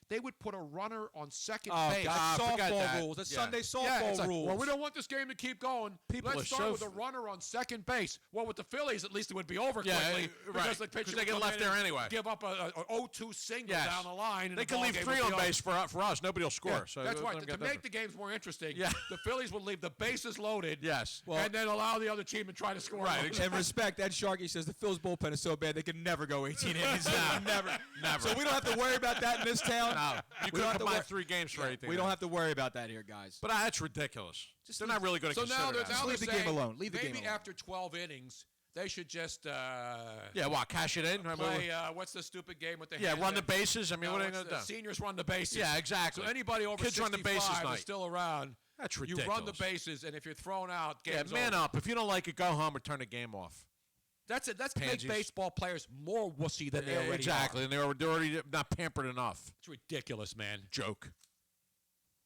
They would put a runner on second base. Softball rules. That's Sunday softball rules. Well, we don't want this game to keep going. Let's start with a runner on second base. Well, with the Phillies, at least it would be over quickly. Because the pitcher they get left there anyway. Give up a 0-2 single down the line. They can leave 3 on base for us. Nobody will score. So that's right. To make the games more interesting, the Phillies would leave the bases loaded. Yes. And then allow the other team to try to score. Right. In respect, Ed Sharkey says the Phil's bullpen is so bad they can never go 18 innings. Never. So we don't have to worry about that in this town. No. You couldn't combine 3 games for anything. We don't have to worry about that here, guys. But that's ridiculous. They're not really going to consider that. Just leave the game alone. Leave the game alone. Maybe after 12 innings, they should just cash it in? Play, what's the stupid game with the run the bases? I mean, what are they going to do? Seniors run the bases. Yeah, exactly. So anybody over Kids 65 run the bases is still around. That's ridiculous. You run the bases, and if you're thrown out, game's man over. up. If you don't like it, go home or turn the game off. That's it. That's make baseball players more wussy than they already exactly, are. and they're already not pampered enough. It's ridiculous, man. Joke.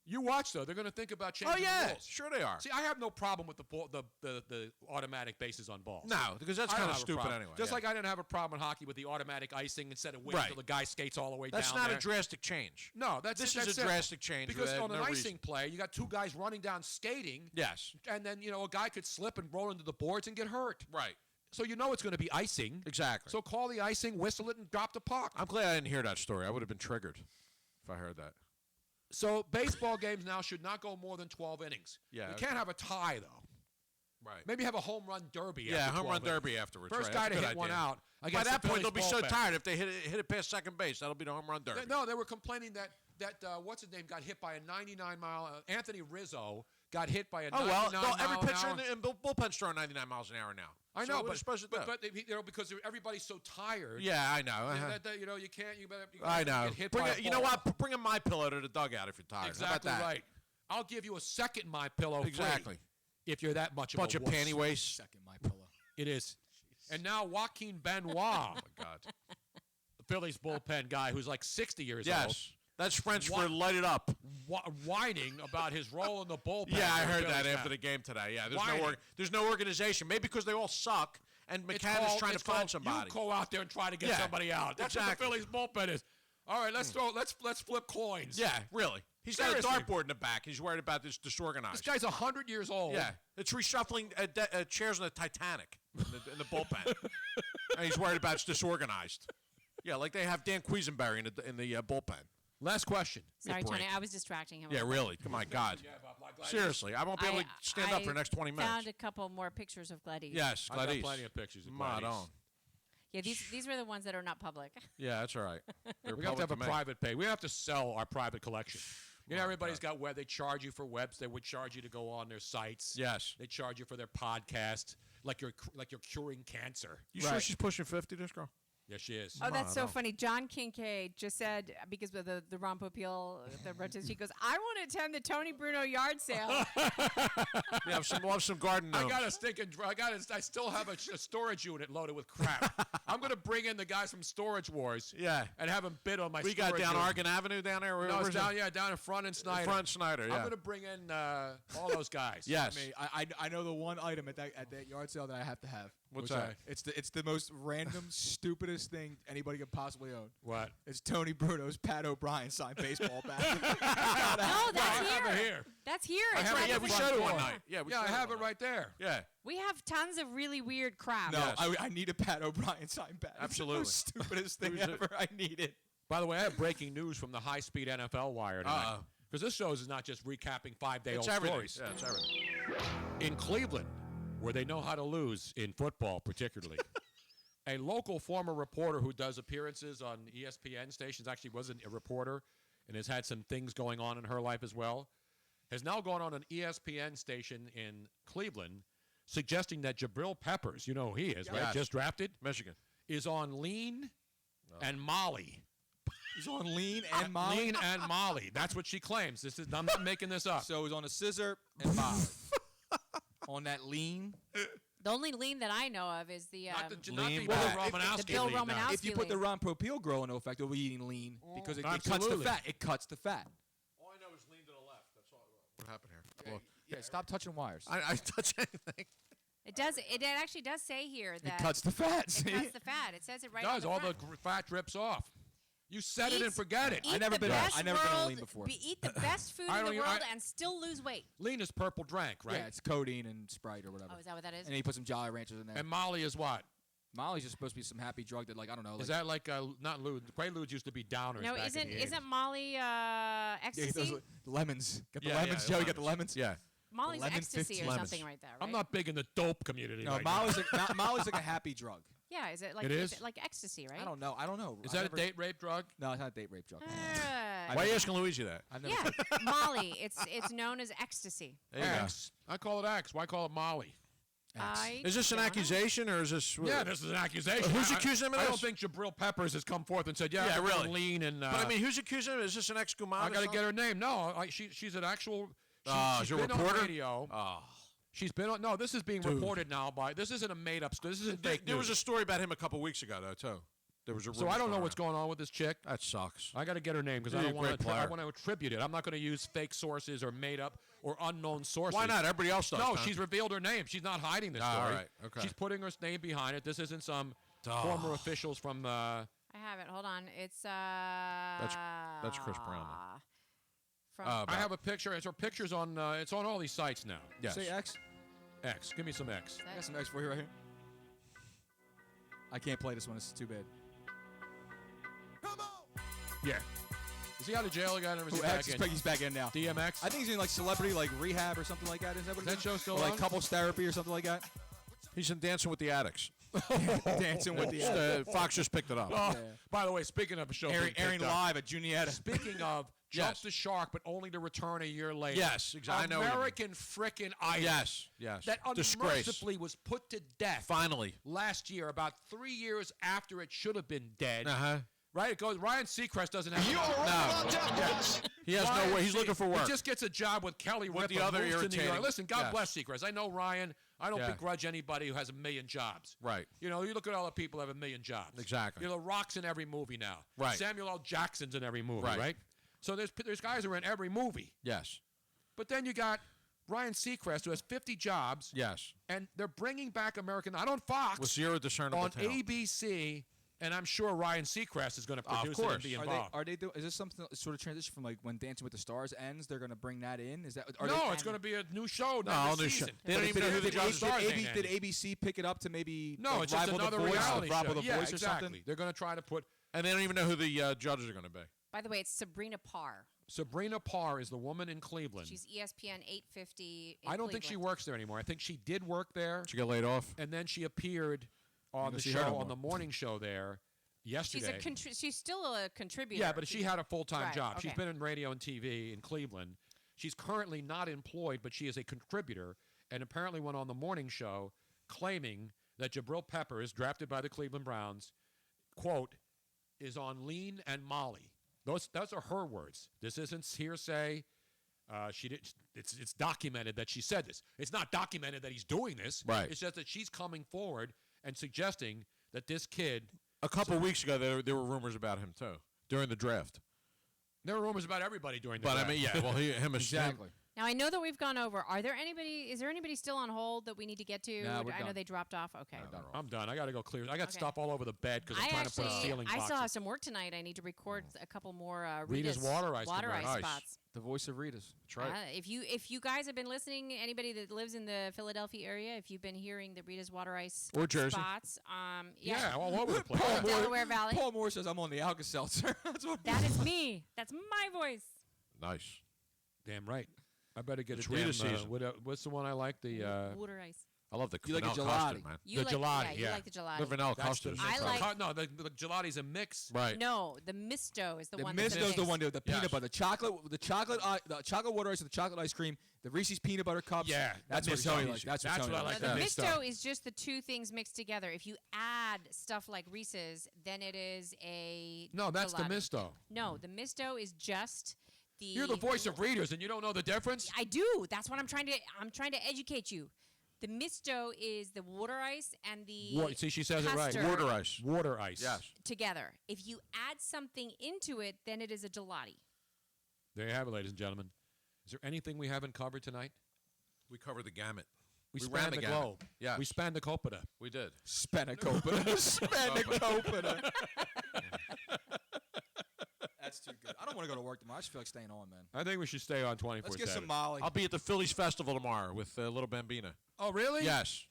You watch though; they're going to think about changing the rules. Sure they are. See, I have no problem with the automatic bases on balls. No, because that's kind of stupid anyway. Just like I didn't have a problem in hockey with the automatic icing instead of waiting until the guy skates all the way down. That's not a drastic change. No, this is a drastic change because on an icing play, you got 2 guys running down skating. Yes, and then a guy could slip and roll into the boards and get hurt. Right. So you know it's going to be icing. Exactly. So call the icing, whistle it, and drop the puck. I'm glad I didn't hear that story. I would have been triggered if I heard that. So baseball games now should not go more than 12 innings. Yeah. You can't have a tie, though. Right. Maybe have a home run derby. Yeah, home run derby afterwards. First guy to hit one out. By that point, they'll be so tired if they hit it past second base. That'll be the home run derby. No, they were complaining that what's his name got hit by a 99-mile. Anthony Rizzo got hit by a 99-mile. Every pitcher in the bullpen's throwing 99 miles an hour now. I know, but because everybody's so tired. Yeah, I know. You can't. You better. I know. Get hit by a ball. You know what? Bring a My Pillow to the dugout if you're tired. Exactly right. I'll give you a second My Pillow. Exactly. If you're that much bunch of panty waste. Second My Pillow. It is. And now Joaquin Benoit. Oh my God. The Phillies bullpen guy who's like 60 years old. Yes. That's French for light it up. Whining about his role in the bullpen. Yeah, I heard that after the game today. Yeah, there's no organization. Maybe because they all suck, and McCann is trying to find somebody. You go out there and try to get somebody out. That's what the Phillies bullpen is. All right, let's flip coins. Yeah, really. He's got a dartboard in the back. He's worried about this disorganized. This guy's 100 years old. Yeah, it's reshuffling chairs on the Titanic in the bullpen, and he's worried about it's disorganized. Yeah, like they have Dan Quisenberry in the bullpen. Last question. Sorry, Tony, I was distracting him. Yeah, really. Come on, God. Seriously, I won't be able to stand up for the next 20 minutes. I found a couple more pictures of Gladys. Yes, Gladys. I got plenty of pictures of Gladys. Yeah, these were the ones that are not public. Yeah, that's all right. We have to have a private pay. We have to sell our private collection. You know, everybody's got web. They charge you for webs. They would charge you to go on their sites. Yes. They charge you for their podcast, like you're curing cancer. You sure she's pushing 50, this girl? Yes, she is. Oh, that's so funny. John Kincaid just said, because of the Ron Popeil, the protest, he goes, I want to attend the Tony Bruno yard sale. We'll have some garden gnomes. I still have a storage unit loaded with crap. I'm going to bring in the guys from Storage Wars. Yeah. And have them bid on my storage unit. We got down Argon Avenue down there? No, it's down in Front and Snyder. Front and Snyder, yeah. I'm going to bring in all those guys. Yes. I know the one item at that yard sale that I have to have. What's that? It's the most random, stupidest thing anybody could possibly own. What? It's Tony Bruno's Pat O'Brien signed baseball bat. No, that's I have it here. That's here. I It's have right it. at We the showed it front one door. night. Yeah, I have it right there. Yeah. We have tons of really weird crap. No, Yes. I need a Pat O'Brien signed bat. Absolutely. It's the most stupidest thing ever. I need it. By the way, I have breaking news from the high-speed NFL wire tonight. Because this show is not just recapping 5-day-old stories. Yeah, it's everything. In Cleveland, where they know how to lose in football particularly, a local former reporter who does appearances on ESPN stations, actually wasn't a reporter and has had some things going on in her life as well, has now gone on an ESPN station in Cleveland suggesting that Jabril Peppers, you know who he is, right? Yes. Just drafted, Michigan. is on lean and Molly. He's on lean and Molly. Lean and Molly. That's what she claims. I'm not making this up. So he's on a scissor and Molly. On that lean. The only lean that I know of is the not the lean Bill back. Romanowski the Bill lean, no. Romanowski If you put the lean. Ron Popeil girl into effect, it'll be eating lean because it cuts the Absolutely. fat. It cuts the fat. All I know is lean to the left. That's all. What happened here? Well, Yeah, stop touching wires. I touch anything. It does. It actually does say here that It cuts the fat. It See? cuts the fat. It says it right. It does. on All the the front. fat drips off. You said it and forget it. Eat I never the been on- best I never been on world- lean before. Eat the best food I in the don't world even- and still lose weight. Lean is purple drink, right? Yeah, it's codeine and Sprite or whatever. Oh, is that what that is? And then you put some Jolly Ranchers in there. And Molly is what? Molly's just supposed to be some happy drug that, like, I don't know. Is that like not Lude? Quaaludes used to be downers. No, back in the 80s. isn't Molly Yeah, ecstasy? those lemons. Got the Yeah, lemons, yeah, Joe. You got the lemons? Yeah. Molly's lemon ecstasy 15 or lemons. something right there, right? I'm not big in the dope community. No, right Molly's now. Molly's like a happy drug. Yeah, is it like It is? like ecstasy, right? I don't know. Is I that never- a date rape drug? No, it's not a date rape drug. Why are you asking Luigi that? I've never Yeah, Molly. It's known as ecstasy. There you go. X. I call it X. Why call it Molly? Is this an accusation or is this? Yeah, this is an accusation. Who's accusing him of I this? don't think Jabril Peppers has come forth and said, yeah, Yeah, I'm really. lean and. But I mean, who's accusing him? Is this an ex-Gumana? I got to get her name. No, she's an actual. She's is a been reporter? on radio. Oh. She's been on. No, this is being Dude. reported now by. This isn't a made-up story. This isn't fake There was a news. story about him a couple weeks ago, though, too. There was a. So I don't know what's going on with this chick. That sucks. I got to get her name because She's I a don't want great to. I player. want to attribute it. I'm not going to use fake sources or made up or unknown sources. Why not? Everybody else does. No, Tom. she's revealed her name. She's not hiding this Ah, story. all right, okay. She's putting her name behind it. This isn't some former officials from. I have it. Hold on. It's That's Chris Brown. From I have a picture. It's her pictures on. It's on all these sites now. Yes. Say X. X. Give me some X. I got some X for you right here. I can't play this one. It's too bad. Yeah. Is he out of jail again? Or is he Who, back X? in? He's back in now. DMX. I think he's in like celebrity like rehab or something like that. Is that what Is that it show still or, like on? couples therapy or something like that? He's in Dancing with the Addicts. Dancing with the Fox just picked it up. Oh, By the way, speaking of a show being airing picked up, live at Juniata. Speaking of, Jump Yes. the Shark, but only to return a year later. Yes, exactly. I know what you mean. American frickin' Idol. Yes, yes. That Disgrace. unmercifully was put to death. Finally. Last year, about 3 years after it should have been dead. Uh-huh. Right? It goes. Ryan Seacrest doesn't have. He has no way. He's looking for work. He just gets a job with Kelly With Ripa, the other moves to New irritating- York. Listen, God Yes. bless Seacrest. I know Ryan. I don't Yeah. begrudge anybody who has a million jobs. Right. You know, you look at all the people who have a million jobs. Exactly. You know, The Rock's in every movie now. Right. Samuel L. Jackson's in every movie, Right. right? So there's guys who are in every movie. Yes. But then you got Ryan Seacrest, who has 50 jobs. Yes. And they're bringing back American Idol on Fox. With zero discernible on talent. ABC, and I'm sure Ryan Seacrest is going to produce it and be involved. Are they is this something sort of transition from like when Dancing with the Stars ends? They're going to bring that in. Is that? No, it's going to be a new show. No, next new show. season. They don't even know who the judges are. Did ABC pick it up to maybe No, like, it's just rival another the voice, reality rival show. the Yeah, voice or exactly. something? They're going to try to put. And they don't even know who the judges are going to be. By the way, it's Sabrina Parr. Sabrina Parr is the woman in Cleveland. She's ESPN 850. I don't think she works there anymore. I think she did work there. She got laid off. And then she appeared on don't the see her show, no on the more. morning show there yesterday. She's still a contributor. Yeah, but she had a full-time Right, job. She's okay. been in radio and TV in Cleveland. She's currently not employed, but she is a contributor and apparently went on the morning show claiming that Jabril Peppers, drafted by the Cleveland Browns, quote, is on lean and Molly. Those are her words. This isn't hearsay. She did. It's documented that she said this. It's not documented that he's doing this. Right. It's just that she's coming forward and suggesting that this kid. A couple weeks ago, there were rumors about him, too, during the draft. There were rumors about everybody during the But, draft. I mean, yeah, well, him Exactly. Now, I know that we've gone over. Is there anybody still on hold that we need to get to? No, we're I know done. they dropped off. Okay. I'm done. I got to go clear. I got Okay. stuff all over the bed because I'm trying to put a ceiling box. I still have some work tonight. I need to record a couple more Rita's water ice commercial. spots. The voice of Rita's. That's right. If you guys have been listening, anybody that lives in the Philadelphia area, if you've been hearing the Rita's water ice or Jersey spots, yeah, all over the place. Delaware Valley. Paul Moore says I'm on the Alka-Seltzer. That is me. That's my voice. Nice. Damn right. I better get It's a damn. Rita season. What's the one I like? The water ice. I love the You like a vanilla gelati. custard, man. You the like, gelati. Yeah, you like the gelati. The vanilla That's custard. I like- No, the gelati's a mix. Right. No, the misto is the one. The misto's the one with the Yes. peanut butter, the chocolate water ice, and the chocolate ice cream, the Reese's peanut butter cups. Yeah, that's what Tony likes. That's what Tony I likes. like. The misto. misto is just the two things mixed together. If you add stuff like Reese's, then it is a No, that's the gelati. misto. No, the misto is just the. You're the voice of readers, and you don't know the difference. I do. That's what I'm trying to educate you. The misto is the water ice and the See, she says it right. custard Water ice. Water ice. Yes. together. If you add something into it, then it is a gelati. There you have it, ladies and gentlemen. Is there anything we haven't covered tonight? We covered the gamut. We ran spanned the the gamut. globe. Yes. We spanned the copita. We did. Spanakopita. Spanakopita. That's too good. I don't want to go to work tomorrow. I just feel like staying on, man. I think we should stay on 24/7. Let's get some Molly. I'll be at the Phillies Festival tomorrow with Little Bambina. Oh, really? Yes.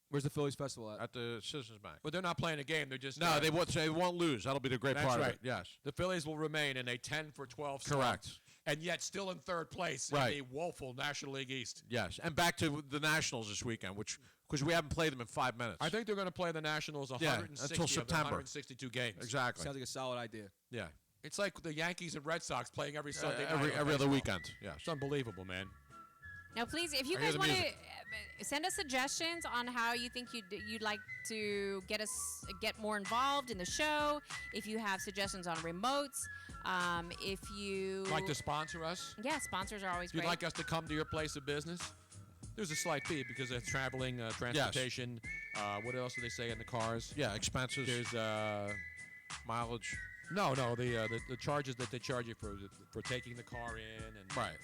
Where's the Phillies Festival at? At the Citizens Bank. But they're not playing a game. They're just No, they won't lose. That'll be the great That's part right. of it. Yes. The Phillies will remain in a 10-for-12 start. Correct. And yet still in third place Right. in the woeful National League East. Yes. And back to the Nationals this weekend, because we haven't played them in 5 minutes. I think they're going to play the Nationals 160 until of the September. 162 games. Exactly. Sounds like a solid idea. Yeah. It's like the Yankees and Red Sox playing every Sunday night. Every other baseball. weekend. Yes. It's unbelievable, man. Now, please, if you I hear guys the want to music. send us suggestions on how you think you'd like to get more involved in the show, if you have suggestions on remotes, if you Like to sponsor us? yeah, sponsors are always If you'd great. like us to come to your place of business, there's a slight fee because of traveling, transportation. What else do they say in the cars? Yeah, expenses. There's mileage. No, the charges that they charge you for taking the car in and Right.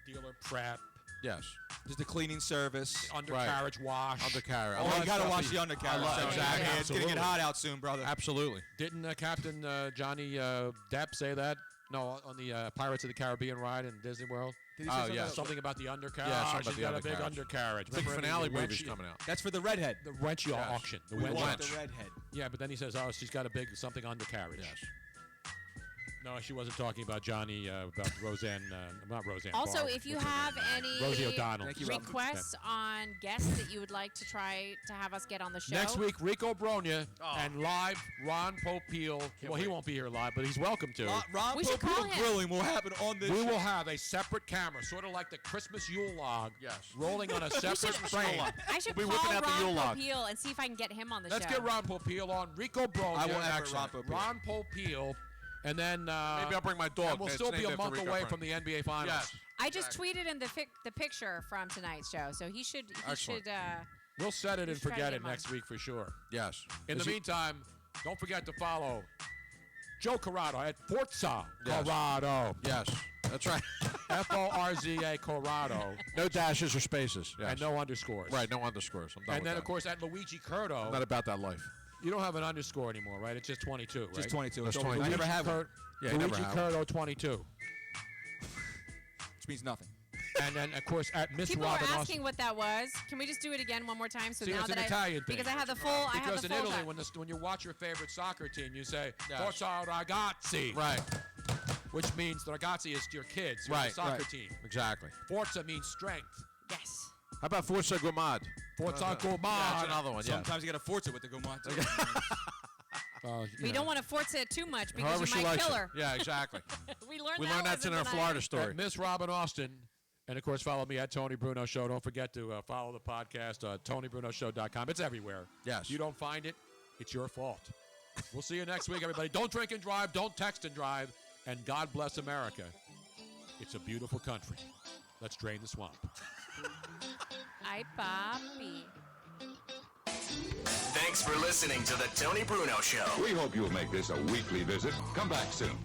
dealer prep, Yes. There's the cleaning service. undercarriage wash. Undercarriage. Oh, All you that got to stuff wash is- the undercarriage. Exactly. It's going to Absolutely. get hot out soon, brother. Absolutely. Didn't Captain Johnny Depp say that? No, on the Pirates of the Caribbean ride in Disney World. Did he say something yeah. about- Something about the undercarriage. Yeah, something about she's the got undercarriage. a big undercarriage. Big Remember finale the wench- movie's coming out. That's for the redhead. The wench Yes. auction. The We wench. want The redhead. Yeah, but then he says, "Oh, she's got a big something undercarriage." Yes. No, she wasn't talking about Johnny. About Roseanne. Not Roseanne. Also, Barr. if you What's her have name? Rosie any O'Donnell. Thank you, Rob. requests on guests that you would like to try to have us get on the show, Next week, Rico Bronya Oh. and live Ron Popeil. Well, he won't be here live, but he's welcome to. Ron We should call Popeil him. grilling will happen on this We show. will have a separate camera, sort of like the Christmas Yule log, Yes. rolling on a separate frame. I should We'll be call whipping out the Ron Yule log. Popeil and see if I can get him on the Let's show. get Ron Popeil on. Rico Bronya. I will effort Excellent. Ron Popeil. Ron Popeil. And then Maybe I'll bring my dog. and we'll It's still be named a after month Rico away Bronya. from the NBA Finals. Yes. I just tweeted in the picture from tonight's show, so he should Excellent. We'll set it and Let's try to forget get it him on. next week for sure. Yes. In the meantime, don't forget to follow Joe Corrado at Forza Yes. Corrado. Yes. That's right. Forza Corrado. No dashes or spaces. Yes. And no underscores. Right, no underscores. I'm done And with then, that. of course, at Luigi Curto. I'm not about that life. You don't have an underscore anymore, right? It's just 22, right? Just 22. That's It's over. 22. I never have one. Yeah, you never Luigi have. Curto 22. Which means nothing. And then, of course, at Miss People Robin were Austin. asking what that was. Can we just do it again one more time? So See, now it's that an Italian thing. because I have the full. Because in I have the Italy, full when you watch your favorite soccer team, you say Yes. Forza Ragazzi. Right. Which means the Ragazzi is your kids, your Right. soccer Right. team. Exactly. Forza means strength. yes. How about Forza Gourmand? Forza Gourmand. Yeah, that's another one. Yeah. Sometimes you got to force it with the Gaumont. We don't want to force it too much because However you she might likes kill it. her. Yeah, exactly. We learned We that learned that's in our tonight. Florida story. At Miss Robin Austin. And, of course, follow me at Tony Bruno Show. Don't forget to follow the podcast, TonyBrunoShow.com. It's everywhere. Yes. If you don't find it, it's your fault. We'll see you next week, everybody. Don't drink and drive. Don't text and drive. And God bless America. It's a beautiful country. Let's drain the swamp. Ay, papi. Thanks for listening to The Tony Bruno Show. We hope you'll make this a weekly visit. Come back soon.